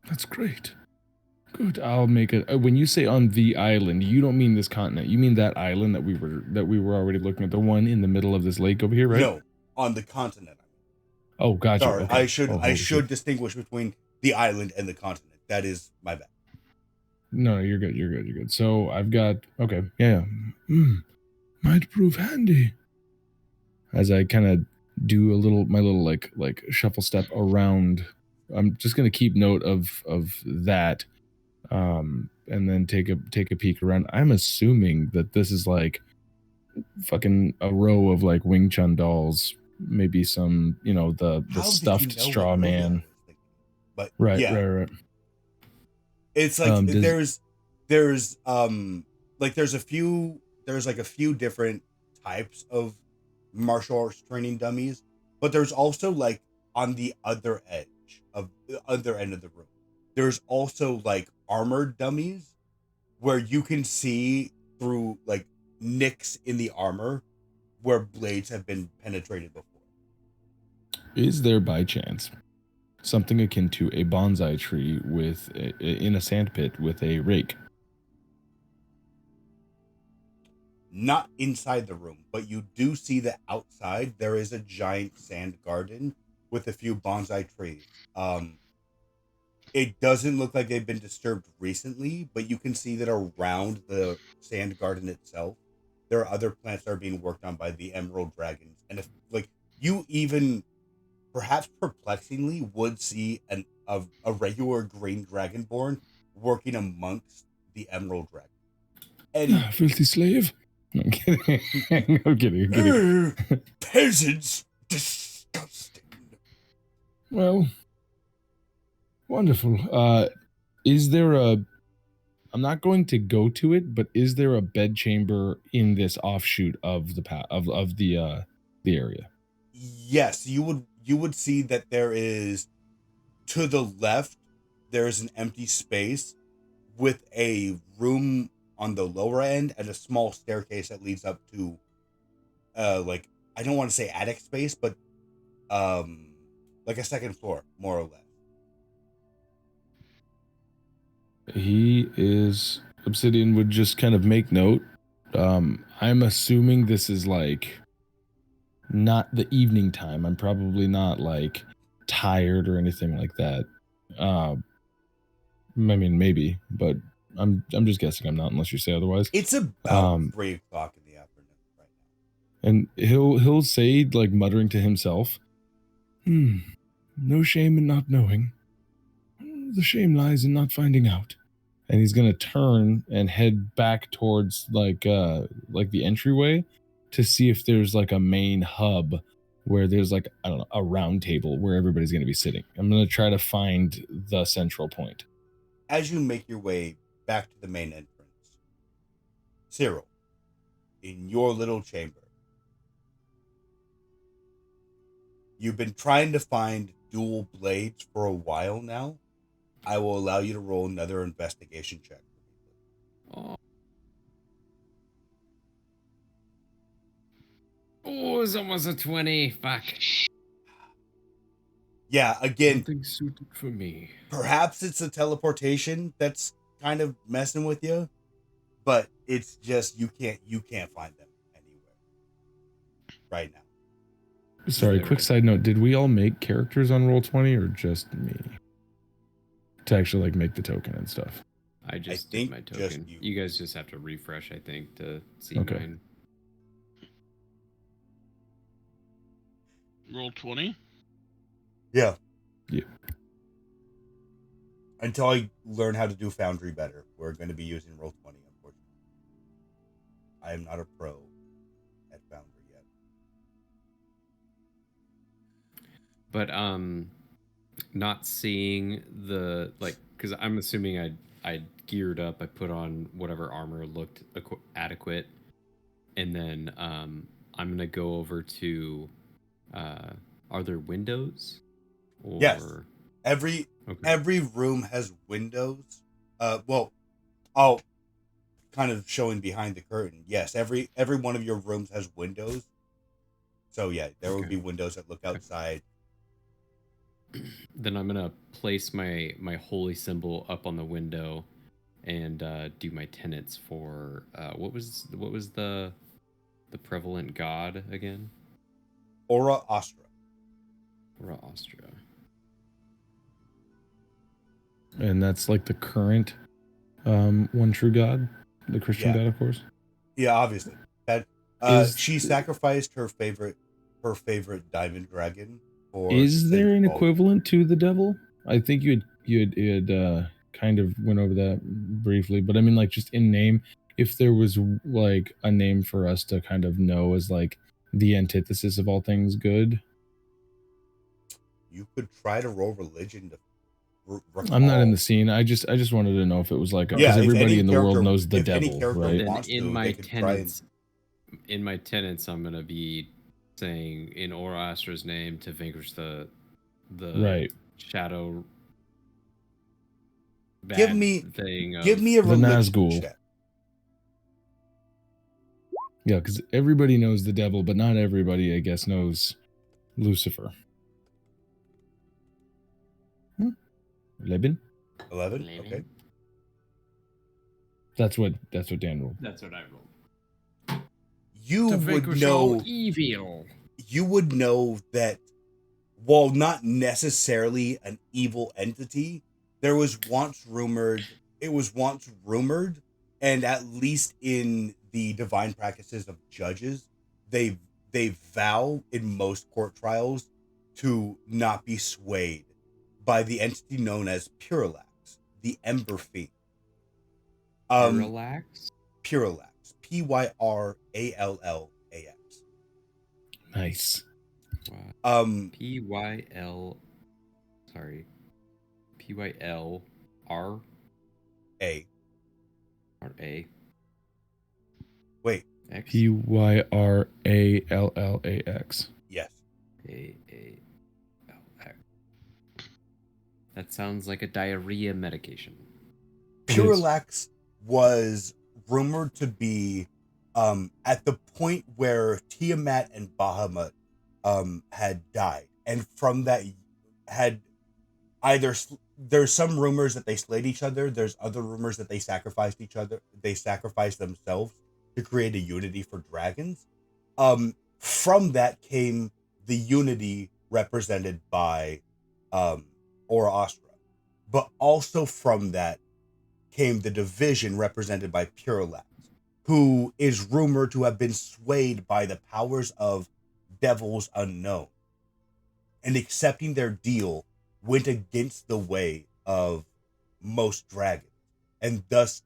That's great. Good. I'll make it. When you say on the island, you don't mean this continent. You mean that island that we were already looking at, the one in the middle of this lake over here, right? No, on the continent. Oh, gotcha. Sorry, okay. I should distinguish between the island and the continent. That is my bad. No, you're good. So I've got, okay, yeah. Might prove handy. As I kind of do my little like shuffle step around, I'm just gonna keep note of that, and then take a peek around. I'm assuming that this is like fucking a row of like Wing Chun dolls, maybe some, the stuffed straw man. But right. It's like there's a few different types of martial arts training dummies, but there's also like on the other end of the room, there's also like armored dummies where you can see through like nicks in the armor where blades have been penetrated before. Is there by chance something akin to a bonsai tree in a sandpit with a rake? Not inside the room, but you do see that outside there is a giant sand garden with a few bonsai trees. It doesn't look like they've been disturbed recently, but you can see that around the sand garden itself, there are other plants that are being worked on by the emerald dragons. And if like you even, perhaps perplexingly, would see a regular green dragonborn working amongst the emerald dragon. And filthy slave. No, I'm kidding. I'm kidding. Peasants, disgusting. Well, wonderful. Is there I'm not going to go to it, but is there a bedchamber in this offshoot of the area? Yes, you would see that there is, to the left, there is an empty space with a room on the lower end and a small staircase that leads up to like, I don't want to say attic space, but like a second floor, more or less. Obsidian would just kind of make note. I'm assuming this is like not the evening time. I'm probably not like tired or anything like that. I mean, maybe, but I'm just guessing I'm not, unless you say otherwise. It's about 3 o'clock in the afternoon right now. And he'll say, like, muttering to himself, no shame in not knowing. The shame lies in not finding out. And he's gonna turn and head back towards like the entryway to see if there's like a main hub where there's like, I don't know, a round table where everybody's gonna be sitting. I'm gonna try to find the central point. As you make your way back to the main entrance, Cyril, in your little chamber, you've been trying to find dual blades for a while now. I will allow you to roll another investigation check. Oh, it's almost a 20. Fuck. Yeah, again, Nothing suited for me. perhaps it's the teleportation that's kind of messing with you, but it's just you can't find them anywhere right now. Sorry, quick side note, did we all make characters on Roll20 or just me? To actually like make the token and stuff. I just did think my just token. you. You guys just have to refresh, I think, to see Okay. mine. Roll 20. Yeah. Yeah. Until I learn how to do Foundry better, we're going to be using Roll20, unfortunately. I am not a pro at Foundry yet. But not seeing the, like, because I'm assuming I geared up, I put on whatever armor looked adequate, and then I'm gonna go over to are there windows? Or... Yes. Every room has windows. Well, I'll kind of showing behind the curtain. Yes, every one of your rooms has windows. So yeah, there will be windows that look outside. Then I'm gonna place my holy symbol up on the window, and do my tenets for what was the prevalent god again? Aurorastra. Aurorastra. And that's like the current one true god, the Christian god, of course. Yeah, obviously. That she sacrificed her favorite diamond dragon. Is there an equivalent to the devil? I think you had kind of went over that briefly, but I mean, like, just in name, if there was like a name for us to kind of know as like the antithesis of all things good. You could try to roll religion to recall. I'm not in the scene. I just wanted to know if it was like, because everybody in the world knows the devil, right? Then in my tenets, I'm gonna be saying in Aurorastra's name to vanquish the right shadow. Give me a religion Nazgul check. Yeah, because everybody knows the devil, but not everybody, I guess, knows Lucifer. 11? 11? Okay. That's what Dan rolled. That's what I rolled. You would know evil. You would know that while not necessarily an evil entity, it was once rumored, and at least in the divine practices of judges, they vow in most court trials to not be swayed by the entity known as Pyralax, the Ember Fiend. Pyralax? Pyralax. Pyrallax. Nice. Wow. PYLRA. Wait. PYRALLAX. Yes. That sounds like a diarrhea medication. It is. Parallax was rumored to be at the point where Tiamat and Bahamut had died, and from that had either there's some rumors that they slayed each other. There's other rumors that they sacrificed each other. They sacrificed themselves to create a unity for dragons. From that came the unity represented by Aurorastra, but also from that came the division represented by Parallax, who is rumored to have been swayed by the powers of devils unknown, and accepting their deal went against the way of most dragons, and thus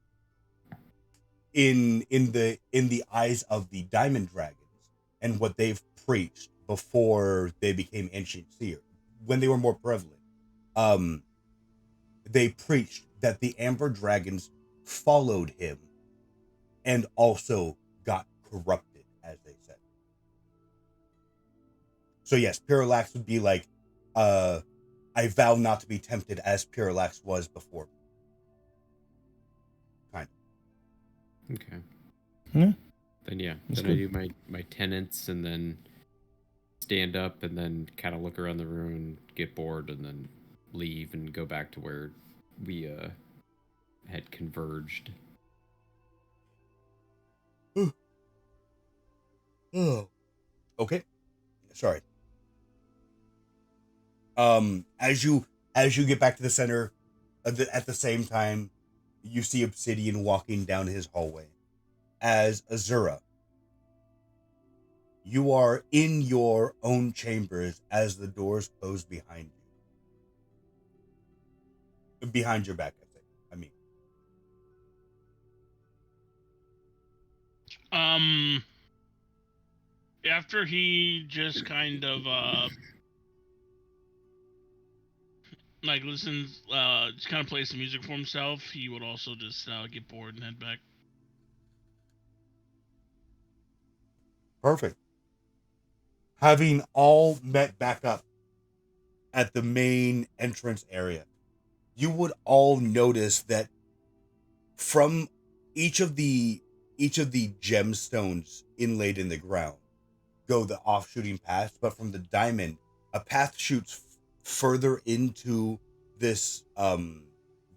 in the eyes of the diamond dragons and what they've preached before they became ancient seers, when they were more prevalent, they preached that the amber dragons followed him and also got corrupted, as they said. So yes, Parallax would be like, I vow not to be tempted as Parallax was before. Kind of. Okay. Yeah. Then yeah, That's then I good. do my tenants and then stand up and then kind of look around the room, get bored, and then leave and go back to where we had converged. Oh. Okay. Sorry. As you get back to the center, at the same time, you see Obsidian walking down his hallway. As Azura, you are in your own chambers as the doors close behind you. Behind your back, I mean. After he just kind of like listens, just kind of plays some music for himself, he would also just get bored and head back. Perfect. Having all met back up at the main entrance area, you would all notice that from each of the gemstones inlaid in the ground go the offshooting paths, but from the diamond, a path shoots further into this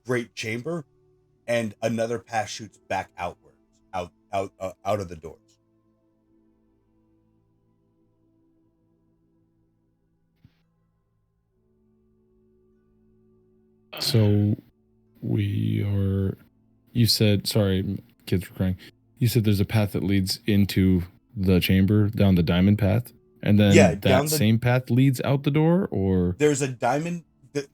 great chamber, and another path shoots back outwards, out of the doors. So we are. You said, sorry, kids were crying. You said there's a path that leads into the chamber down the diamond path, and then Yeah, that down the- same path leads out the door, or There's a diamond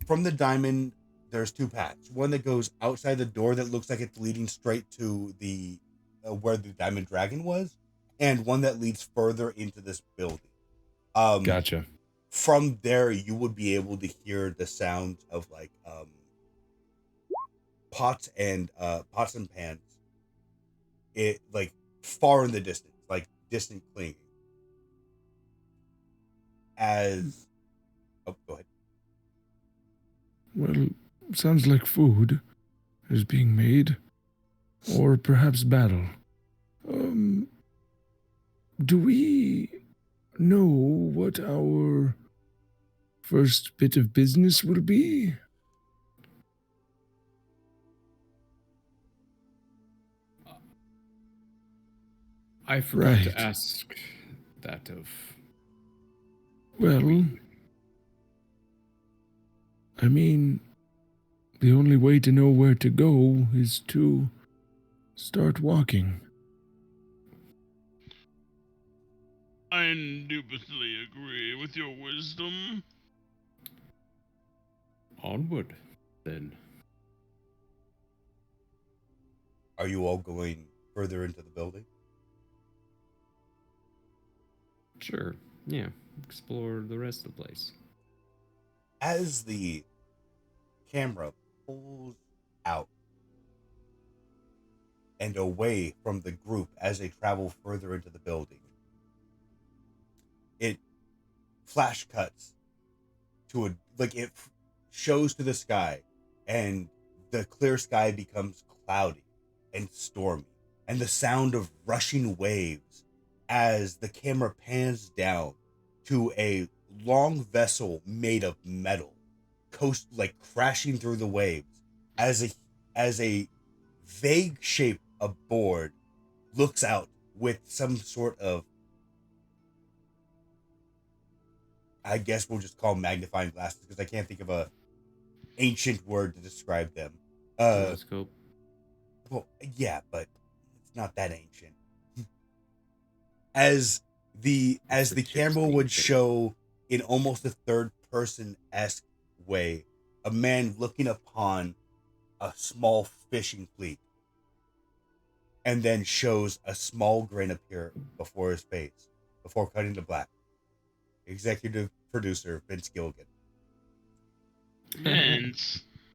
from the diamond. There's two paths. One that goes outside the door that looks like it's leading straight to the where the diamond dragon was, and one that leads further into this building. gotcha. From there, you would be able to hear the sounds of like pots and pans. It like far in the distance, like distant clinging. As oh, go ahead. Well, sounds like food is being made, or perhaps battle. Do we know what our first bit of business will be? I forgot to Right. ask that of. Well, I mean, the only way to know where to go is to start walking. I indubitably agree with your wisdom. Onward, then. Are you all going further into the building? Sure. Yeah. Explore the rest of the place. As the camera pulls out and away from the group as they travel further into the building, it flash cuts to it shows to the sky, and the clear sky becomes cloudy and stormy, and the sound of rushing waves as the camera pans down to a long vessel made of metal crashing through the waves as a vague shape aboard looks out with some sort of, I guess we'll just call them magnifying glasses because I can't think of a ancient word to describe them. Telescope. Well, yeah, but it's not that ancient. As the camera would show in almost a third person-esque way, a man looking upon a small fishing fleet, and then shows a small grin appear before his face before cutting to black. Executive producer Vince Gilligan. Vince.